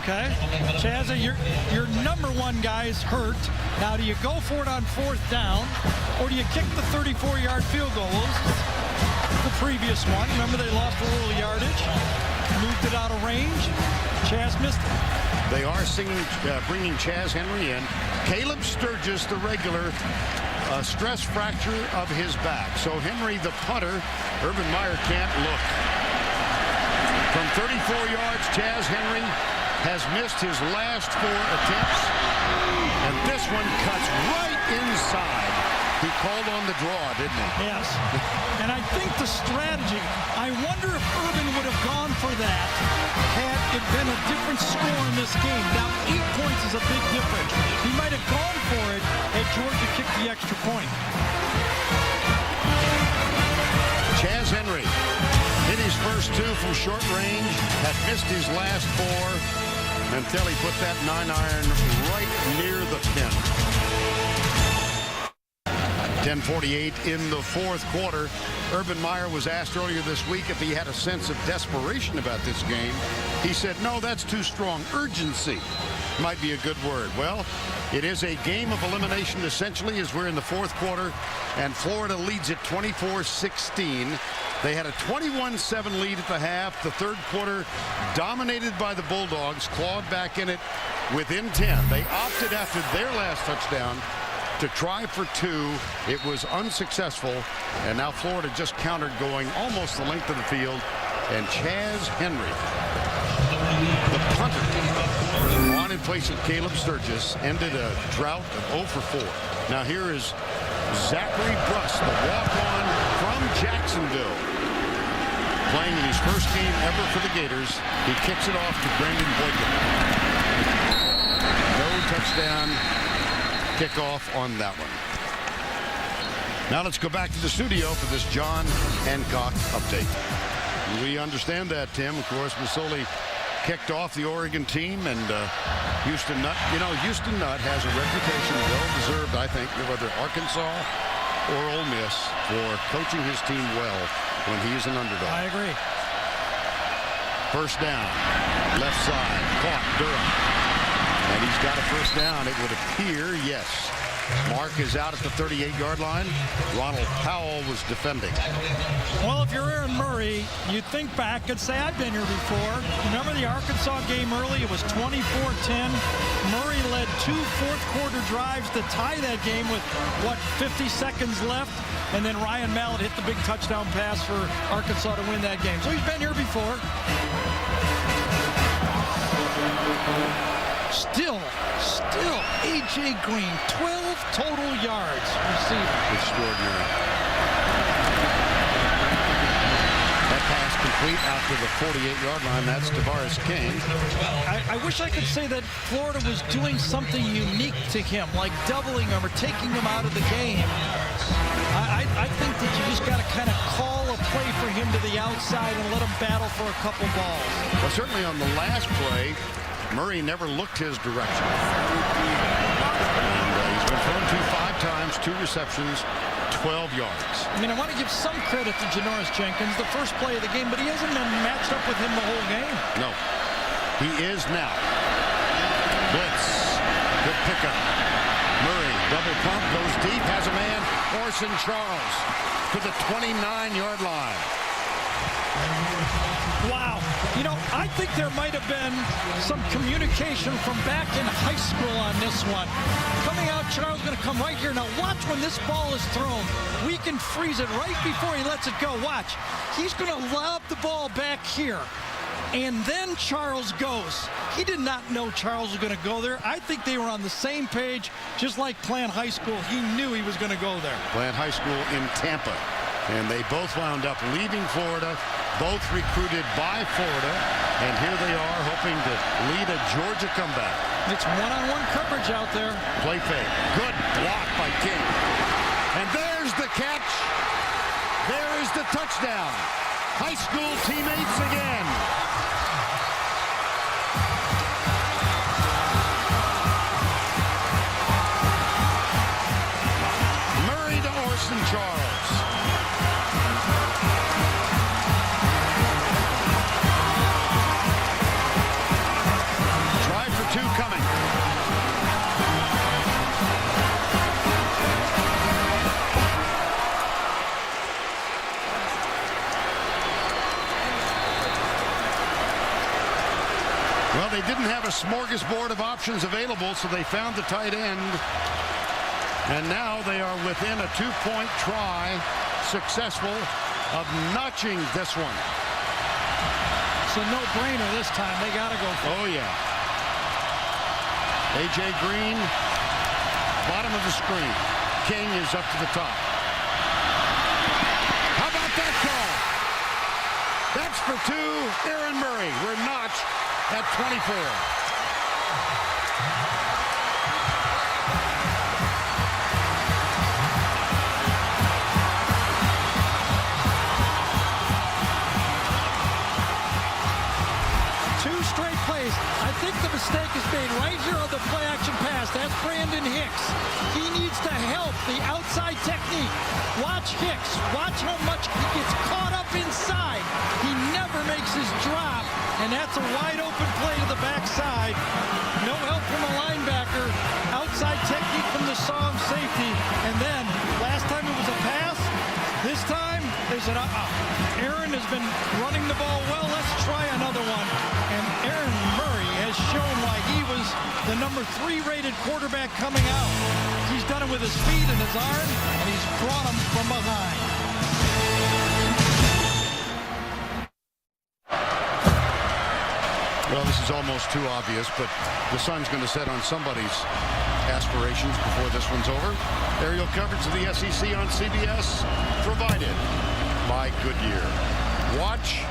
Okay, Chaz, your number 1 guy's hurt. Now, do you go for it on 4th down, or do you kick the 34-yard field goal? The previous one, remember they lost a little yardage, moved it out of range. Chaz missed it. They are bringing Chaz Henry in. Caleb Sturgis, the regular, stress fracture of his back. So Henry, the punter, Urban Meyer can't look. From 34 yards, Chaz Henry has missed his last 4 attempts, and this one cuts right inside. He called on the draw, didn't he? Yes. And I think the strategy, I wonder if Urban would have gone for that had it been a different score in this game. Now, 8 points is a big difference. He might have gone for it had Georgia kicked the extra point. Chaz Henry hit his first 2 from short range, had missed his last 4 until he put that 9-iron right near the pin. 10:48 in the fourth quarter. Urban Meyer was asked earlier this week if he had a sense of desperation about this game. He said, no, that's too strong. Urgency might be a good word. Well, it is a game of elimination essentially as we're in the fourth quarter, and Florida leads it 24-16. They had a 21-7 lead at the half. The third quarter dominated by the Bulldogs, clawed back in it within 10. They opted after their last touchdown to try for 2. It was unsuccessful, and now Florida just countered going almost the length of the field, and Chaz Henry, the punter, on in place of Caleb Sturgis, ended a drought of 0 for 4. Now here is Zachary Bruss, the walk-on from Jacksonville, playing in his first game ever for the Gators. He kicks it off to Brandon Boykin. No touchdown kickoff on that one. Now let's go back to the studio for this John Hancock update. We understand that, Tim. Of course, Masoli kicked off the Oregon team, and Houston Nutt. You know, Houston Nutt has a reputation, well-deserved, I think, whether Arkansas or Ole Miss, for coaching his team well when he's an underdog. I agree. First down, left side, caught Durham. And he's got a first down, it would appear, yes. Mark is out at the 38-yard line. Ronald Powell was defending. Well, if you're Aaron Murray, you think back and say, I've been here before. Remember the Arkansas game early? It was 24-10. Murray led 2 fourth-quarter drives to tie that game with, 50 seconds left? And then Ryan Mallett hit the big touchdown pass for Arkansas to win that game. So he's been here before. Still, A.J. Green, 12 total yards receiving. Extraordinary. That pass complete out to the 48-yard line. That's Tavares King. I wish I could say that Florida was doing something unique to him, like doubling him or taking him out of the game. I think that you just got to kind of call a play for him to the outside and let him battle for a couple balls. Well, certainly on the last play, Murray never looked his direction. And he's been thrown to 5 times, 2 receptions, 12 yards. I mean, I want to give some credit to Janoris Jenkins, the first play of the game, but he hasn't been matched up with him the whole game. No, he is now. Blitz, good pickup. Murray, double pump, goes deep, has a man, Orson Charles, to the 29-yard line. Wow. You know, I think there might have been some communication from back in high school on this one. Coming out, Charles going to come right here. Now watch when this ball is thrown. We can freeze it right before he lets it go. Watch. He's going to lob the ball back here. And then Charles goes. He did not know Charles was going to go there. I think they were on the same page, just like Plant High School. He knew he was going to go there. Plant High School in Tampa. And they both wound up leaving Florida, both recruited by Florida, and here they are hoping to lead a Georgia comeback. It's one-on-one coverage out there. Play fake. Good block by King. And there's the catch. There is the touchdown. High school teammates again. Murray to Orson Charles. Coming. Well, they didn't have a smorgasbord of options available, so they found the tight end. And now they are within a 2-point try, successful of notching this one. It's a no-brainer this time. They got to go for it. Oh, yeah. A.J. Green, bottom of the screen. King is up to the top. How about that call? That's for 2. Aaron Murray. We're notched at 24. I think the mistake is made right here on the play-action pass. That's Brandon Hicks. He needs to help the outside technique. Watch Hicks. Watch how much he gets caught up inside. He never makes his drop, and that's a wide-open play to the backside. No help from a linebacker. Outside technique from the Psalm safety. And then, last time it was a pass. This time, they said, Aaron has been running the ball well. Let's try another one. And Aaron Murray has shown why he was the number 3 rated quarterback coming out. He's done it with his feet and his arm, and he's brought them from behind. Well, this is almost too obvious, but the sun's going to set on somebody's aspirations before this one's over. Aerial coverage of the SEC on CBS, provided by Goodyear. Watch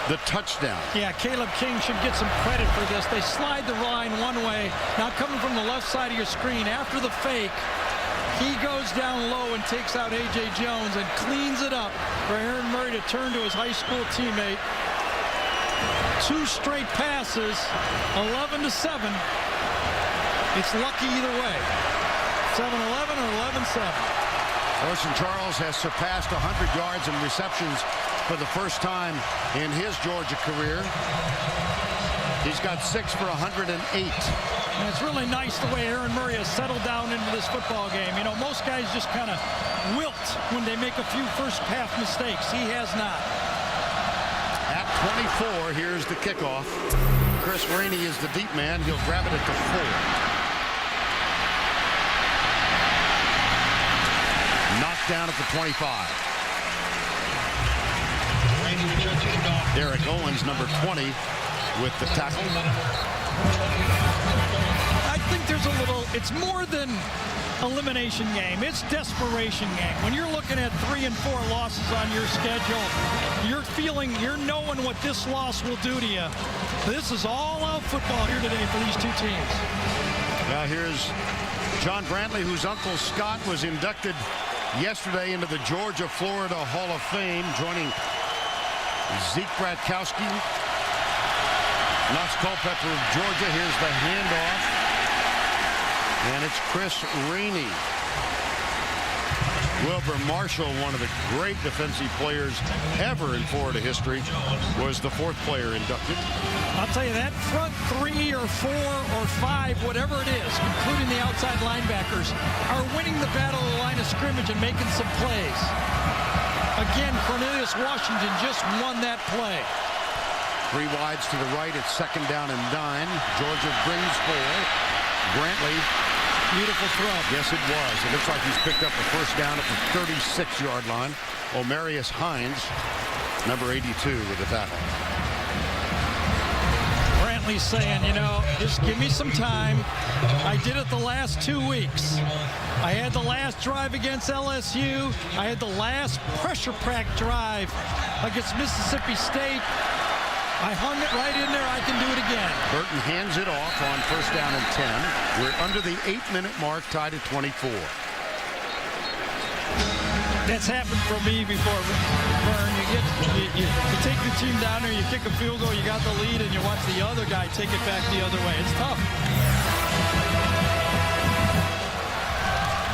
the touchdown. Yeah, Caleb King should get some credit for this. They slide the line one way. Now coming from the left side of your screen after the fake, He goes down low and takes out A.J. Jones and cleans it up for Aaron Murray to turn to his high school teammate. 2 straight passes, 11-7. It's lucky either way. 7-11 or 11-7. Orson Charles has surpassed 100 yards in receptions for the first time in his Georgia career. He's got 6 for 108. And it's really nice the way Aaron Murray has settled down into this football game. You know, most guys just kind of wilt when they make a few first half mistakes. He has not. At 24, here's the kickoff. Chris Rainey is the deep man. He'll grab it at the 4. Knocked down at the 25. Derek Owens, number 20, with the tackle. I think there's a little, it's more than elimination game. It's desperation game. When you're looking at 3 and 4 losses on your schedule, you're knowing what this loss will do to you. This is all out football here today for these two teams. Now here's John Brantley, whose uncle Scott was inducted yesterday into the Georgia-Florida Hall of Fame, joining Zeke Bratkowski. Knox Culpepper of Georgia. Here's the handoff. And it's Chris Rainey. Wilbur Marshall, one of the great defensive players ever in Florida history, was the 4th player inducted. I'll tell you, that front 3 or 4 or 5, whatever it is, including the outside linebackers, are winning the battle of the line of scrimmage and making some plays. Again, Cornelius Washington just won that play. 3 wides to the right. It's 2nd down and 9. Georgia brings 4. Brantley. Beautiful throw. Yes, it was. It looks like he's picked up a first down at the 36-yard line. Omarius Hines, number 82, with the tackle. Brantley's saying, you know, just give me some time. I did it the last 2 weeks. I had the last drive against LSU. I had the last pressure pack drive against Mississippi State. I hung it right in there. I can do it again. Burton hands it off on 1st down and 10. We're under the 8-minute mark, tied at 24. That's happened for me before, Vern. You take your team down there, you kick a field goal, you got the lead, and you watch the other guy take it back the other way. It's tough.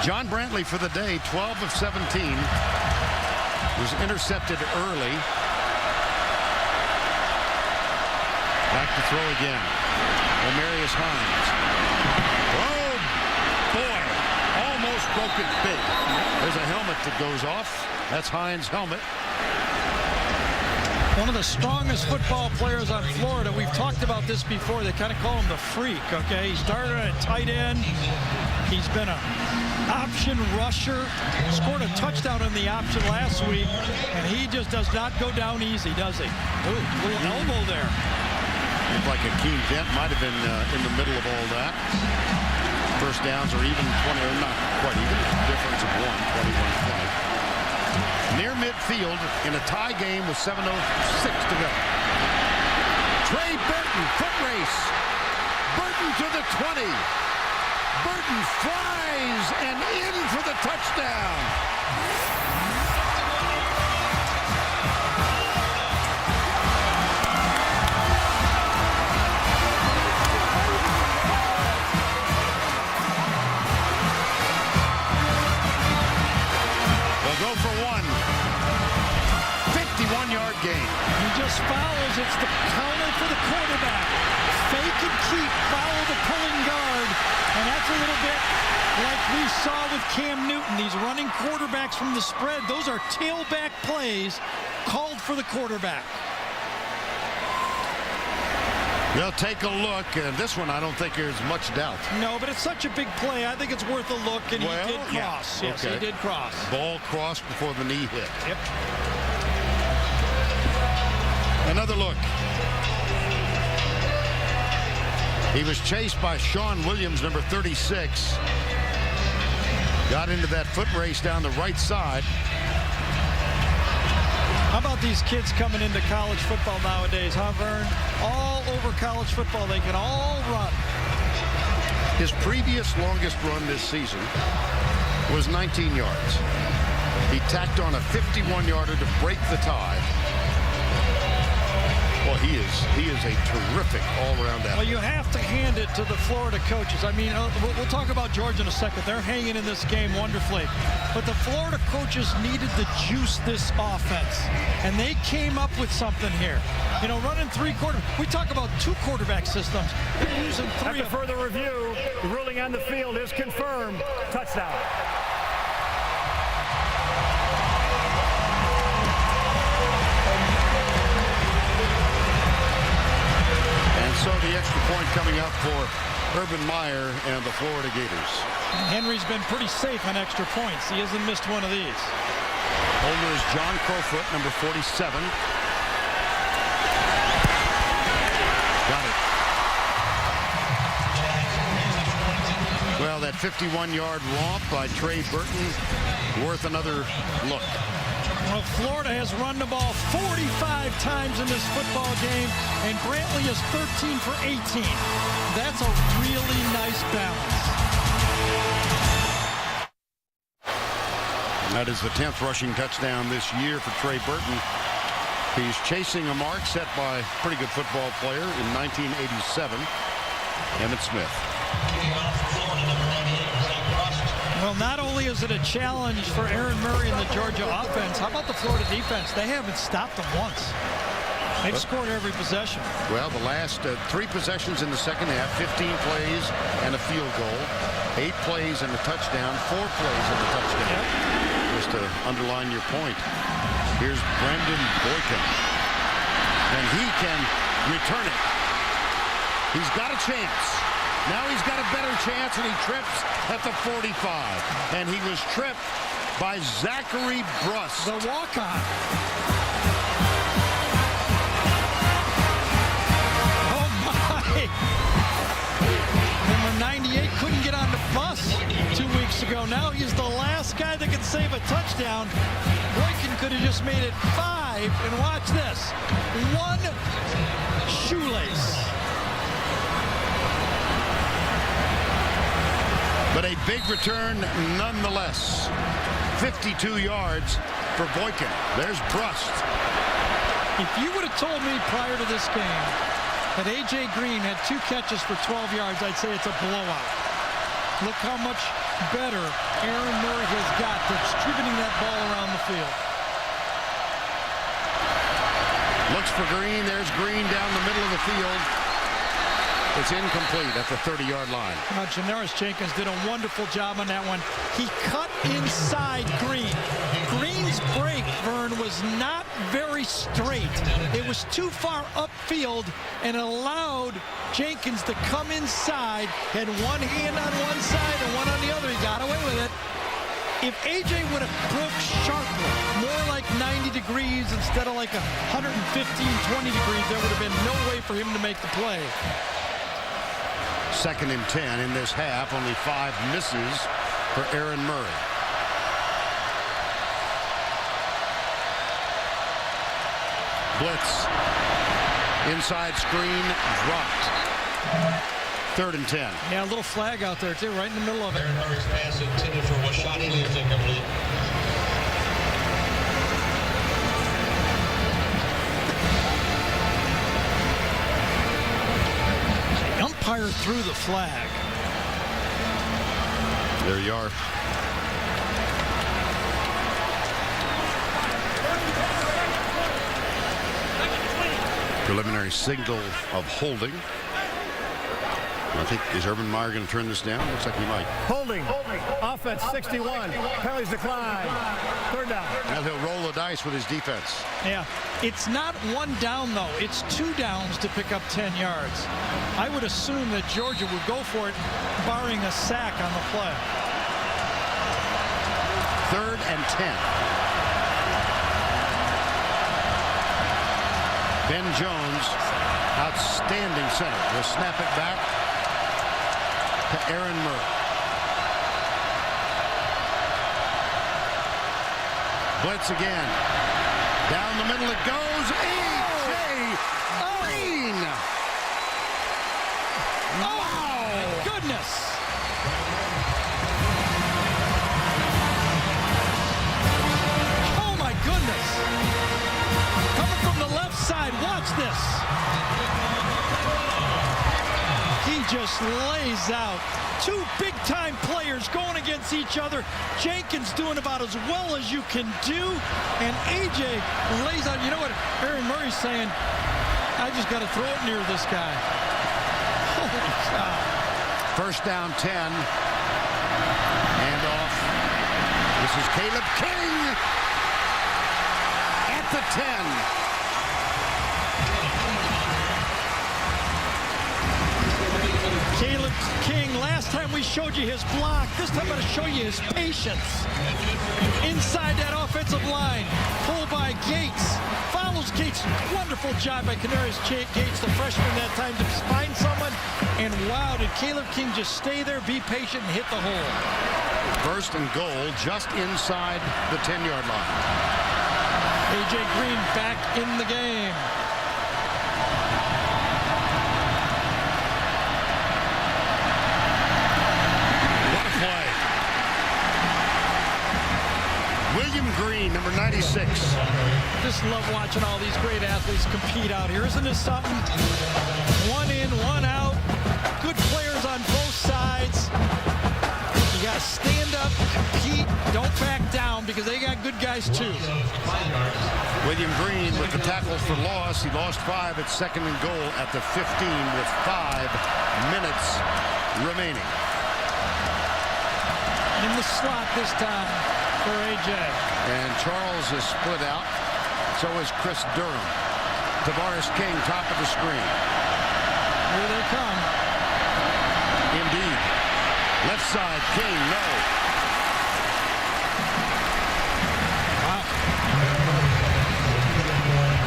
John Brantley for the day, 12 of 17. Was intercepted early. Back to throw again. Omarius Hines. Oh, boy. Almost broke it big. There's a helmet that goes off. That's Hines' helmet. One of the strongest football players on Florida. We've talked about this before. They kind of call him the freak, okay? He started at tight end. He's been an option rusher. Scored a touchdown in the option last week. And he just does not go down easy, does he? Ooh, little elbow there. Looked like Akeem Dent might have been in the middle of all that. First downs are even 20, or not quite even. Difference of 1, 21-20. Near midfield in a tie game with 7:06 to go. Trey Burton, foot race. Burton to the 20. Burton flies and in for the touchdown. Go for 1. 51-yard gain. He just follows. It's the counter for the quarterback. Fake and keep, follow the pulling guard. And that's a little bit like we saw with Cam Newton. These running quarterbacks from the spread, those are tailback plays called for the quarterback. They'll take a look, and this one I don't think there's much doubt. No, but it's such a big play. I think it's worth a look, and he did cross. Yeah. Yes, Okay. he did cross. Ball crossed before the knee hit. Yep. Another look. He was chased by Sean Williams, number 36. Got into that foot race down the right side. How about these kids coming into college football nowadays, huh, Vern? All over college football, they can all run. His previous longest run this season was 19 yards. He tacked on a 51-yarder to break the tie. Well, he is a terrific all-around athlete. Well, you have to hand it to the Florida coaches. I mean, we'll talk about Georgia in a second. They're hanging in this game wonderfully. But the Florida coaches needed to juice this offense. And they came up with something here. You know, running we talk about 2 quarterback systems. They're using 3. After further review, the ruling on the field is confirmed. Touchdown. So the extra point coming up for Urban Meyer and the Florida Gators. Henry's been pretty safe on extra points. He hasn't missed one of these. Holder is John Crowfoot, number 47. Got it. Well, that 51-yard romp by Trey Burton worth another look. Well, Florida has run the ball 45 times in this football game, and Brantley is 13 for 18. That's a really nice balance. That is the 10th rushing touchdown this year for Trey Burton. He's chasing a mark set by a pretty good football player in 1987, Emmitt Smith. Well, not only is it a challenge for Aaron Murray and the Georgia offense, how about the Florida defense? They haven't stopped them once. They've scored every possession. Well, the last 3 possessions in the second half, 15 plays and a field goal, 8 plays and a touchdown, 4 plays and a touchdown. Yep. Just to underline your point, here's Brendan Boykin, and he can return it. He's got a chance. Now he's got a better chance, and he trips at the 45. And he was tripped by Zachary Brust. The walk-on. Oh, my. Number 98 couldn't get on the bus 2 weeks ago. Now he's the last guy that can save a touchdown. Boykin could have just made it 5. And watch this. 1 shoelace. But a big return nonetheless. 52 yards for Boykin. There's Brust. If you would have told me prior to this game that A.J. Green had 2 catches for 12 yards, I'd say it's a blowout. Look how much better Aaron Murray has got distributing that ball around the field. Looks for Green. There's Green down the middle of the field. It's incomplete at the 30-yard line. Janoris Jenkins did a wonderful job on that one. He cut inside Green. Green's break, Vern, was not very straight. It was too far upfield and allowed Jenkins to come inside. Had one hand on one side and one on the other. He got away with it. If A.J. would have broke sharply, more like 90 degrees instead of like 115, 20 degrees, there would have been no way for him to make the play. 2nd and 10 in this half. Only 5 misses for Aaron Murray. Blitz. Inside screen dropped. 3rd and 10. Yeah, a little flag out there too, right in the middle of it. Aaron Murray's pass intended for Washani is incomplete. Umpire threw the flag. There you are. Preliminary signal of holding. I think, is Urban Meyer going to turn this down? Looks like he might. Holding. Offense 61. Penalties decline. 3rd down. Now he'll roll the dice with his defense. Yeah. It's not 1 down, though. It's 2 downs to pick up 10 yards. I would assume that Georgia would go for it, barring a sack on the play. 3rd and 10. Ben Jones, outstanding center. Will snap it back to Aaron Murray. Blitz again. Down the middle it goes. A.J. Green. Oh, my goodness. just lays out. Two big-time players going against each other. Jenkins doing about as well as you can do. And A.J. lays out. You know what Aaron Murray's saying? I just got to throw it near this guy. Holy cow. First down 10. And off. This is Caleb King at the 10. Caleb King, last time we showed you his block. This time I'm going to show you his patience. Inside that offensive line. Pulled by Gates. Follows Gates. Wonderful job by Canarius Gates, the freshman that time, to find someone. And wow, did Caleb King just stay there, be patient, and hit the hole. First and goal just inside the 10-yard line. A.J. Green back in the game. William Green, number 96. Just love watching all these great athletes compete out here. Isn't this something? One in, one out. Good players on both sides. You got to stand up, compete, don't back down, because they got good guys too. William Green with the tackle for loss. He lost 5 at second and goal at the 15 with 5 minutes remaining. In the slot this time for A.J. And Charles is split out. So is Chris Durham. Tavares King, top of the screen. Here they come. Indeed. Left side, King, no. Wow.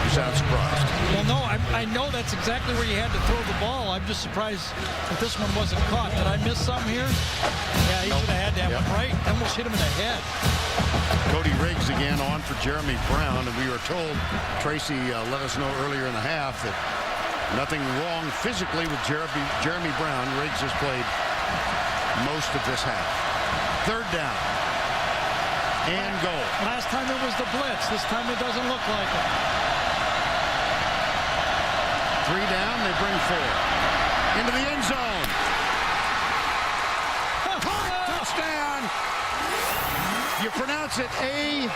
You sound surprised. Well, no, I know that's exactly where you had to throw the ball. I'm just surprised that this one wasn't caught. Did I miss something here? Yeah, he should have had that one right. Almost hit him in the head. Cody Riggs again on for Jeremy Brown, and we were told, Tracy let us know earlier in the half, that nothing wrong physically with Jeremy Brown. Riggs has played most of this half. Third down and goal. Last time it was the blitz. This time it doesn't look like it. 3 down, they bring 4 into the end zone. Touchdown. You pronounce it A.J.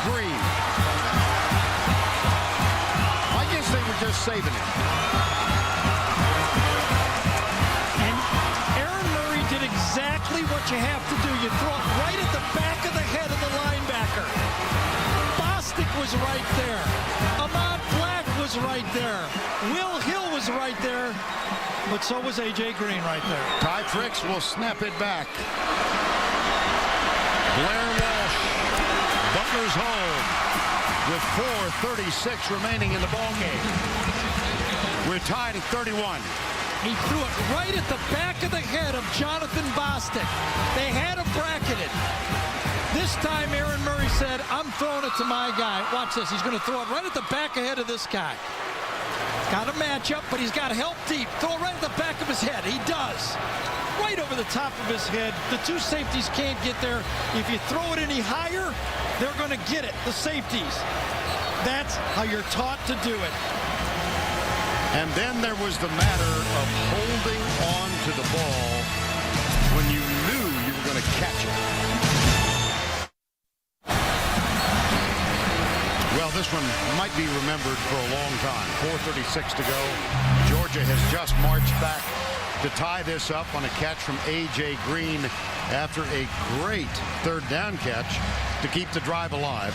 Green. I guess they were just saving it. And Aaron Murray did exactly what you have to do. You throw it right at the back of the head of the linebacker. Bostic was right there. Ahmad Black was right there. Will Hill was right there. But so was A.J. Green right there. Ty Fricks will snap it back. Blair Walsh butters home with 4:36 remaining in the ballgame. We're tied at 31. He threw it right at the back of the head of Jonathan Bostic. They had him bracketed. This time Aaron Murray said, I'm throwing it to my guy. Watch this. He's going to throw it right at the back ahead of this guy. Got a matchup, but he's got help deep. Throw it right at the back of his head. He does. Right over the top of his head. The two safeties can't get there. If you throw it any higher, they're going to get it, the safeties. That's how you're taught to do it. And then there was the matter of holding on to the ball when you knew you were going to catch it. Well, this one might be remembered for a long time. 4:36 to go. Georgia has just marched back to tie this up on a catch from A.J. Green after a great third down catch to keep the drive alive.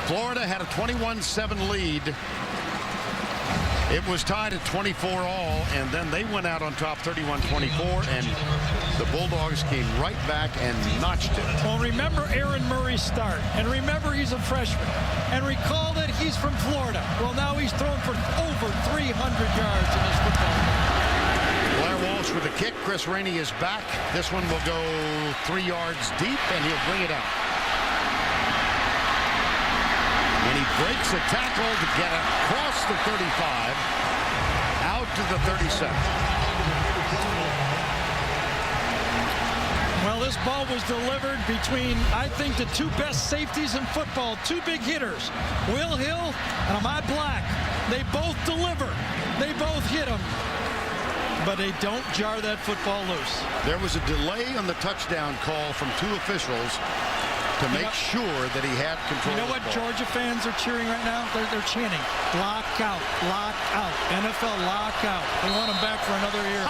Florida had a 21-7 lead. It was tied at 24 all, and then they went out on top 31-24, and the Bulldogs came right back and notched it. Well, remember Aaron Murray's start, and remember he's a freshman, and recall that he's from Florida. Well, now he's thrown for over 300 yards in his football game. Blair Walsh with the kick. Chris Rainey is back. This one will go 3 yards deep, and he'll bring it out. And he breaks a tackle to get across the 35, out to the 37. Well, this ball was delivered between, I think, the two best safeties in football, two big hitters, Will Hill and Ahmad Black. They both deliver. They both hit him. But they don't jar that football loose. There was a delay on the touchdown call from 2 officials to make sure that he had control. You know what Georgia fans are cheering right now? They're chanting, lock out, NFL lock out. They want him back for another year.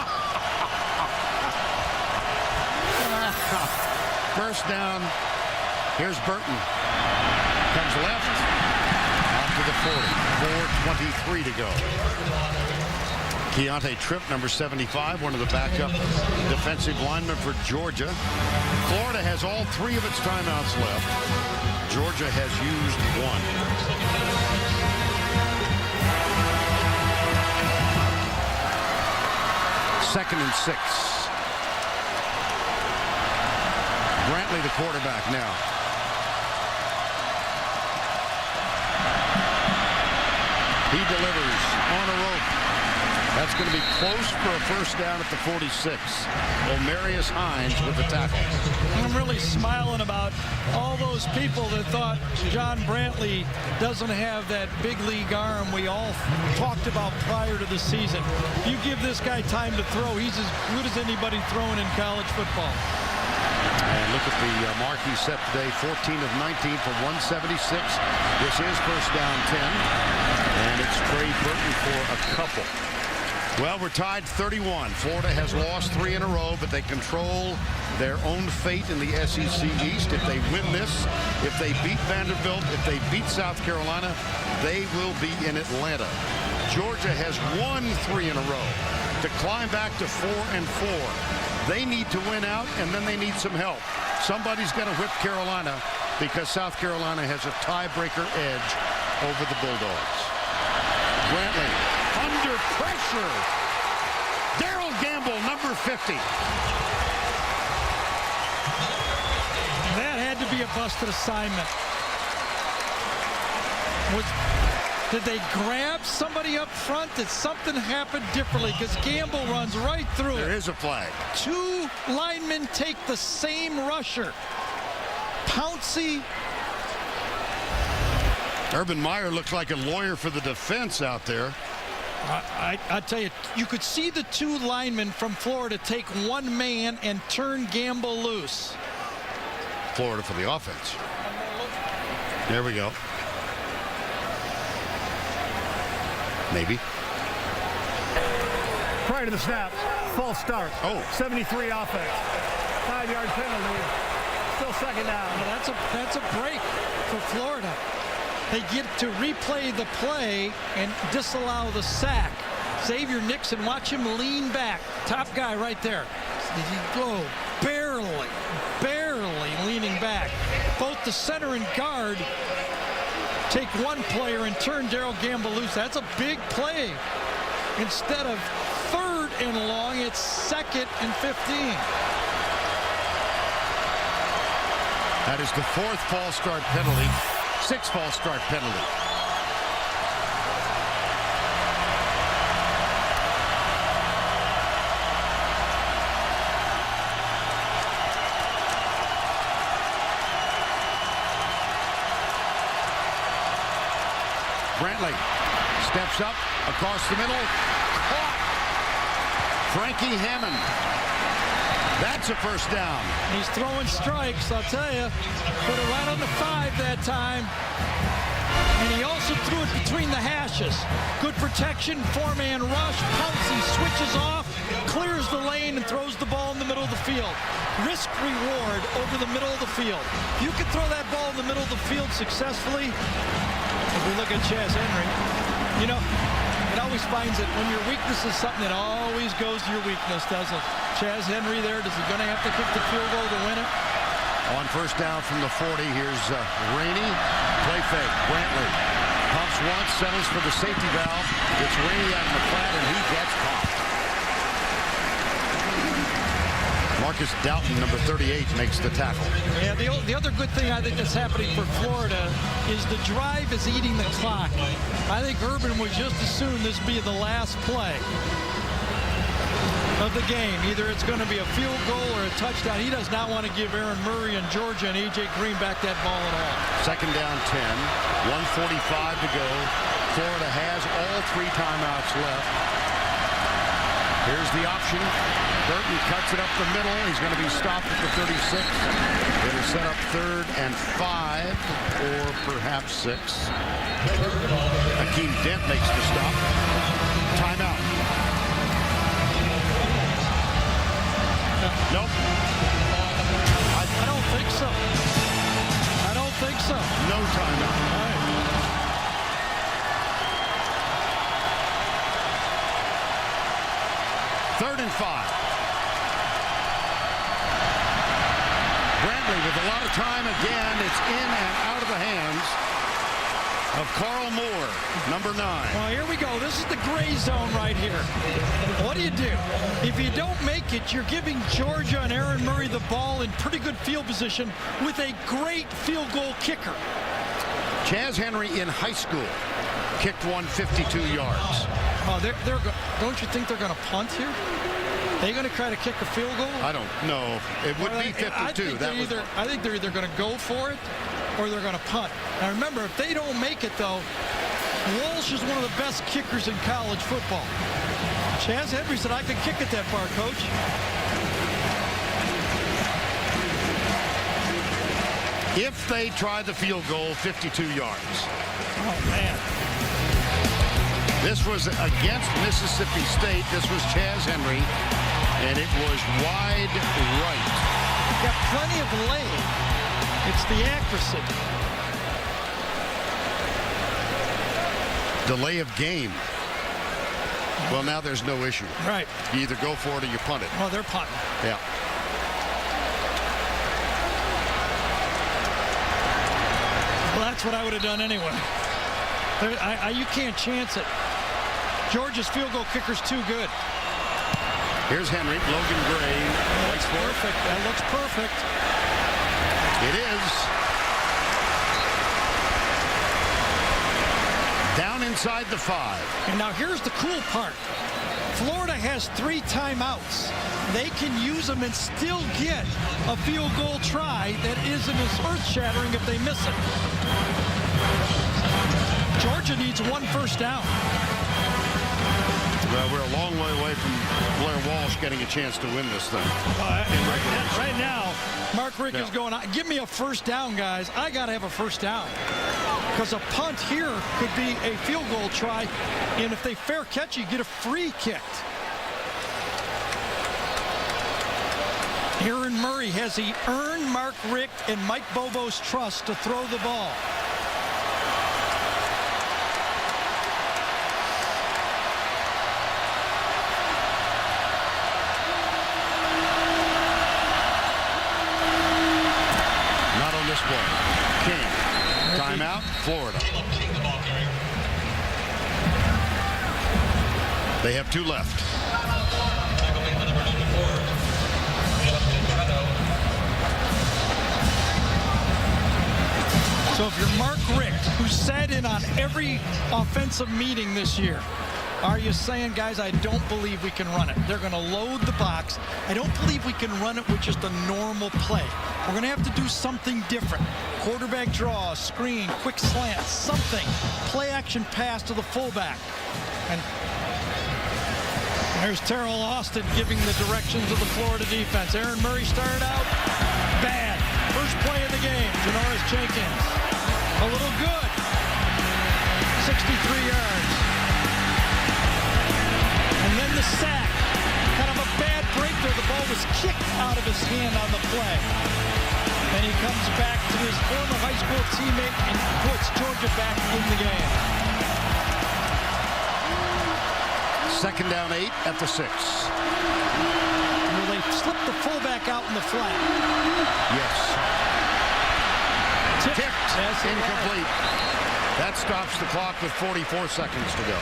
First down. Here's Burton. Comes left. Out to the 40. 4:23 to go. Keontae Tripp, number 75, one of the backup defensive linemen for Georgia. Florida has all 3 of its timeouts left. Georgia has used 1. Second and 6. Brantley, the quarterback now. He delivers on a rope. That's going to be close for a first down at the 46. Omarius Hines with the tackle. I'm really smiling about all those people that thought John Brantley doesn't have that big league arm we all talked about prior to the season. You give this guy time to throw, he's as good as anybody throwing in college football. And look at the mark he set today, 14 of 19 for 176. This is first down 10. And it's Trey Burton for a couple. Well, we're tied 31. Florida has lost 3 in a row, but they control their own fate in the SEC East. If they win this, if they beat Vanderbilt, if they beat South Carolina, they will be in Atlanta. Georgia has won 3 in a row to climb back to 4 and 4. They need to win out, and then they need some help. Somebody's going to whip Carolina because South Carolina has a tiebreaker edge over the Bulldogs. Brantley under pressure. Darrell Gamble, number 50. That had to be a busted assignment. Did they grab somebody up front? Did something happen differently? Because Gamble runs right through. There is a flag. 2 linemen take the same rusher. Pouncey. Urban Meyer looks like a lawyer for the defense out there. I tell you, you could see the 2 linemen from Florida take 1 man and turn Gamble loose. Florida for the offense. There we go. Maybe. Prior to the snap, false start. Oh. 73 offense. 5-yard penalty. Still second down. Well, that's a break for Florida. They get to replay the play and disallow the sack. Xavier Nixon, watch him lean back. Top guy right there. Did he go? Barely leaning back. Both the center and guard take 1 player and turn Darrell Gamble loose. That's a big play. Instead of 3rd and long, it's 2nd and 15. That is the 4th false start penalty. 6th false start penalty. Brantley steps up across the middle. Caught. Frankie Hammond. That's a first down. He's throwing strikes, I'll tell you. Put it right on the 5 that time. And he also threw it between the hashes. Good protection, 4-man rush. Pouncey switches off, clears the lane, and throws the ball in the middle of the field. Risk reward over the middle of the field. You can throw that ball in the middle of the field successfully. If we look at Chaz Henry, you know, it always finds that when your weakness is something that always goes to your weakness, doesn't it? Chaz Henry there, is he going to have to kick the field goal to win it? On first down from the 40, here's Rainey. Play fake. Brantley pumps once, settles for the safety valve. It's Rainey out in the flat, and he gets caught. Marcus Doughton, number 38, makes the tackle. Yeah, the other good thing I think that's happening for Florida is the drive is eating the clock. I think Urban would just as soon this be the last play of the game. Either it's going to be a field goal or a touchdown. He does not want to give Aaron Murray and Georgia and A.J. Green back that ball at all. Second down 10, 1:45 to go Florida has all 3 timeouts left. Here's the option. Burton cuts it up the middle. He's going to be stopped at the 36. It'll set up 3rd and 5, or perhaps 6. Hakeem Dent makes the stop. Timeout. Nope. I don't think so. I don't think so. No timeout. All right. Third and 5. Brantley with a lot of time again. It's in and out of the hands of Carl Moore, number 9. Well, here we go. This is the gray zone right here. What do you do? If you don't make it, you're giving Georgia and Aaron Murray the ball in pretty good field position with a great field goal kicker. Chaz Henry in high school kicked one 52 yards. Oh, don't you think they're going to punt here? They're going to try to kick a field goal? I don't know. It would be 52. I think they're either going to go for it or they're going to punt. Now remember, if they don't make it, though, Walsh is one of the best kickers in college football. Chaz Henry said, I can kick it that far, Coach. If they try the field goal, 52 yards. Oh, man. This was against Mississippi State. This was Chaz Henry, and it was wide right. Got plenty of leg. It's the accuracy. Delay of game. Well, now there's no issue. Right. You either go for it or you punt it. Oh, they're punting. Yeah. Well, that's what I would have done anyway. You can't chance it. Georgia's field goal kicker's too good. Here's Henry. Logan Gray. That's perfect. That looks perfect. It is. Down inside the 5. And now here's the cool part. Florida has 3 timeouts. They can use them and still get a field goal try that isn't as earth-shattering if they miss it. Georgia needs 1 first down. Well, we're a long way away from Blair Walsh getting a chance to win this thing. Right now, Mark Richt is going, give me a first down, guys. I got to have a first down. Because a punt here could be a field goal try. And if they fair catch, you get a free kick. Aaron Murray, has he earned Mark Richt and Mike Bobo's trust to throw the ball? King. Timeout, Florida. They have 2 left. So if you're Mark Richt, who sat in on every offensive meeting this year, are you saying, guys, I don't believe we can run it? They're going to load the box. I don't believe we can run it with just a normal play. We're going to have to do something different. Quarterback draw, screen, quick slant, something. Play action pass to the fullback. And there's Terrell Austin giving the directions of the Florida defense. Aaron Murray started out bad. First play of the game, Janoris Jenkins. A little good. 63 yards. And then the sack. Kind of a bad breakthrough. The ball was kicked out of his hand on the play. And he comes back to his former high school teammate and puts Georgia back in the game. 2nd down 8 at the 6. Will they slip the fullback out in the flat? Yes. Tipped. Yes, incomplete. That stops the clock with 44 seconds to go.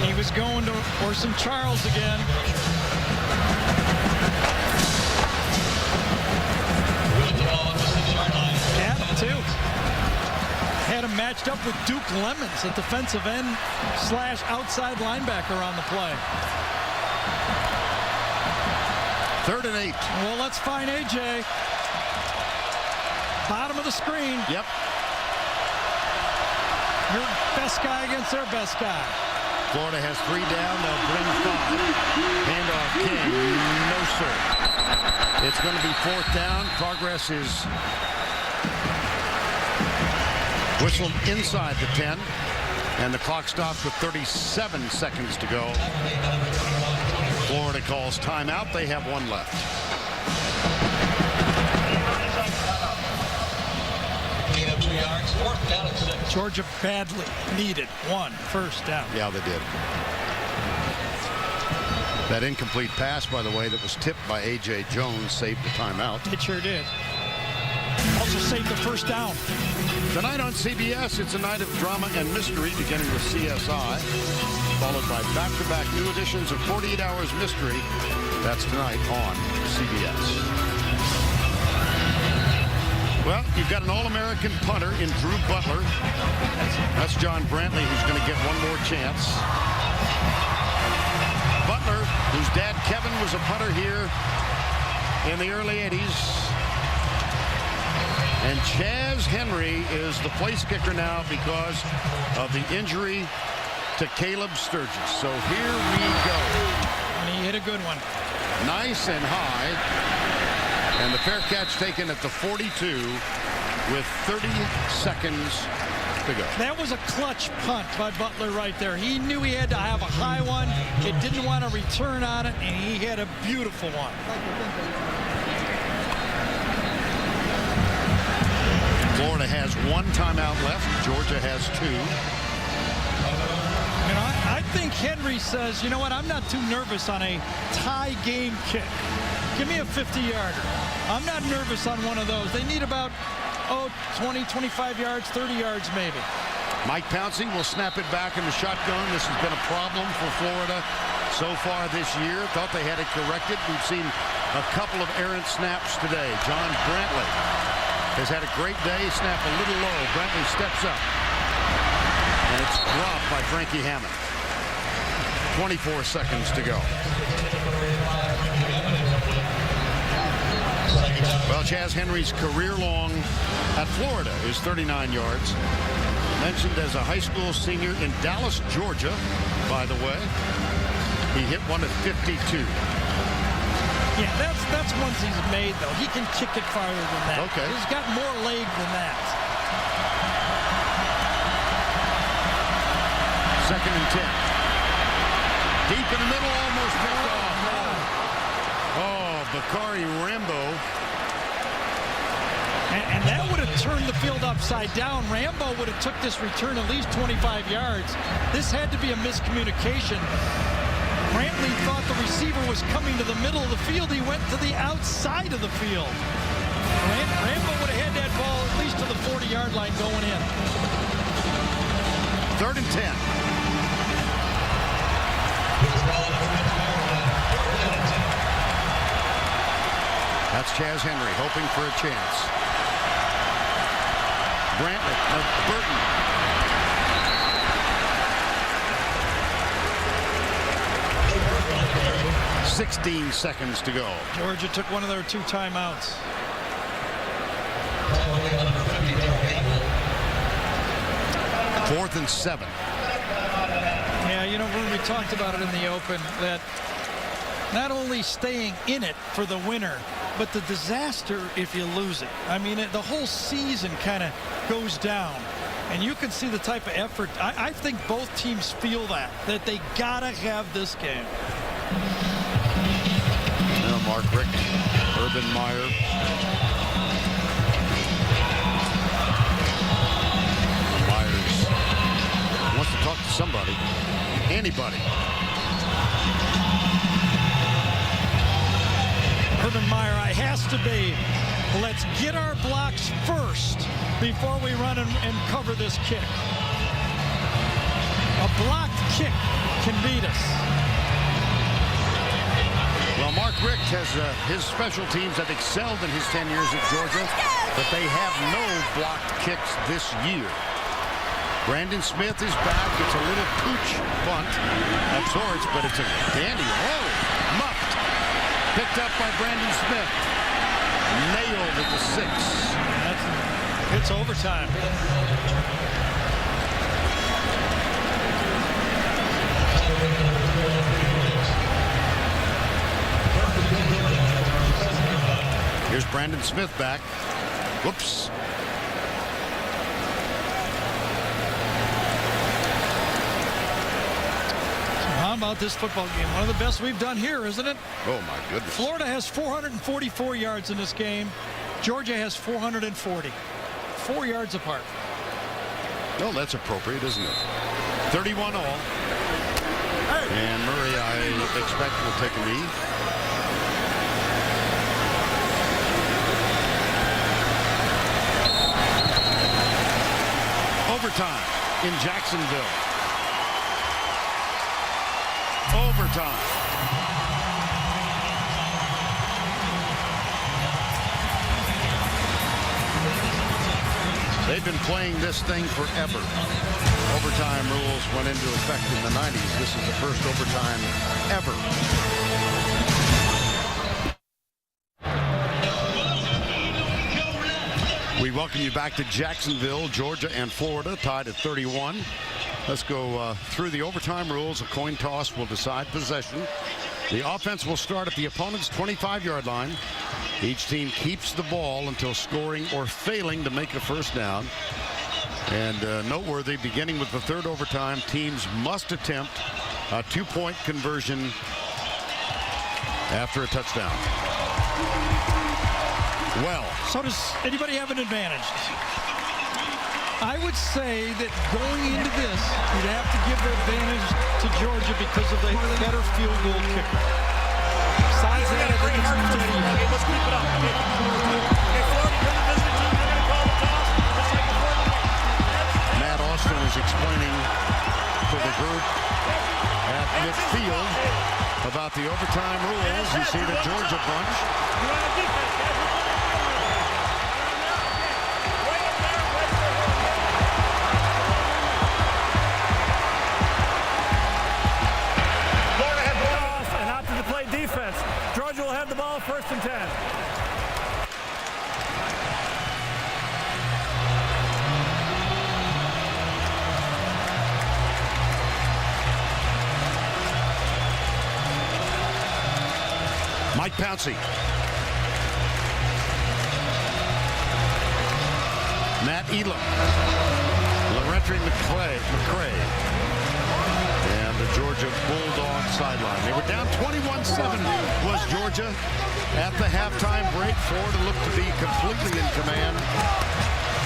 He was going to Orson Charles again. Had him too. Had him matched up with Duke Lemons, a defensive end / outside linebacker on the play. 3rd and 8. Well, let's find A.J. Bottom of the screen. Yep. Your best guy against their best guy. Florida has 3 down. They'll bring 5. Handoff King. No, sir. It's going to be 4th down. Progress is whistled inside the 10. And the clock stops with 37 seconds to go. Florida calls timeout. They have 1 left. Georgia badly needed 1 first down. Yeah, they did. That incomplete pass, by the way, that was tipped by A.J. Jones saved the timeout. It sure did. Also saved the first down. Tonight on CBS, it's a night of drama and mystery, beginning with CSI, followed by back-to-back new editions of 48 Hours Mystery. That's tonight on CBS. Well, you've got an All-American punter in Drew Butler. That's John Brantley, who's going to get 1 more chance. Butler, whose dad Kevin was a punter here in the early 80s. And Chaz Henry is the place kicker now because of the injury to Caleb Sturgis. So here we go. And he hit a good one. Nice and high. And the fair catch taken at the 42 with 30 seconds to go. That was a clutch punt by Butler right there. He knew he had to have a high one. It didn't want to return on it, and he had a beautiful one. Florida has 1 timeout left. Georgia has 2. And I think Henry says, you know what, I'm not too nervous on a tie game kick. Give me a 50-yarder. I'm not nervous on one of those. They need about, 20, 25 yards, 30 yards maybe. Mike Pouncey will snap it back in the shotgun. This has been a problem for Florida so far this year. Thought they had it corrected. We've seen a couple of errant snaps today. John Brantley has had a great day. Snap a little low. Brantley steps up. And it's dropped by Frankie Hammond. 24 seconds to go. Well, Chaz Henry's career long at Florida is 39 yards. Mentioned as a high school senior in Dallas, Georgia, by the way. He hit one at 52. Yeah, that's ones he's made, though. He can kick it farther than that. Okay. He's got more leg than that. 2nd and 10. Deep in the middle, almost picked off. Oh, Bakari Rambo. And that would have turned the field upside down. Rambo would have took this return at least 25 yards. This had to be a miscommunication. Brantley thought the receiver was coming to the middle of the field. He went to the outside of the field. Rambo would have had that ball at least to the 40-yard line going in. 3rd and 10. That's Chaz Henry hoping for a chance. Burton. "16 seconds to go." Georgia took one of their 2 timeouts. Fourth and 7. Yeah, you know, when we talked about it in the open, that not only staying in it for the winner, but the disaster if you lose it. I mean, the whole season kind of goes down. And you can see the type of effort. I think both teams feel that they got to have this game. Now Mark Richt, Urban Meyer. Myers wants to talk to somebody. Anybody. Urban Meyer, it has to be, let's get our blocks first before we run and cover this kick. A blocked kick can beat us. Well, Mark Richt has his special teams have excelled in his 10 years at Georgia, but they have no blocked kicks this year. Brandon Smith is back. It's a little pooch bunt of sorts, but it's a dandy. Oh, muffed. Picked up by Brandon Smith. Nailed at the 6. It's overtime. Here's Brandon Smith back. Whoops. How about this football game? One of the best we've done here, isn't it? Oh, my goodness. Florida has 444 yards in this game. Georgia has 440. 4 yards apart. Well, that's appropriate, isn't it? 31 all. And Murray, I expect, will take a knee. Overtime in Jacksonville. Overtime. They've been playing this thing forever. Overtime rules went into effect in the 90s. This is the first overtime ever. We welcome you back to Jacksonville. Georgia and Florida tied at 31. Let's go through the overtime rules. A coin toss will decide possession. The offense will start at the opponent's 25-yard line. Each team keeps the ball until scoring or failing to make a first down. And noteworthy, beginning with the third overtime, teams must attempt a two-point conversion after a touchdown. Well, so does anybody have an advantage? I would say that going into this, you'd have to give the advantage to Georgia because of the better field goal kicker. Besides that, I think it's pretty even. Let's keep it up. Okay, Florida, you're the visiting team. You're going to call the toss. Let's take it forward. Matt Austin is explaining to the group at midfield about the overtime rules. You see the Georgia bunch. Georgia will have the ball, 1st and 10. Mike Pouncey. Matt Elam. Laurentry McCray. And the Georgia Bulldog sideline. They were down 21-7 was Georgia at the halftime break. Florida looked to be completely in command.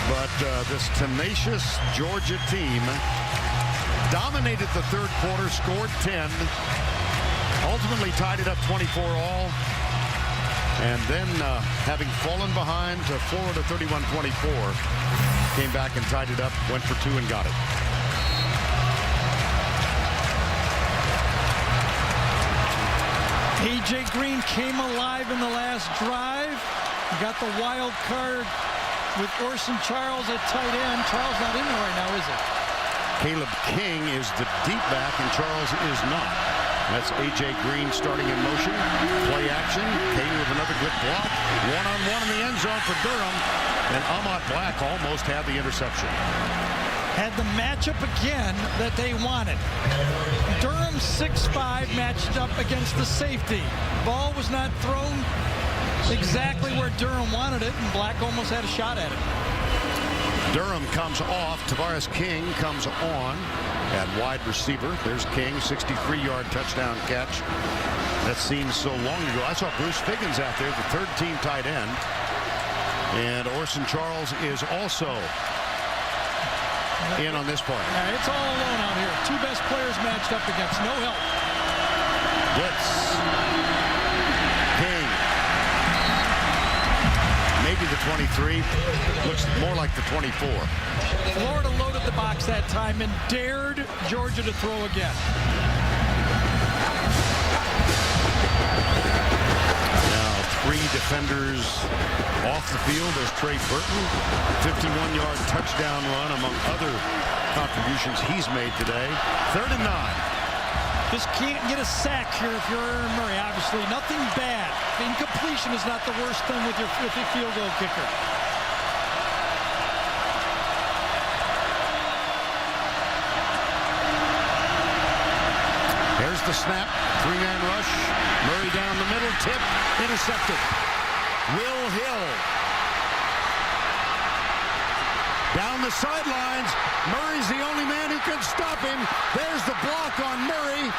But this tenacious Georgia team dominated the third quarter, scored 10, ultimately tied it up 24 all. And then having fallen behind to Florida 31-24, came back and tied it up, went for 2 and got it. A.J. Green came alive in the last drive. Got the wild card with Orson Charles at tight end. Charles not in there right now, is he? Caleb King is the deep back, and Charles is not. That's A.J. Green starting in motion. Play action. King with another good block. One-on-one in the end zone for Durham. And Ahmad Black almost had the interception. Had the matchup again that they wanted. Durham 6'5" matched up against the safety. Ball was not thrown exactly where Durham wanted it, and Black almost had a shot at it. Durham comes off. Tavares King comes on at wide receiver. There's King, 63-yard touchdown catch. That seems so long ago. I saw Bruce Figgins out there, the third-team tight end. And Orson Charles is also in on this play. Yeah, it's all alone out here. Two best players matched up against. No help. Blitz. King. Maybe the 23. Looks more like the 24. Florida loaded the box that time and dared Georgia to throw again. Now 3 defenders off the field. There's Trey Burton, 51-yard touchdown run among other contributions he's made today. 3rd and 9. Just can't get a sack here if you're Aaron Murray. Obviously, nothing bad. Incompletion is not the worst thing with your field goal kicker. Here's the snap. 3-man rush. Murray down the middle. Tip. Intercepted. Will Hill. Down the sidelines. Murray's the only man who can stop him. There's the block on Murray.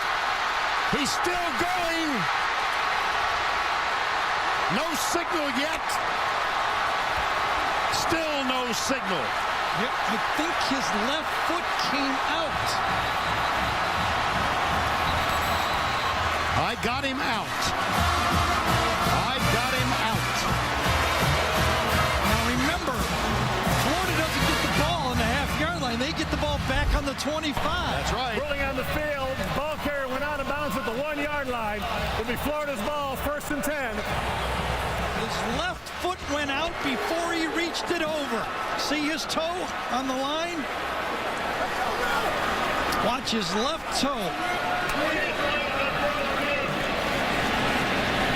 He's still going. No signal yet. Still no signal. Yep, I think his left foot came out. I got him out. I got him out. Now remember, Florida doesn't get the ball on the half-yard line. They get the ball back on the 25. That's right. Rolling on the field, ball carrier went out of bounds at the 1-yard line. It'll be Florida's ball, 1st and 10. His left foot went out before he reached it over. See his toe on the line? Watch his left toe.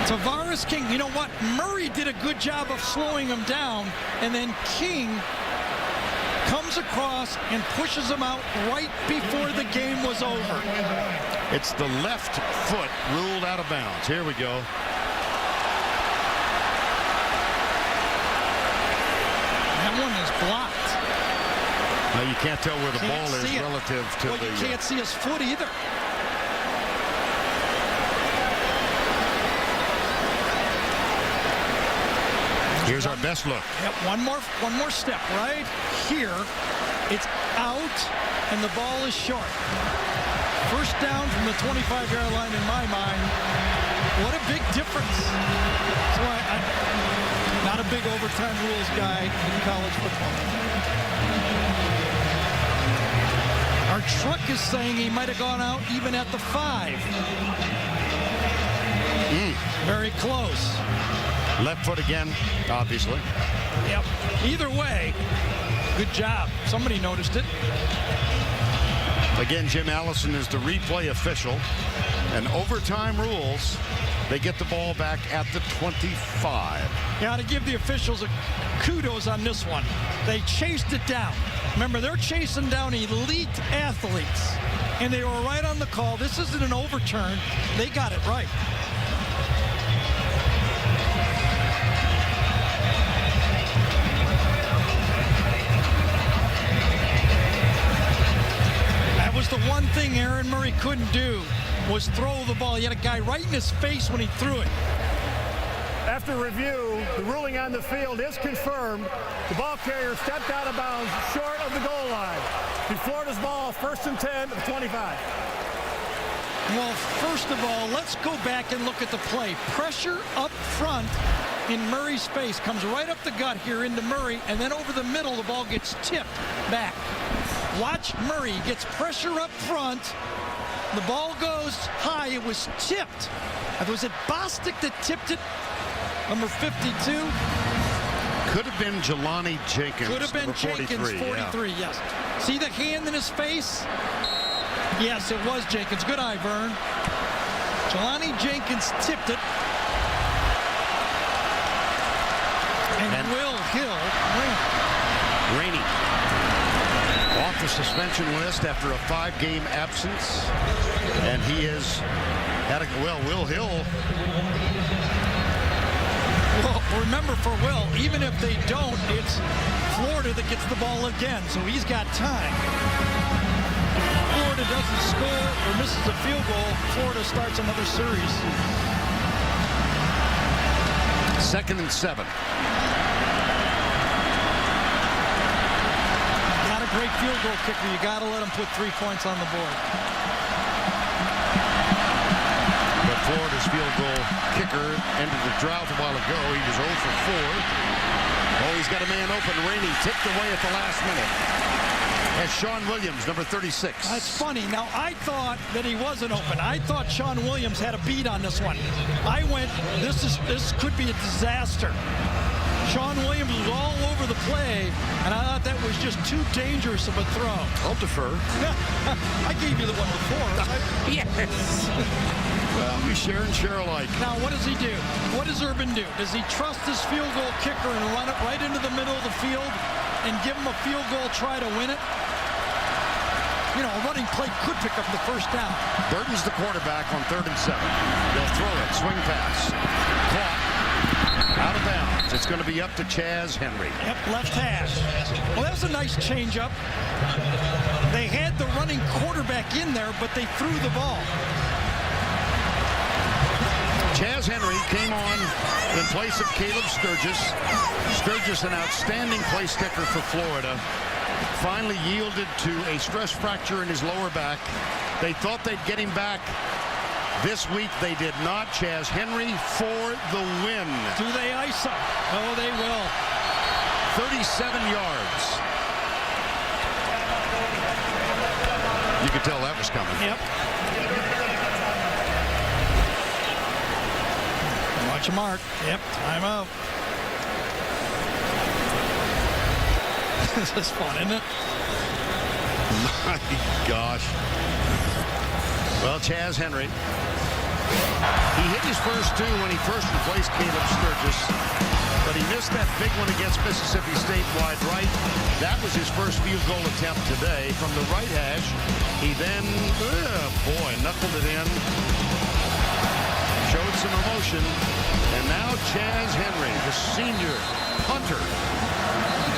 Tavares King, you know what? Murray did a good job of slowing him down, and then King comes across and pushes him out right before the game was over. It's the left foot ruled out of bounds. Here we go. That one is blocked. Now you can't tell where the Can't ball is see it. relative to Well, you can't see his foot either. Here's our best look. Yep, one more step right here. It's out, and the ball is short. First down from the 25-yard line in my mind. What a big difference. That's why I'm not a big overtime rules guy in college football. Our truck is saying he might have gone out even at the 5. Very close. Left foot again, obviously. Yep. Either way, good job. Somebody noticed it. Again, Jim Allison is the replay official. And overtime rules, they get the ball back at the 25. Got to give the officials a kudos on this one. They chased it down. Remember, they're chasing down elite athletes, and they were right on the call. This isn't an overturn. They got it right. That was the one thing Aaron Murray couldn't do, was throw the ball. He had a guy right in his face when he threw it. After review, the ruling on the field is confirmed. The ball carrier stepped out of bounds short of the goal line. The Florida's ball, 1st and 10 at the 25. Well, first of all, let's go back and look at the play. Pressure up front in Murray's face. Comes right up the gut here into Murray, and then over the middle, the ball gets tipped back. Watch Murray. He gets pressure up front. The ball goes high. It was tipped. Was it Bostic that tipped it? Number 52. Could have been Jelani Jenkins. Could have been Jenkins, 43, yes. See the hand in his face? Yes, it was Jenkins. Good eye, Vern. Jelani Jenkins tipped it. And Will Hill, Rainey. Off the suspension list after a 5-game absence. And he has had Will Hill. Well, remember for Will, even if they don't, it's Florida that gets the ball again, so he's got time. If Florida doesn't score or misses a field goal, Florida starts another series. 2nd and 7. Got a great field goal kicker. You got to let him put 3 points on the board. But Florida's field goal kicker ended the drought a while ago. He was 0 for 4. Oh, he's got a man open. Rainey tipped away at the last minute. As Sean Williams, number 36. That's funny. Now, I thought that he wasn't open. I thought Sean Williams had a beat on this one. I went, this could be a disaster. Sean Williams was all over the play, and I thought that was just too dangerous of a throw. I'll defer. I gave you the one before. I Yes. Well, we share and share alike. Now, what does he do? What does Urban do? Does he trust his field goal kicker and run it right into the middle of the field and give him a field goal try to win it? You know, a running play could pick up the first down. Burton's the quarterback on 3rd and 7. They'll throw it. Swing pass. Caught. Out of bounds. It's going to be up to Chaz Henry. Yep, left hash. Well, that was a nice change-up. They had the running quarterback in there, but they threw the ball. Chaz Henry came on in place of Caleb Sturgis. Sturgis, an outstanding place kicker for Florida, finally yielded to a stress fracture in his lower back. They thought they'd get him back. This week they did not. Chaz Henry for the win. Do they ice him? Oh, they will. 37 yards. You could tell that was coming. Yep. Watch a mark. Yep, timeout. This is fun, isn't it? My gosh. Well, Chaz Henry. He hit his first two when he first replaced Caleb Sturgis, but he missed that big one against Mississippi State wide right. That was his first field goal attempt today from the right hash. He then, knuckled it in, showed some emotion, and now Chaz Henry, the senior punter,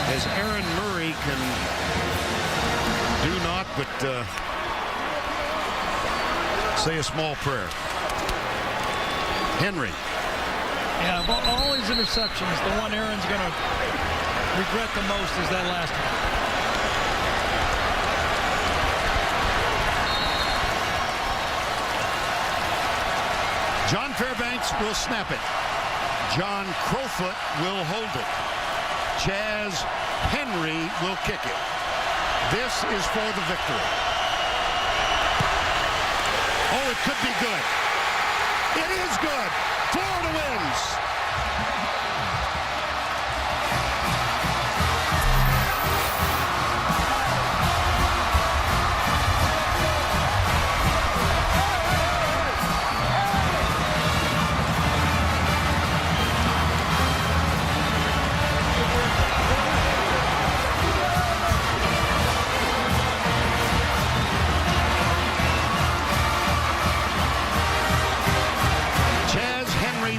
as Aaron Murray can do not but say a small prayer. Henry. Yeah, of all his interceptions, the one Aaron's going to regret the most is that last one. John Fairbanks will snap it. John Crowfoot will hold it. Chaz Henry will kick it. This is for the victory. Oh, it could be good. It is good. Florida wins.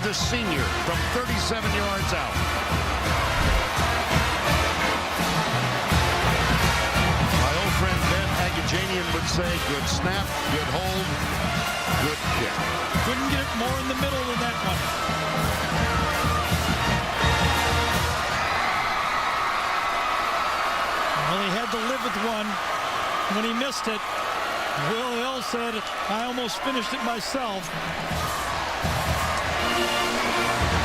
The senior from 37 yards out. My old friend Ben Agajanian would say, good snap, good hold, good kick. Couldn't get it more in the middle than that one. Well, he had to live with one when he missed it. Will Hill said, I almost finished it myself.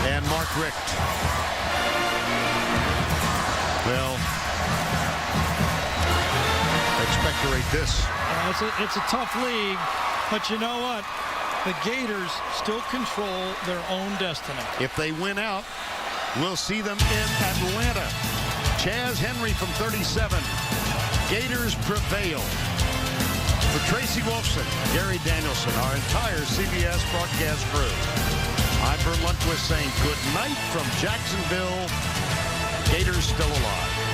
And Mark Richt. Well, expectorate this. It's a tough league, but you know what? The Gators still control their own destiny. If they win out, we'll see them in Atlanta. Chaz Henry from 37. Gators prevail. For Tracy Wolfson, Gary Danielson, our entire CBS broadcast crew, I'm Bert Lundquist saying good night from Jacksonville. Gators still alive.